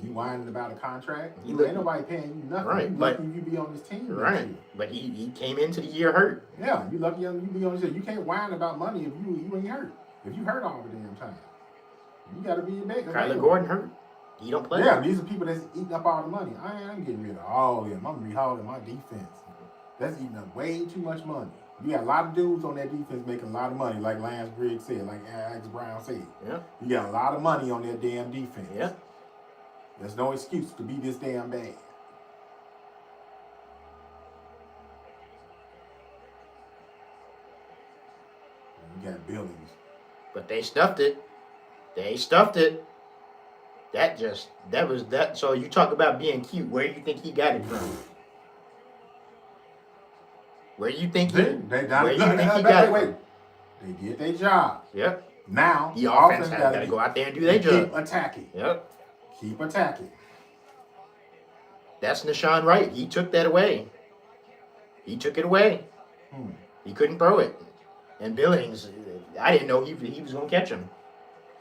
You whining about a contract? Ain't nobody paying you nothing. Right, you lucky you be on this team. Right, but he came into the year hurt. Yeah, you lucky you be on this team. You can't whine about money if you ain't hurt. If you hurt all the damn time, you got to be your back. Kyler Gordon hurt. He don't play. Yeah, these are people that's eating up all the money. I'm getting rid of all of them. I'm rehauling my defense. That's eating up way too much money. You got a lot of dudes on that defense making a lot of money, like Lance Briggs said, like Alex Brown said. Yeah. You got a lot of money on that damn defense. Yeah. There's no excuse to be this damn bad. You got Billings. But they stuffed it. That was that. So you talk about being cute. Where do you think he got it from? Where you think he? They Where you think he got it? wait. They did their job. Yep. Now The offense has got to go out there and do their job. Keep attacking. Yep. Keep attacking. That's Nashawn Wright. He took that away. He took it away. He couldn't throw it. And Billings, I didn't know he was going to catch him.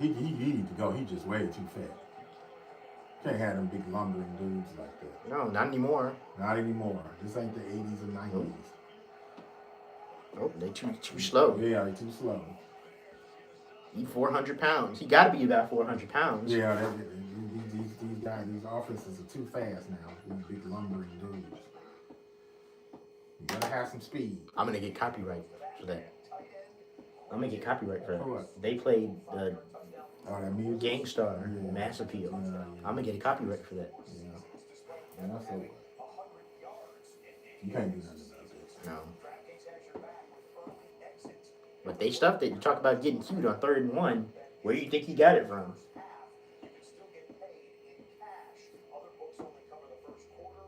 He need to go. He just way too fat. Can't have them big lumbering dudes like that. No, not anymore. Not anymore. This ain't the 80s and 90s. Nope, they too slow. Yeah, they too slow. He 400 pounds. He got to be about 400 pounds. Yeah, these guys, these offenses are too fast now. These big lumbering dudes. You gotta have some speed. I'm gonna get copyright for that. I'm gonna get copyright for that. For what? They played that music? Gangstar, Yeah. Mass Appeal. Yeah. I'm gonna get a copyright for that. Yeah. And that's it. You can't do nothing about this. No. But they stuffed it. You talk about getting cute on 3rd and 1. Where do you think he got it from?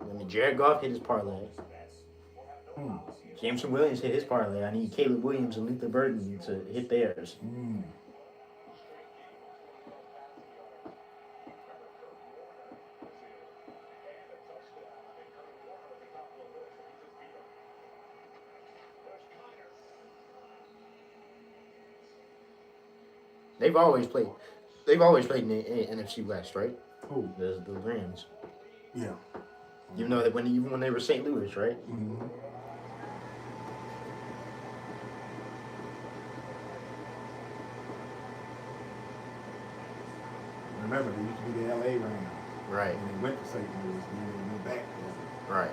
I mean, Jared Goff hit his parlay. Jameson Williams hit his parlay. I need Caleb Williams and Luther Burden to hit theirs. They've always played in the NFC West, right? Who? The Rams. Yeah. Even though even when they were St. Louis, right? Mm-hmm. Remember, they used to be the LA Rams. Right. And they went to St. Louis, and then they went back there. Right.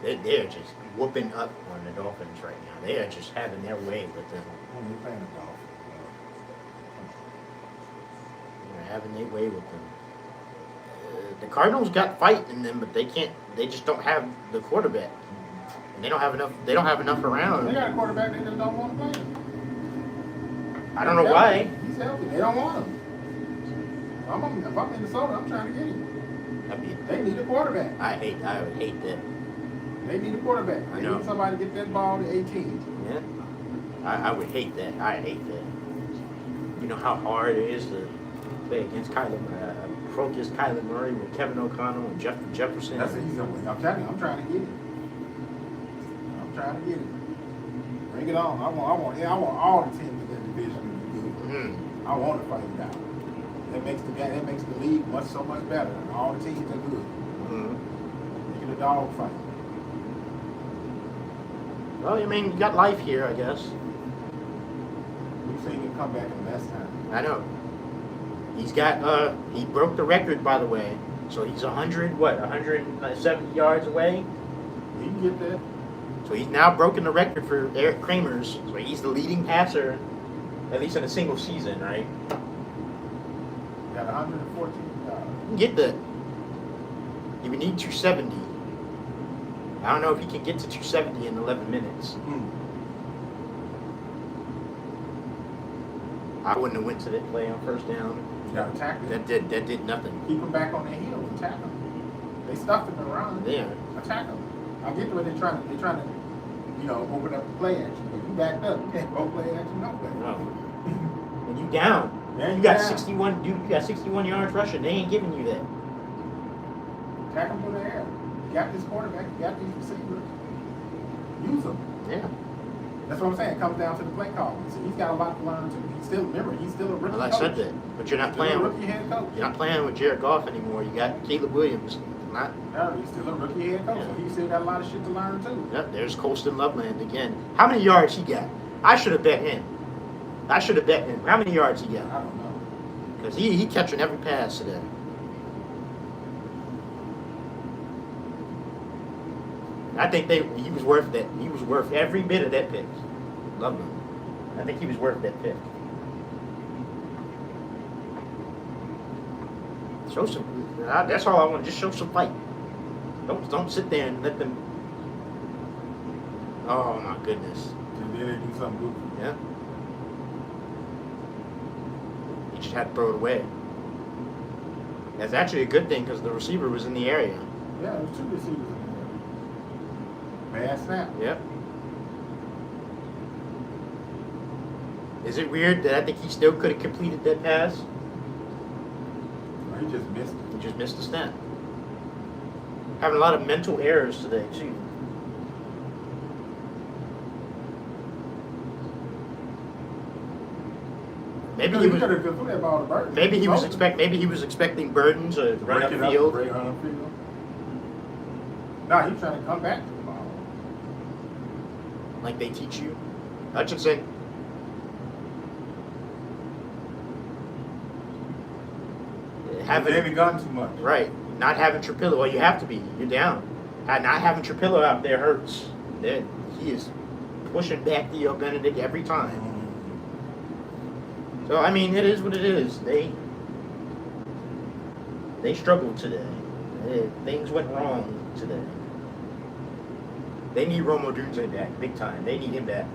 They're just whooping up on the Dolphins right now. They are just having their way with them. They're playing the Dolphins. They're having their way with them. The Cardinals got fight in them, but they can't. They just don't have the quarterback. And they don't have enough. They don't have enough around. They got a quarterback. They just don't want to play him. I don't know why. He's healthy. They don't want him. If I'm Minnesota, I'm trying to get him. I mean, They need a quarterback. I would hate that. They need a quarterback. I They know. need somebody to get that ball to 18. Yeah. I would hate that. I hate that. You know how hard it is to play against Kyler Murray with Kevin O'Connell and Jeff Jefferson. That's an easy way. I'm telling you, I'm trying to get it. I'm trying to get it. Bring it on. I want all the teams in that division to be good. Mm-hmm. I want to fight it out. That makes the league so much better. And all the teams are good. Mm-hmm. Making a dog fight. Well, I mean, you got life here, I guess. We've seen him come back in less time. I know. He's got, he broke the record, by the way. So he's 170 yards away. He can get that. So he's now broken the record for Eric Kramer's. So he's the leading passer, at least in a single season, right? Got 114 yards. You can get that. You would need 270. I don't know if he can get to 270 in 11 minutes. I wouldn't have went to that play on 1st down. You got to tackle him. That did nothing. Keep him back on their heels and tackle him. They stuffed him around. Yeah. Attack him. I get to where they're trying to, open up the play action. But you backed up. You can't go play action, no play. No. When you down, Yeah, you got down. 61. You got 61 yards rushing. They ain't giving you that. Attack him through the air. You got this quarterback. You got these receivers. Use them. Yeah. That's what I'm saying. It comes down to the play call. So he's got a lot to learn too. He's still a rookie Well, I coach. said that. But you're not Still a playing with rookie head coach. you're not playing with Jared Goff anymore. You got Caleb Williams. Not. No, he's still a rookie head coach. Yeah. So he still got a lot of shit to learn too. Yep. There's Colston Loveland again. How many yards he got? I should have bet him. How many yards he got? I don't know. Because he catching every pass today. I think he was worth that. He was worth every bit of that pick. Love him. I think he was worth that pick. Show some. That's all I want. Just show some fight. Don't sit there and let them. Oh my goodness. And then they do something goofy. Yeah. He just had to throw it away. That's actually a good thing because the receiver was in the area. Yeah, there's two receivers in there. Bad snap. Yep. Is it weird that I think he still could have completed that pass? Or he just missed it. He just missed the snap. Having a lot of mental errors today, too. Maybe he was. That ball to Burton. Maybe he was expecting Burton to run upfield. Break on upfield. No, he's trying to come back to the ball. Like they teach you. Hutchinson. They haven't gotten too much. Right. Not having Trapillo. Well, you have to be. You're down. Not having Trapillo out there hurts. He is pushing back Theo Benedict every time. So, I mean, it is what it is. They struggled today. Things went wrong today. They need Romo Dunze back, big time. They need him back.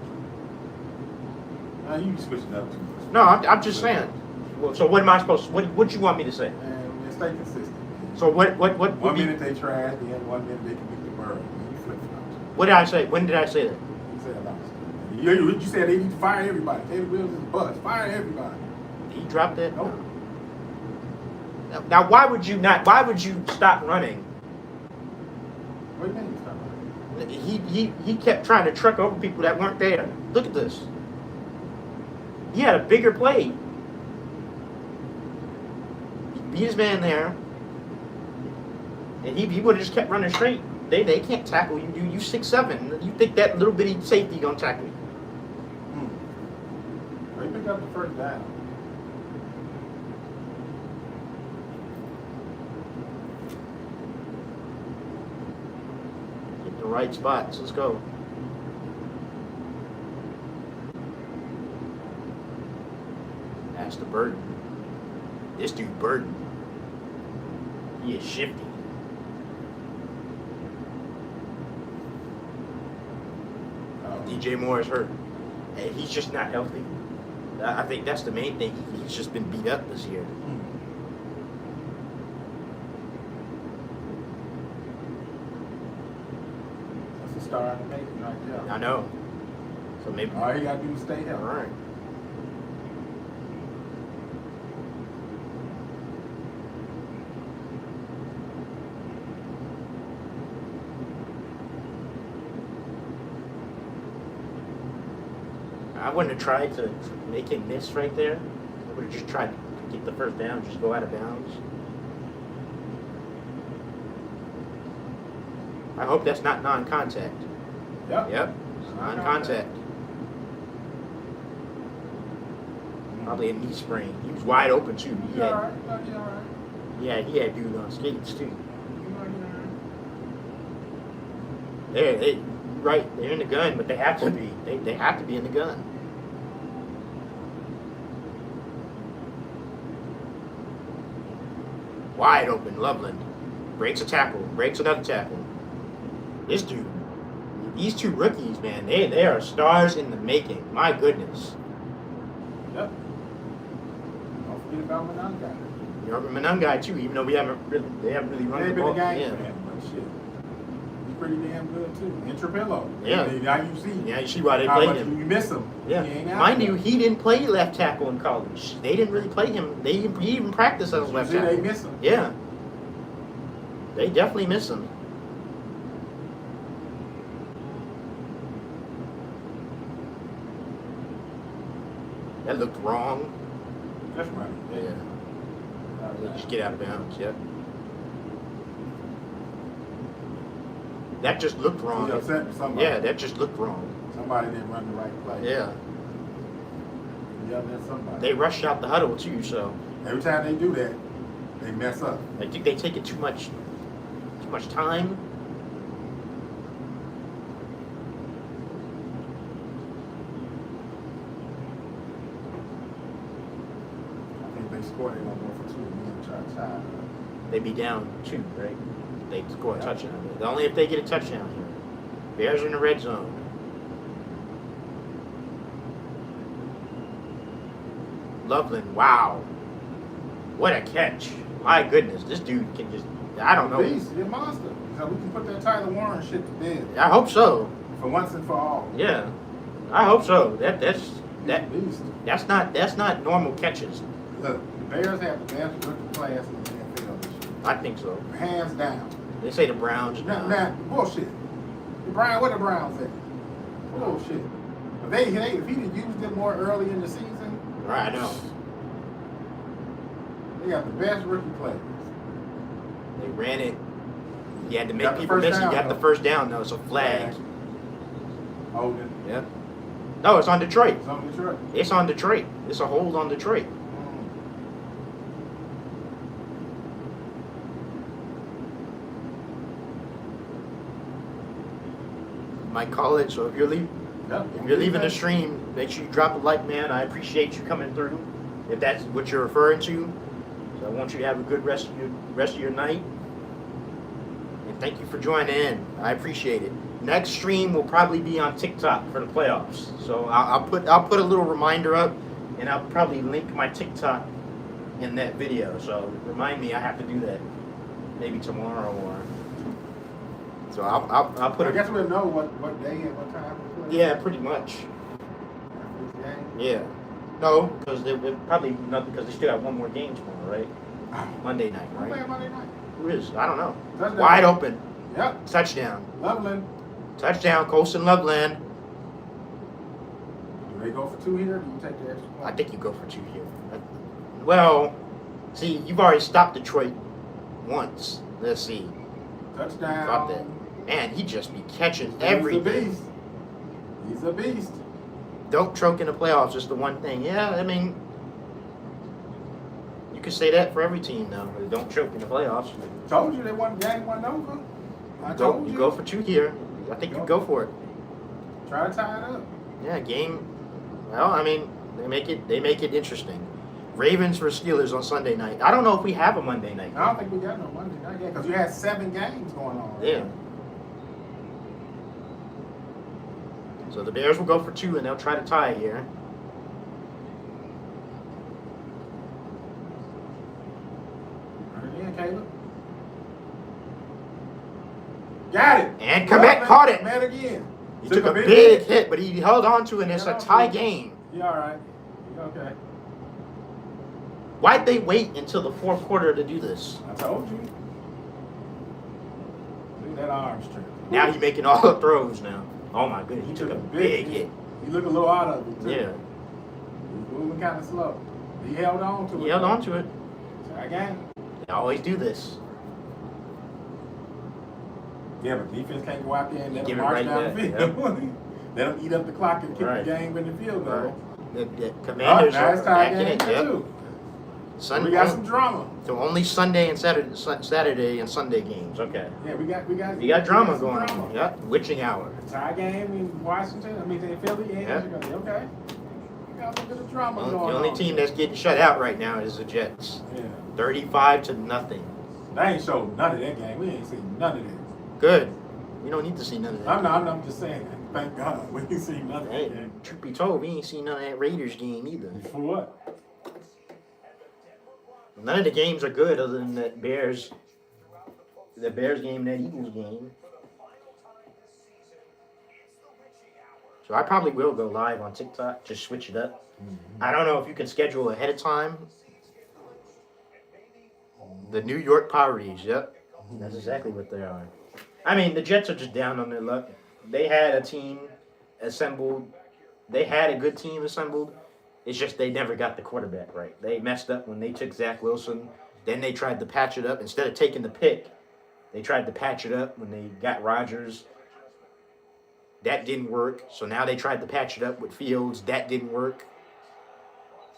You switching up too much. No, I'm just saying. Well, so what am I supposed to? What you want me to say? Man, stay consistent. So what? 1 minute they trash, the other 1 minute they can beat the bird. You flip flops. What did I say? When did I say that? You said a lot of stuff. You said they need to fire everybody. David Williams is a bust. Fire everybody. He dropped it. Nope. Now, why would you not? Why would you stop running? What do you mean stop running? He kept trying to truck over people that weren't there. Look at this. He had a bigger play. He beat his man there, and he would have just kept running straight. They can't tackle you. You 6'7". You think that little bitty safety gonna tackle you? They picked up the first down. Get the right spots. Let's go. That's the Burden. This dude Burden. He is shifty. DJ Moore is hurt. And he's just not healthy. I think that's the main thing. He's just been beat up this year. That's a star to make it right there. I know. So maybe. All you gotta do is stay healthy. All right. I wouldn't have tried to make him miss right there. I would have just tried to get the first down, just go out of bounds. I hope that's not non-contact. Yep. It's non-contact. Probably a knee sprain. He was wide open too. He had dude on skates too. They're in the gun, but they have to be. They have to be in the gun. Wide open, Loveland. Breaks a tackle, breaks another tackle. This dude, these two rookies, man, they are stars in the making. My goodness. Yep. Don't forget about Monangai. You remember Monangai too, even though they haven't really run the ball. Yeah. But shit. He's pretty damn good too. And Trapillo. Yeah. Now you see. Yeah, you see why they how played much him. You miss him. Yeah. Mind you, he didn't play left tackle in college. They didn't really play him. He even practiced as a left tackle. They miss him. Yeah. They definitely miss him. That looked wrong. That's right. Yeah. Just get out of bounds, yep. That just looked wrong. He upset with somebody. Yeah, that just looked wrong. Somebody didn't run the right play. Yeah. He yelled at somebody. They rushed out the huddle too, so. Every time they do that, they mess up. I think they take it too much time. I think they scored. They don't go for two. Try. They'd be down 2, right? They score a touchdown. Only if they get a touchdown here. Bears are in the red zone. Loveland, wow. What a catch. My goodness, this dude can just, I don't know. Beast, you're a monster. So we can put that Tyler Warren shit to bed. I hope so. For once and for all. Yeah, I hope so. Beast. That's not normal catches. Look, the Bears have the best rookie class in the NFL this year. I think so. Hands down. They say the Browns. Nah, bullshit. What the Browns say? Bullshit. If he had used them more early in the season, Right, I know. they got the best rookie players. They ran it. You had to make Got the people first miss it. You down, got the though. first down though. So flag. Holding. Yep. No, it's on Detroit. It's on Detroit. It's on Detroit. It's a hold on Detroit. Might call it. So if you're leaving the stream, make sure you drop a like, man. I appreciate you coming through. If that's what you're referring to, so I want you to have a good rest of your night. And thank you for joining in. I appreciate it. Next stream will probably be on TikTok for the playoffs. So I'll put a little reminder up, and I'll probably link my TikTok in that video. So remind me, I have to do that maybe tomorrow or. So I'll put. I guess we'll know what day and what time. Yeah, pretty much. Yeah. No, because they probably not, because they still have one more game tomorrow, right? Monday night, right? Who's Monday night? Who is? I don't know. Touchdown. Wide open. Yep. Touchdown. Loveland. Touchdown, Colson Loveland. Do they go for 2 here, or do you take the extra point? I think you go for 2 here. Well, see, you've already stopped Detroit once. Let's see. Touchdown. Got that. Man, he just be catching everything. He's a beast. Don't choke in the playoffs, just the one thing. Yeah, I mean, you could say that for every team now. Don't choke in the playoffs. Told you they won game 1 over. You go for 2 here. I think you go for it. Try to tie it up. Yeah, game. Well, I mean, they make it interesting. Ravens versus Steelers on Sunday night. I don't know if we have a Monday night. I don't think we got no Monday night yet because you had 7 games going on. Right? Yeah. So the Bears will go for 2, and they'll try to tie here. Run it in, Caleb. Got it. And Komet caught it. Man again. He took a big hit, but he held on to it, and it's a tie game. You all right? You okay? Why'd they wait until the 4th quarter to do this? I told you. Look at that arm strength. Now he's making all the throws now. Oh my goodness, he took a big hit. He looked a little out of it too. Yeah. He was moving kind of slow. He held on to it. He held on to it. Try again. They always do this. Yeah, but defense can't go out there and let Give them it march right down the back, field. Let them eat up the clock and kick Right. the game in the field goal. Right. The Commanders Now it's are tie backing game it. Yep. too. Sunday. We got some drama. So only Sunday and Saturday and Sunday games. Okay. Yeah, we got drama some going drama. on. Yep. Witching hour. Tie game in Washington. I mean, in Philly and Yeah. Chicago. Okay. We got a little bit of drama Well, going on. the only team that's getting shut out right now is the Jets. Yeah. 35-0. They ain't showed none of that game. We ain't seen none of that. Good. We don't need to see none of that. I'm just saying. Thank God. We ain't seen none of Hey, that game. truth be told, we ain't seen none of that Raiders game either. For what? None of the games are good other than that Bears game, that Eagles game. So I probably will go live on TikTok, just switch it up. Mm-hmm. I don't know if you can schedule ahead of time. The New York Pirates, yep. That's exactly what they are. I mean, the Jets are just down on their luck. They had a team assembled. They had a good team assembled. It's just they never got the quarterback right. They messed up when they took Zach Wilson. Then they tried to patch it up. Instead of taking the pick, they tried to patch it up when they got Rodgers. That didn't work. So now they tried to patch it up with Fields. That didn't work.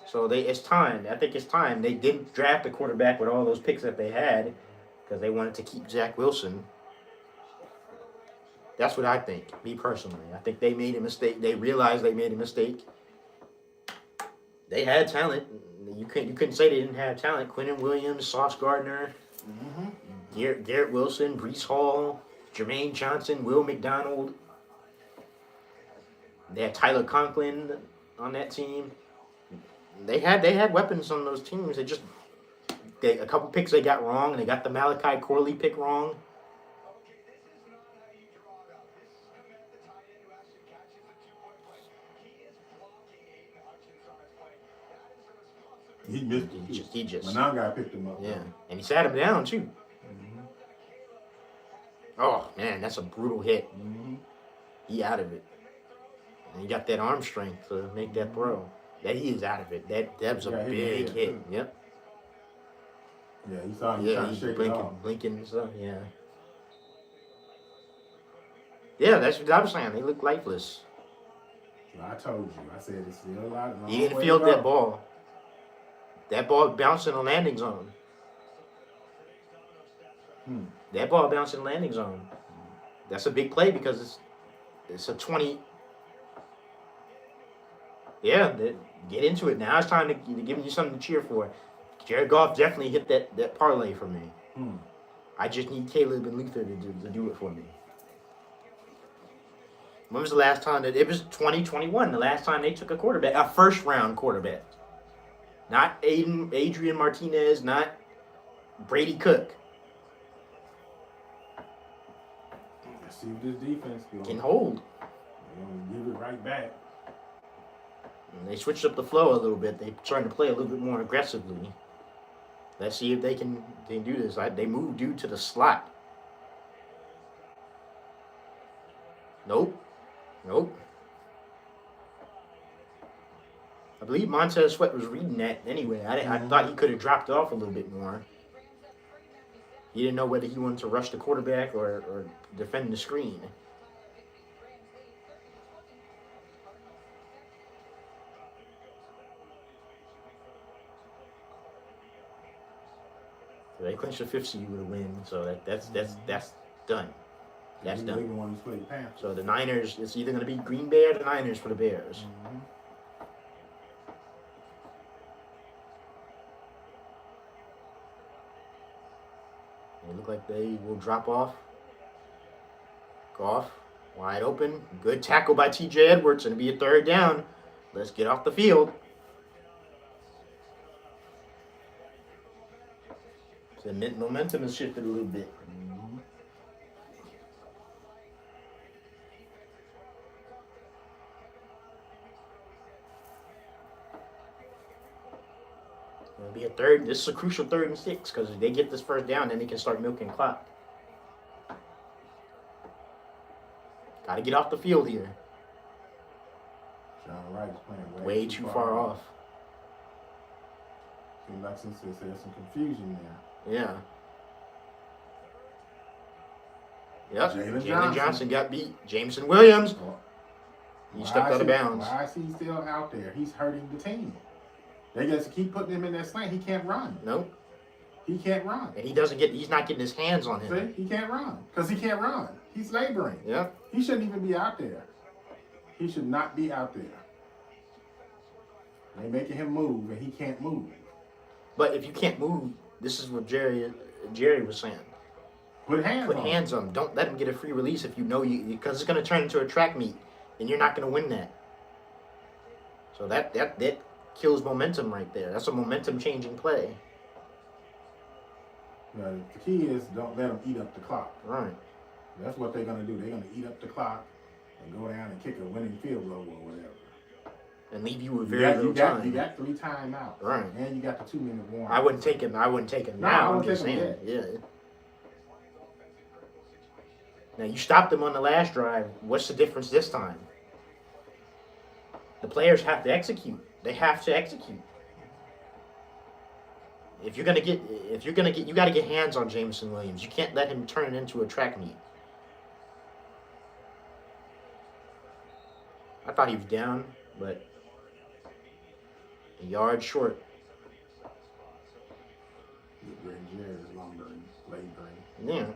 So it's time. I think it's time. They didn't draft a quarterback with all those picks that they had because they wanted to keep Zach Wilson. That's what I think, me personally. I think they made a mistake. They realized they made a mistake. They had talent. You couldn't say they didn't have talent. Quinnen Williams, Sauce Gardner, Garrett Wilson, Breece Hall, Jermaine Johnson, Will McDonald. They had Tyler Conklin on that team. They had weapons on those teams. a couple picks they got wrong, and they got the Malachi Corley pick wrong. He missed it. He just. But now guy picked him up. Yeah, and he sat him down too. Mm-hmm. Oh man, that's a brutal hit. Mm-hmm. He out of it. And he got that arm strength to make that throw. That he is out of it. That was a big hit. Too. Yep. Yeah, he saw him trying to shake it off. Blinking and stuff. Yeah. Yeah, that's what I was saying. They look lifeless. I told you. I said it's still a lot. He didn't field that ball. That ball bounced in the landing zone. That ball bounced in the landing zone. That's a big play because it's a 20. Yeah, get into it. Now it's time to give you something to cheer for. Jared Goff definitely hit that parlay for me. I just need Caleb and Luther to do it for me. When was the last time it was 2021, the last time they took a quarterback, a first round quarterback. Not Adrian Martinez, not Brady Cook. Let's see if this defense can hold. They're going to give it right back. And they switched up the flow a little bit. They're trying to play a little bit more aggressively. Let's see if they can do this. They moved due to the slot. Nope. I believe Montez Sweat was reading that anyway. I thought he could have dropped off a little bit more. He didn't know whether he wanted to rush the quarterback or defend the screen. So they clinched the 5th seed with a win. So that's done. That's done. So the Niners, it's either going to be Green Bay or the Niners for the Bears. They look like they will drop off. Goff, wide open. Good tackle by T.J. Edwards. Going to be a 3rd down. Let's get off the field. The momentum has shifted a little bit. It'll be a 3rd. This is a crucial 3rd and 6 because if they get this 1st down, then they can start milking clock. Got to get off the field here. John Wright is playing way too far off. Seems like since there's some confusion there. Yeah. Yep. Jalen Johnson got beat. Jameson Williams. He stepped out of bounds. Why is he still out there? He's hurting the team. They just keep putting him in that slant. He can't run. Nope. He can't run. And he's not getting his hands on him. See, he can't run. Because he can't run. He's laboring. Yeah. He shouldn't even be out there. He should not be out there. They're making him move, and he can't move. But if you can't move, this is what Jerry was saying. Put hands on him. Don't let him get a free release if you know because it's going to turn into a track meet, and you're not going to win that. So that kills momentum right there. That's a momentum-changing play. The key is don't let them eat up the clock. Right. That's what they're going to do. They're going to eat up the clock and go down and kick a winning field goal or whatever. And leave you with very little time. You got 3 timeouts. Right. And you got the 2-minute warning. I wouldn't take him now. I'm just saying. Yeah. Now, you stopped them on the last drive. What's the difference this time? The players have to execute. They have to execute. If you're gonna get, you got to get hands on Jameson Williams. You can't let him turn it into a track meet. I thought he was down, but a yard short. Yeah.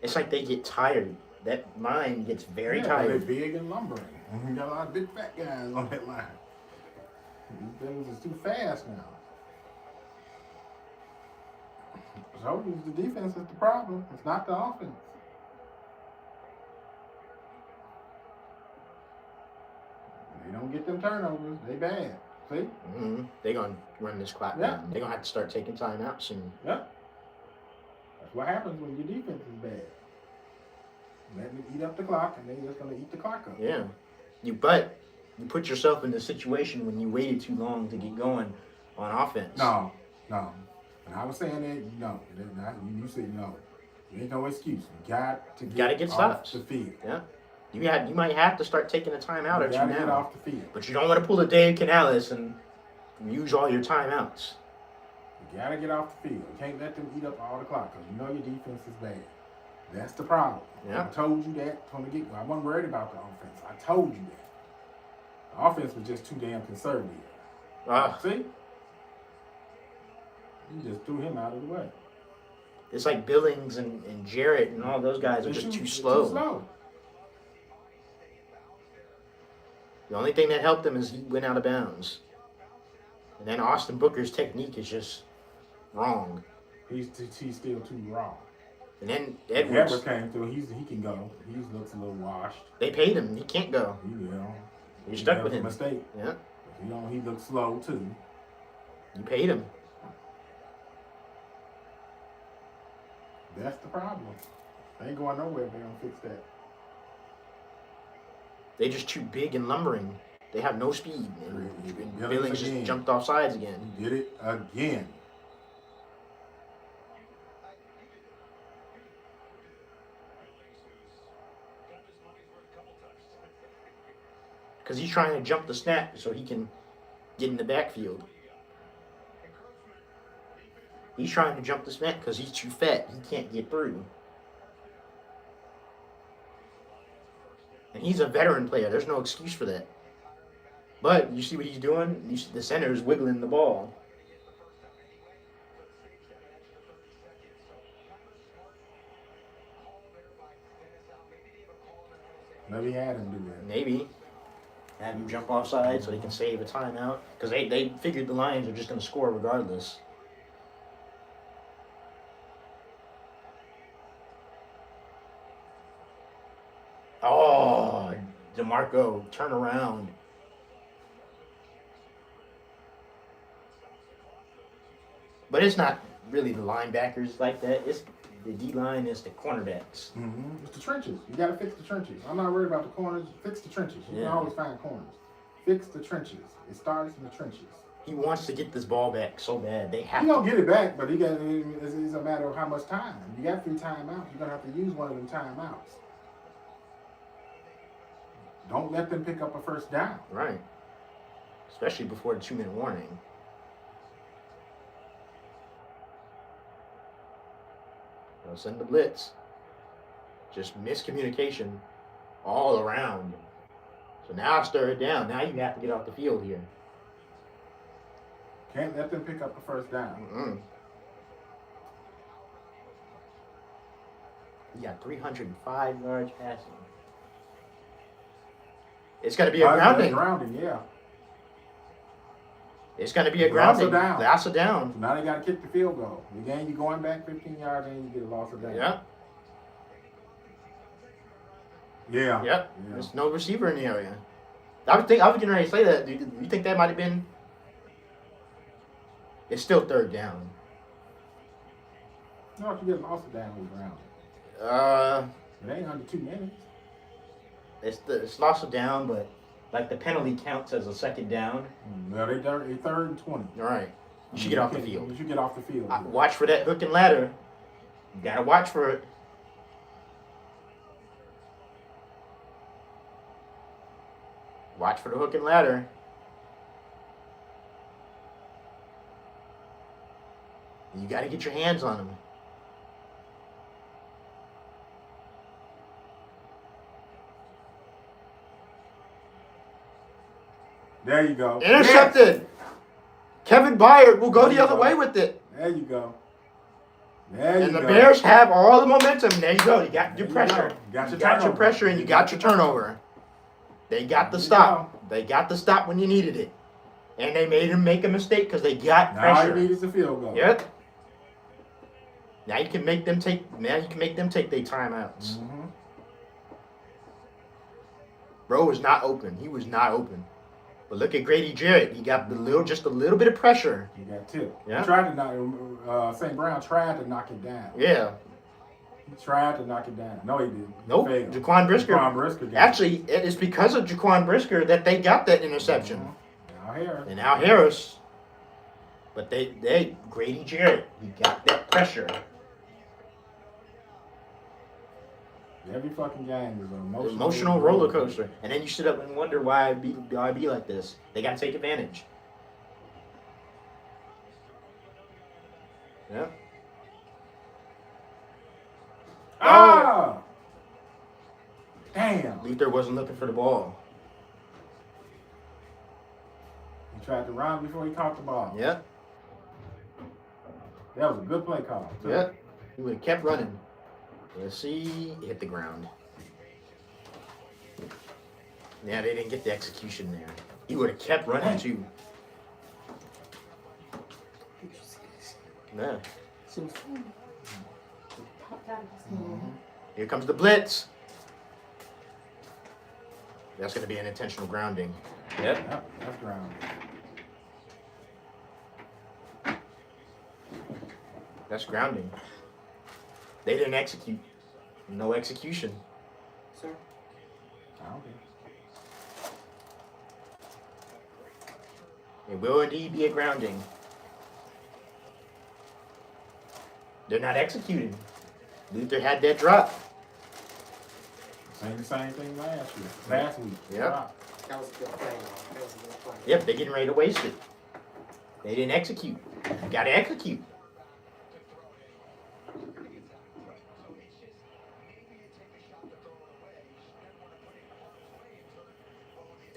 It's like they get tired. That line gets very tired. They're big and lumbering. We got a lot of big fat guys on that line. These things is too fast now. So the defense is the problem. It's not the offense. They don't get them turnovers. They bad. See? They're going to run this clock down. They're going to have to start taking timeouts soon. Yeah. That's what happens when your defense is bad. Letting them eat up the clock, and they're just going to eat the clock up. Yeah. But you put yourself in the situation when you waited too long to get going on offense. No. And I was saying that, no. You said no. There ain't no excuse. You got to get off stops. the field. Yeah. You might have to start taking a timeout or two now. You got to get off the field. But you don't want to pull a Dave Canales and use all your timeouts. You got to get off the field. You can't let them eat up all the clock because you know your defense is bad. That's the problem. Yeah. I told you that from the get-go. I wasn't worried about the offense. I told you that. The offense was just too damn conservative. See? You just threw him out of the way. It's like Billings and Jarrett and all those guys are just too slow. The only thing that helped him is he went out of bounds. And then Austin Booker's technique is just wrong. He's still too raw. And then Edwards came through. He can go. He looks a little washed. They paid him. He can't go. You're stuck with him. Mistake. Yeah. He looks slow too. You paid him. That's the problem. They ain't going nowhere if they don't fix that. They're just too big and lumbering. They have no speed. And Billings just jumped off sides again. He did it again. Because he's trying to jump the snap so he can get in the backfield. He's trying to jump the snap because he's too fat. He can't get through. And he's a veteran player. There's no excuse for that. But you see what he's doing? The center is wiggling the ball. Maybe had him do that. Maybe. Have him jump offside so he can save a timeout. Because they figured the Lions are just going to score regardless. Oh, DeMarco, turn around. But it's not really the linebackers like that. It's the D-line, it's the cornerbacks. It's the trenches. You got to fix the trenches. I'm not worried about the corners. Fix the trenches. You can always find corners. Fix the trenches. It starts in the trenches. He wants to get this ball back so bad. They have to. He's going to get it back, but it's a matter of how much time. You got 3 timeouts. You're going to have to use one of them timeouts. Don't let them pick up a first down. Right. Especially before the 2-minute warning. They'll send the blitz. Just miscommunication all around. So now it's 3rd down. Now you have to get off the field here. Can't let them pick up the first down. You got 305 yards passing. It's going to be a grounding. Grounding, yeah. It's going to be a grounding. Loss of down. So now they got to kick the field goal. Again, you're going back 15 yards and you get a loss of down. Yeah. Yeah. Yep. There's no receiver in the area. I was getting ready to say that. Do you think that might have been? It's still 3rd down. No, if you get a loss of down with grounding. It ain't under 2 minutes. It's loss of down, but like the penalty counts as a 2nd down. Well, they're 3rd and 20. All right. You should get off the field. You should get off the field. Watch for that hook and ladder. You gotta watch for it. Watch for the hook and ladder. You gotta get your hands on him. There you go. Intercepted. Yes. Kevin Byard will go the other way with it. There you go. And the Bears have all the momentum. There you go. You got your pressure. You got your pressure and you got your turnover. They got the stop. They got the stop when you needed it. And they made him make a mistake because they got pressure. Now he needs a field goal. Yep. Now you can make them take. Now you can make them take their timeouts. Bro was not open. He was not open. But look at Grady Jarrett. He got just a little bit of pressure. He got tipped. Yeah. He tried to knock St. Brown tried to knock it down. Yeah. He tried to knock it down. No, he didn't. Nope. Jaquan Brisker. Actually, it is because of Jaquan Brisker that they got that interception. Now Harris. And now Harris. But Grady Jarrett, he got that pressure. Every fucking game is an emotional roller coaster. And then you sit up and wonder why I be like this. They got to take advantage. Yeah. Ah! Damn. Luther wasn't looking for the ball. He tried to run before he caught the ball. Yeah. That was a good play call. Too. Yeah. He would have kept running. Let's see. Hit the ground. Yeah, they didn't get the execution there. He would have kept running too. Yeah. Here comes the blitz. That's going to be an intentional grounding. Yep, that's grounding. That's grounding. They didn't execute. No execution. Sir? Okay. It will indeed be a grounding. They're not executing. Luther had that drop. Saying the same thing last week. Yep. That was a good play, man. That was a good play. Yep, they're getting ready to waste it. They didn't execute. You got to execute.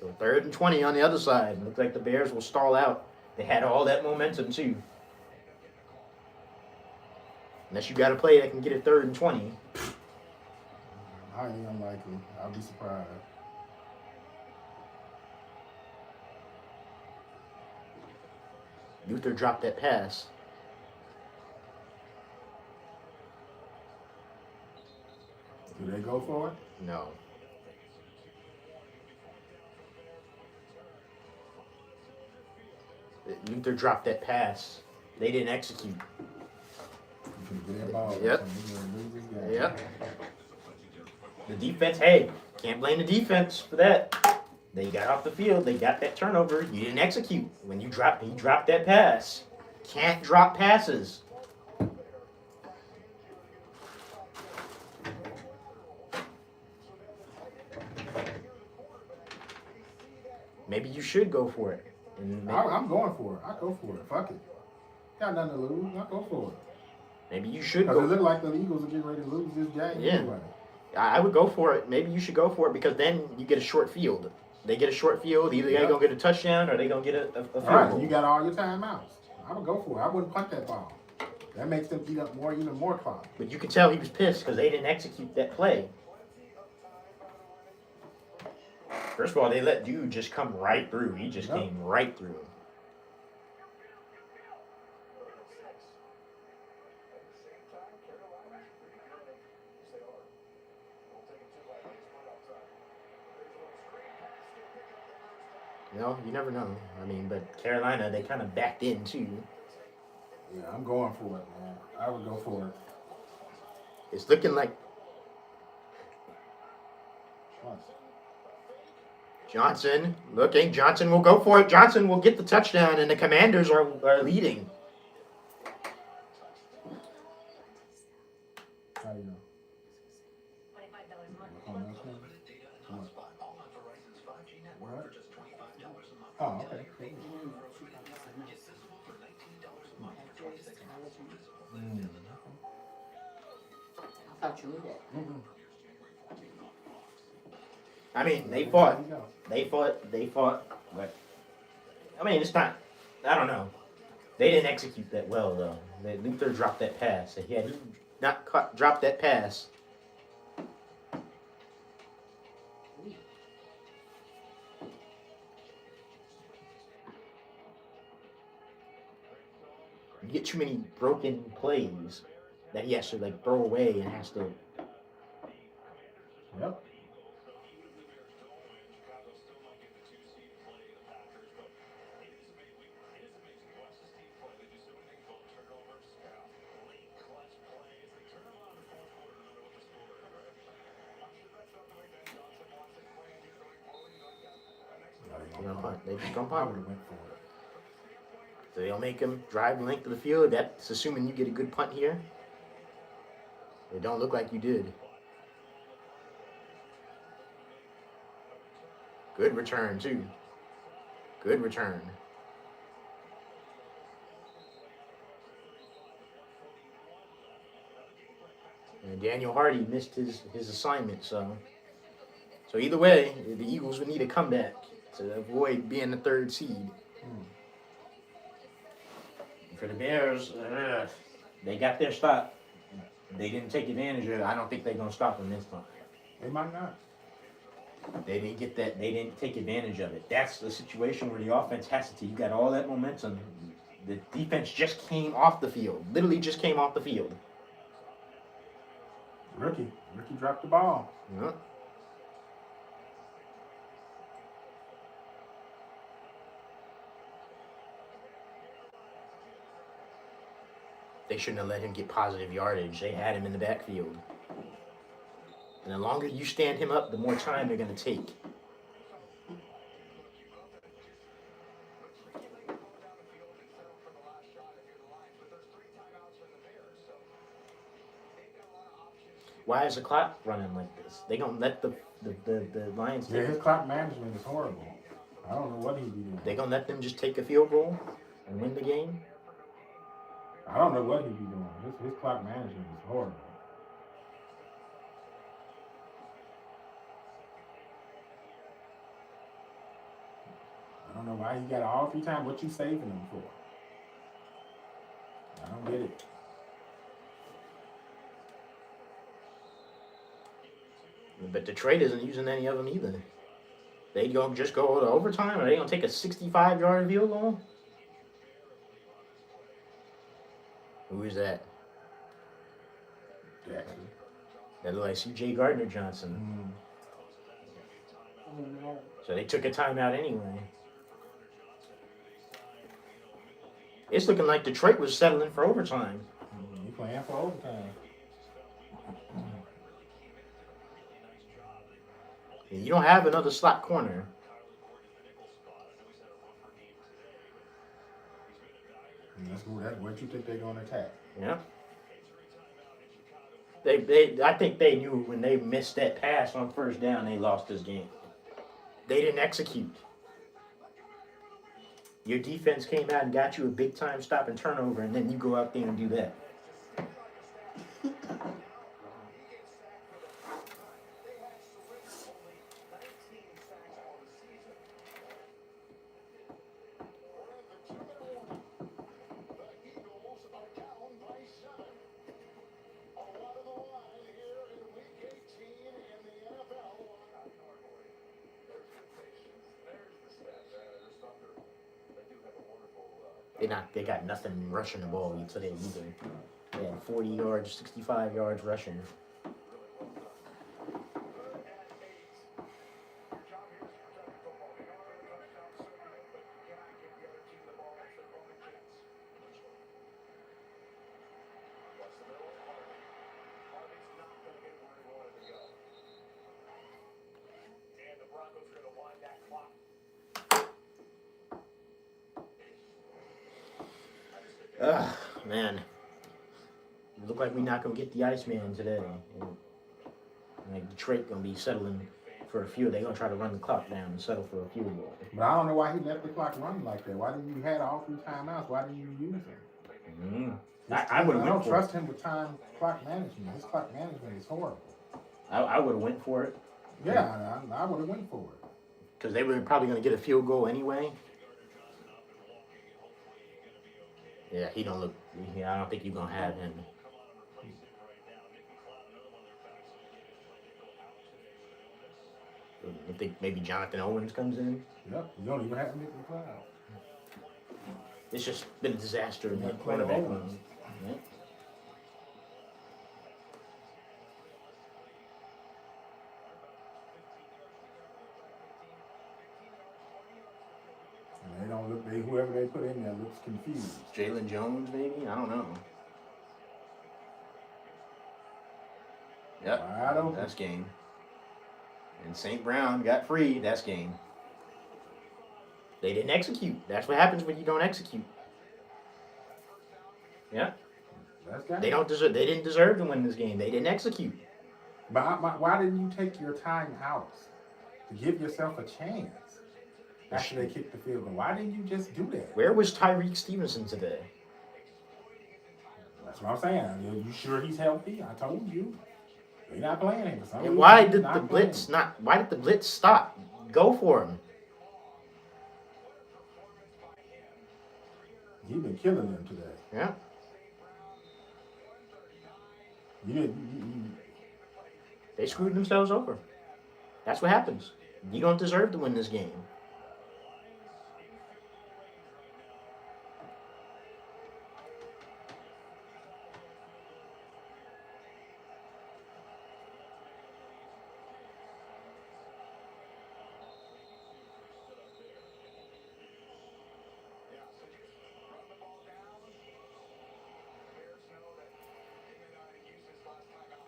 So 3rd and 20 on the other side. Looks like the Bears will stall out. They had all that momentum too. Unless you got a play that can get it 3rd and 20. Highly unlikely. I'll be surprised. Luther dropped that pass. Do they go for it? No. Luther dropped that pass. They didn't execute. Yep. Yep. The defense, hey, can't blame the defense for that. They got off the field. They got that turnover. You didn't execute. When he dropped that pass. Can't drop passes. Maybe you should go for it. I'm going for it. I go for it. Fuck it. Got nothing to lose. I go for it. Maybe you should go. go. It look like the Eagles are getting ready to lose this game. Yeah. Anyway. I would go for it. Maybe you should go for it because then you get a short field. They get a short field. Either they're going to get a touchdown or they're going to get a field all right, goal. You got all your timeouts. I would go for it. I wouldn't punt that ball. That makes them eat up even more clock. But you could tell he was pissed because they didn't execute that play. First of all, they let dude just come right through. He just came right through. No, you never know. I mean, but Carolina, they kind of backed in too. Yeah, I'm going for it, man. I would go for it. It's looking like Johnson. Johnson will go for it. Johnson will get the touchdown, and the Commanders are leading. How you know? What? Oh, okay. I thought you knew that. Mm-hmm. I mean, they fought. But I mean, it's not. I don't know. They didn't execute that well, though. Luther dropped that pass. Had he not dropped that pass, you get too many broken plays that he has to throw away and has to. Yep. They're gonna punt. They just gonna I punt. would have went for it. So they'll make him drive the length of the field. That's assuming you get a good punt here. It don't look like you did. Good return, too. Good return. And Daniel Hardy missed his assignment, so either way, the Eagles would need a comeback to avoid being the third seed. For the Bears, they got their stop. They didn't take advantage of it. I don't think they're going to stop them this time. They might not. They didn't get that. They didn't take advantage of it. That's the situation where the offense has to. You got all that momentum. The defense just came off the field. Literally just came off the field. Rookie dropped the ball. Yeah. They shouldn't have let him get positive yardage. They had him in the backfield. And the longer you stand him up, the more time they're going to take. Why is the clock running like this? They going to let the Lions take Yeah, his clock management is horrible. I don't know what he'd be doing. They going to let them just take a field goal and win the game? I don't know what he'd be doing. His clock management is horrible. I don't know why he got all 3 times. What you saving him for? I don't get it. But Detroit isn't using any of them either. They just go to overtime, or they gonna take a 65-yard field goal? Who is that? Jackson. That look like C.J. Gardner Johnson. So they took a timeout anyway. It's looking like Detroit was settling for overtime. You playing for overtime. You don't have another slot corner. That's what you think they're going to attack. Yeah. I think they knew when they missed that pass on first down, they lost this game. They didn't execute. Your defense came out and got you a big time stop and turnover, and then you go out there and do that. They got nothing rushing the ball today either. They had 40 yards, 65 yards rushing. Man. It look like we're not going to get the Iceman today. Like Detroit going to be settling for a field. They're going to try to run the clock down and settle for a field goal. But I don't know why he let the clock run like that. Why didn't you had all 3 timeouts? Why didn't you use him? I would have I don't trust him with clock management. His clock management is horrible. I would have went for it. Yeah, I would have went for it. Because they were probably going to get a field goal anyway. Yeah, he don't look. I don't think you're gonna have him. I think maybe Jonathan Owens comes in. Yep, you don't even have to make the cloud. It's just been a disaster in that Play quarterback Owens. room. Yeah. They don't look. Whoever they put in there looks confused. Jalen Jones, maybe? I don't know. Yep. Wide open. That's game. And St. Brown got free. That's game. They didn't execute. That's what happens when you don't execute. Yeah. That's got They don't deserve. They didn't deserve to win this game. They didn't execute. But why didn't you take your time out to give yourself a chance after they kicked the field goal? Why didn't you just do that? Where was Tyreek Stevenson today? That's what I'm saying. You sure he's healthy? I told you. They're not playing him. And why did the blitz not? Why did the blitz stop? Go for him. You've been killing them today. Yeah. They screwed themselves over. That's what happens. You don't deserve to win this game.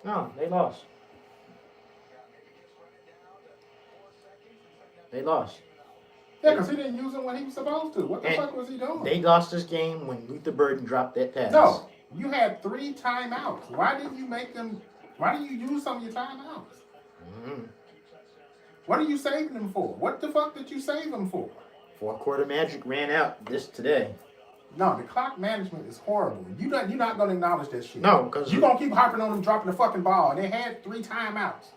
No, they lost. They lost. Yeah, because he didn't use him when he was supposed to. What the fuck was he doing? They lost this game when Luther Burden dropped that pass. No, you had 3 timeouts. Why didn't you make them? Why didn't you use some of your timeouts? Mm-hmm. What are you saving them for? What the fuck did you save them for? 4-quarter magic ran out today. No, the clock management is horrible. You're not going to acknowledge that shit. No, because you're going to keep harping on them dropping the fucking ball, and they had 3 timeouts.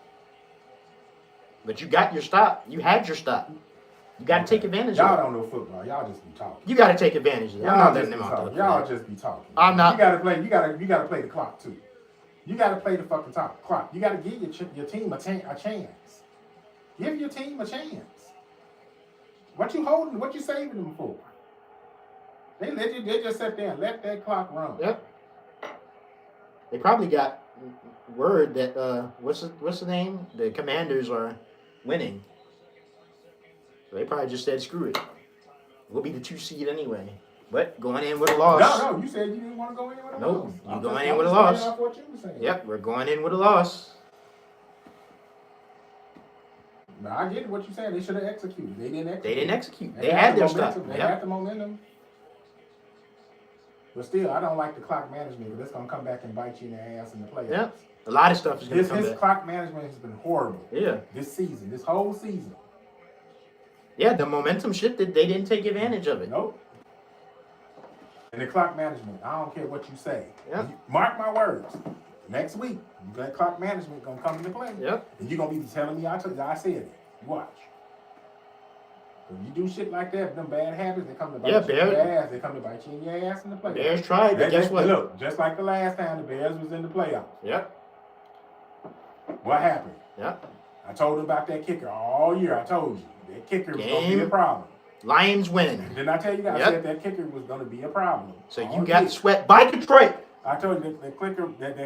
But you got your stop. You had your stop. You got to take advantage Y'all of it. don't know football. Y'all just be talking. You got to take advantage of it. I'm not letting them out there. Y'all just be talking. I'm not. You got to play. You got to play the clock too. You got to play the fucking clock. You got to give your team a chance. Give your team a chance. What you holding? What you saving them for? They just sat there and let that clock run. Yep. They probably got word that what's the name? The Commanders are winning. So they probably just said, screw it. We'll be the 2 seed anyway. But going in with a loss. No, you said you didn't want to go in with a loss. Nope, you going in with a loss. Off what you were saying. Yep, we're going in with a loss. Now, I get what you're saying. They should have executed. They didn't execute. They had their stuff. They had the momentum. But still, I don't like the clock management because it's going to come back and bite you in the ass in the playoffs. Yeah, a lot of stuff is going to come back. His clock management has been horrible. Yeah. This season, this whole season. Yeah, the momentum shifted. They didn't take advantage of it. Nope. And the clock management, I don't care what you say. Yeah. Mark my words. Next week, that clock management going to come into play. Yep. And you're going to be telling me I said it. Watch. When you do shit like that, them bad habits, they come to bite you in your ass. They come to bite you in your ass in the playoffs. Bears tried, but guess what? Look, just like the last time the Bears was in the playoffs. Yep. What happened? Yep. I told them about that kicker all year. I told you. That kicker was going to be a problem. Lions win. Didn't I tell you that? I said that kicker was going to be a problem. So you got swept by Detroit. I told you that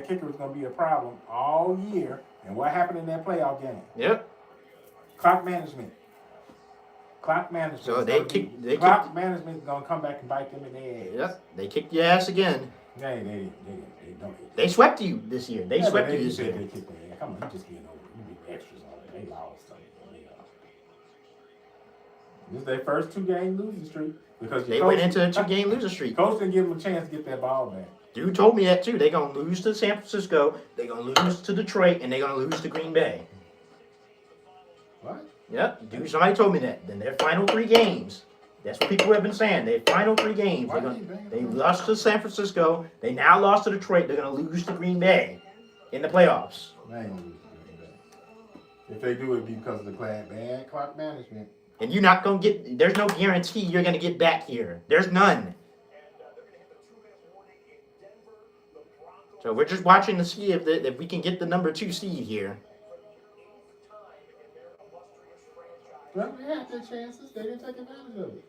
kicker was going to be a problem all year. And what happened in that playoff game? Yep. Clock management. Clock management. So clock management is going to come back and bite them in the ass. Yep. They kicked your ass again. They don't. They swept you this year. They swept you this year. They kicked their ass. Come on, you just getting over it. You get extras on it. They lost. This is their first 2-game losing streak because they went into a 2-game losing streak. Coach didn't give them a chance to get that ball back. Dude told me that too. They're gonna lose to San Francisco. They're gonna lose to Detroit, and they're gonna lose to Green Bay. What? Yep. Dude, somebody told me that. Then their final 3 games. That's what people have been saying. Their final 3 games. They lost to San Francisco. They now lost to Detroit. They're gonna lose to Green Bay in the playoffs. They ain't gonna lose to Green Bay. If they do it because of the bad clock management. And you're not going to get, there's no guarantee you're going to get back here. There's none. So we're just watching to see if we can get the number 2 seed here. Well, they had their chances. They didn't take advantage of it.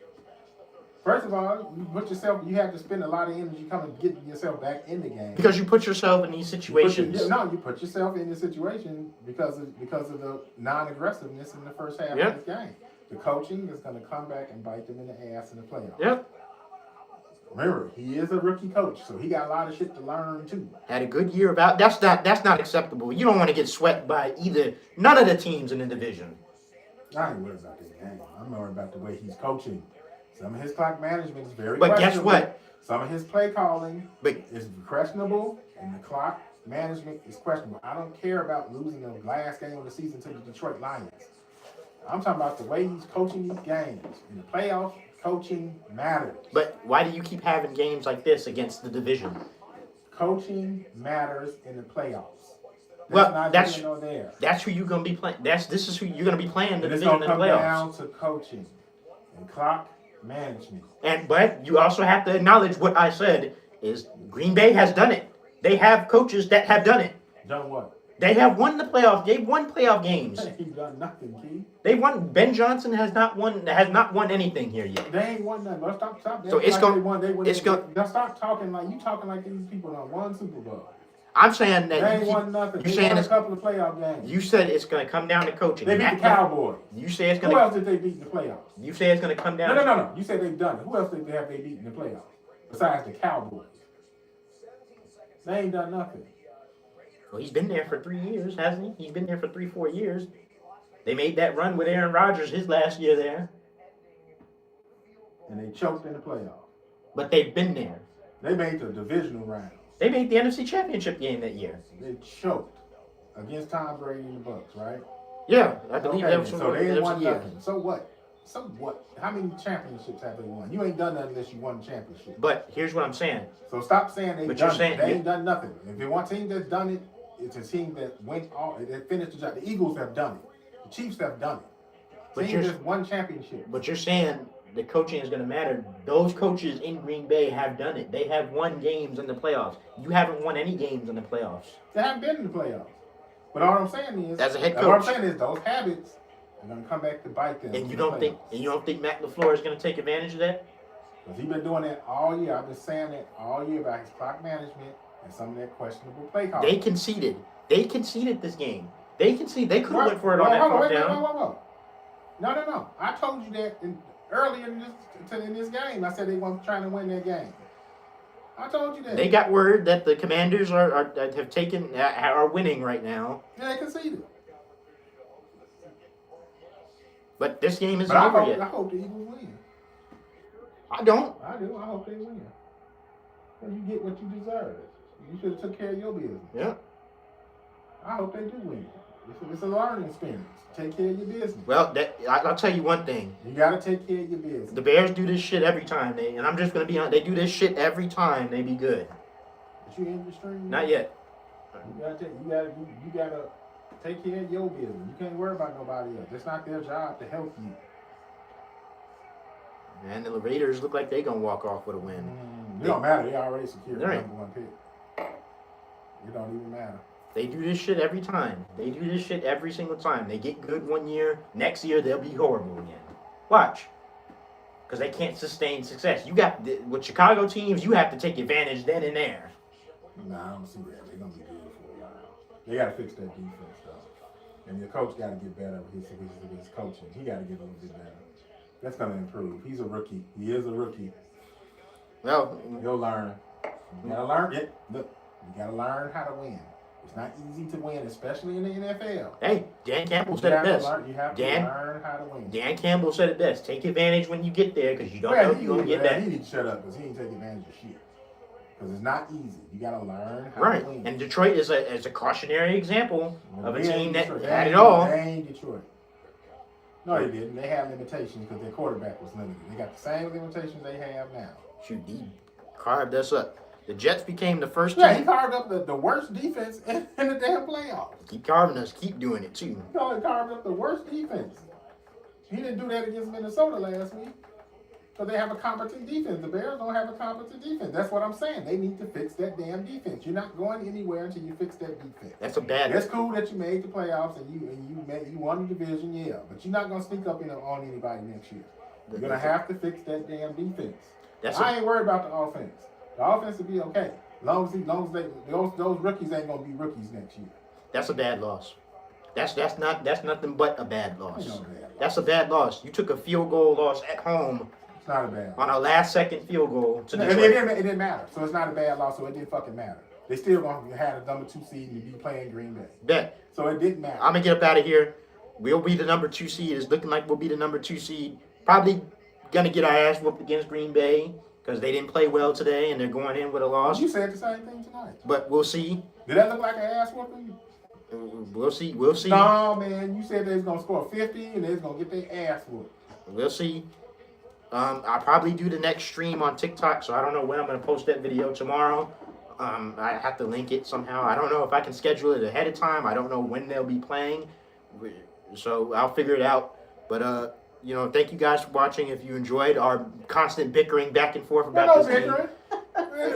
First of all, you have to spend a lot of energy coming getting yourself back in the game. Because you put yourself in these situations. You put yourself in the situation because of the non-aggressiveness in the first half of this game. The coaching is going to come back and bite them in the ass in the playoffs. Yep. Remember, he is a rookie coach, so he got a lot of shit to learn too. Had a good year about. That's not acceptable. You don't want to get swept by none of the teams in the division. I ain't worried about this game. I'm worried about the way he's coaching. Some of his clock management is very But guess questionable. what? Some of his play calling But is questionable, and the clock management is questionable. I don't care about losing the last game of the season to the Detroit Lions. I'm talking about the way he's coaching these games. In the playoffs, coaching matters. But why do you keep having games like this against the division? Coaching matters in the playoffs. That's here nor there. That's who you're gonna be playing. This is who you're gonna be playing the And it's division gonna in the come playoffs. down to coaching and clock management. But you also have to acknowledge what I said is Green Bay has done it. They have coaches that have done it. Done what? They have won the playoffs. They've won playoff games. He's done nothing, Key. They won. Ben Johnson has not won anything here yet. They ain't won nothing. But stop. So it's like gonna. Now stop talking like you talking like these people done won Super Bowl. I'm saying that They ain't won nothing. You They saying won a it's, couple of playoff games. you said it's going to come down to coaching. They beat the Cowboys. You say it's Who going else to. did they beat in the playoffs? You say it's going to come down. No. You said they've done it. Who else have they beat in the playoffs besides the Cowboys? They ain't done nothing. Well, he's been there for 3 years, hasn't he? He's been there for 3-4 years. They made that run with Aaron Rodgers his last year there. And they choked in the playoffs. But they've been there. They made the divisional round. They made the NFC Championship game that year. They choked against Tom Brady and the Bucks, right? Yeah, I believe Okay, that was so they ain't won year. nothing. So what? So what? How many championships have they won? You ain't done nothing unless you won the championship. But here's what I'm saying. So stop saying they've But done you're saying- it. They ain't done nothing. If you want a team that's done it, it's a team that went all. They finished the job. The Eagles have done it. The Chiefs have done it. But Team you're- that's won championship. But you're saying the coaching is going to matter. Those coaches in Green Bay have done it. They have won games in the playoffs. You haven't won any games in the playoffs. They haven't been in the playoffs. But all I'm saying is, As a head what I'm coach. saying is those habits are going to come back to bite them. And in you the don't think Matt LaFleur is going to take advantage of that? Because he's been doing that all year. I've been saying that all year about his clock management and some of that questionable play calling. They conceded. They conceded this game. They conceded. They could have went for it on that fourth down. Whoa. No. I told you that earlier in this game. I said they weren't trying to win that game. I told you that. They got word that the Commanders are winning right now. Yeah, they conceded. But this game isn't But over I yet. hope the Eagles win. I don't. I do. I hope they win. Well, you get what you deserve. You should have took care of your business. Yeah. I hope they do win. It's a learning experience. Take care of your business. Well, I'll tell you one thing. You gotta take care of your business. The Bears do this shit every time. And I'm just gonna be honest. They do this shit every time. They be good. But you in the stream? Not yet. You gotta take care of your business. You can't worry about nobody else. It's not their job to help you. Man, the Raiders look like they gonna walk off with a win. It don't matter. They already secured the Right. number one pick. It don't even matter. They do this shit every time. They do this shit every single time. They get good one year. Next year, they'll be horrible again. Watch. Because they can't sustain success. With Chicago teams, you have to take advantage then and there. Nah, I don't see that. They're gonna be good for a while. They gotta fix that defense though. And the coach gotta get better with his coaching. He gotta get a little bit better. That's gonna improve. He's a rookie. He is a rookie. Well, He'll learn. You gotta learn it. Look, you gotta learn how to win. It's not easy to win, especially in the NFL. hey, Dan Campbell You said it have best. to learn how to win. Dan Campbell said it best. Take advantage when you get there because you don't know if you're going to get back. He needs to shut up because he ain't taking advantage of shit. Because it's not easy. You gotta learn how Right. to win. And Detroit is a cautionary example of a They team ain't that Detroit. had it all. They ain't Detroit. No, they didn't. They had limitations because their quarterback was limited. They got the same limitations they have now. Shoot, he carved us up. The Jets became the first Yeah, he team. carved up the worst defense in the damn playoffs. Keep carving us. Keep doing it, too. He carved up the worst defense. He didn't do that against Minnesota last week. Because they have a competent defense. The Bears don't have a competent defense. That's what I'm saying. They need to fix that damn defense. You're not going anywhere until you fix that defense. That's a bad. That's cool that you made the playoffs and you won the division, yeah. But you're not gonna sneak up on anybody next year. You're gonna have to fix that damn defense. I ain't worried about the offense. The offense will be okay. As long as those rookies ain't gonna be rookies next year. That's a bad loss. That's nothing but a bad loss. Ain't no bad loss. That's a bad loss. You took a field goal loss at home It's not a bad loss. on a last second field goal to It Detroit. didn't matter. So it's not a bad loss, so it didn't fucking matter. They still gonna have a number 2 seed and be playing Green Bay. Bet. So it didn't matter. I'm gonna get up out of here. We'll be the number 2 seed. It's looking like we'll be the number 2 seed. Probably gonna get our ass whooped against Green Bay because they didn't play well today and they're going in with a loss. You said the same thing tonight. But we'll see. Did that look like an ass whooping? We'll see. We'll see. No, man. You said they was gonna score 50 and they was gonna get their ass whooped. We'll see. I'll probably do the next stream on TikTok, so I don't know when I'm gonna post that video tomorrow. I have to link it somehow. I don't know if I can schedule it ahead of time. I don't know when they'll be playing, so I'll figure it out. But thank you guys for watching. If you enjoyed our constant bickering back and forth about this game.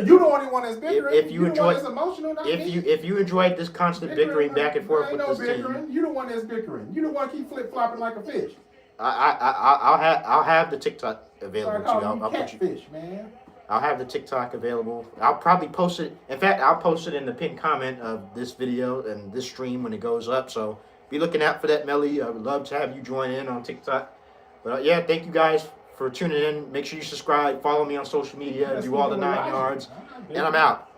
You the only one that's bickering. If you enjoyed, the one that's emotional, not me. if you enjoyed this constant bickering back and forth with this bickering. team, You the one that's bickering. You the one keep flip flopping like a fish. I'll have the TikTok available to you. I'll put you. Catfish, man. I'll have the TikTok available. I'll probably post it. In fact, I'll post it in the pinned comment of this video and this stream when it goes up. So be looking out for that, Melly. I would love to have you join in on TikTok. But yeah, thank you guys for tuning in. Make sure you subscribe, follow me on social media, do all the 9 yards, and I'm out.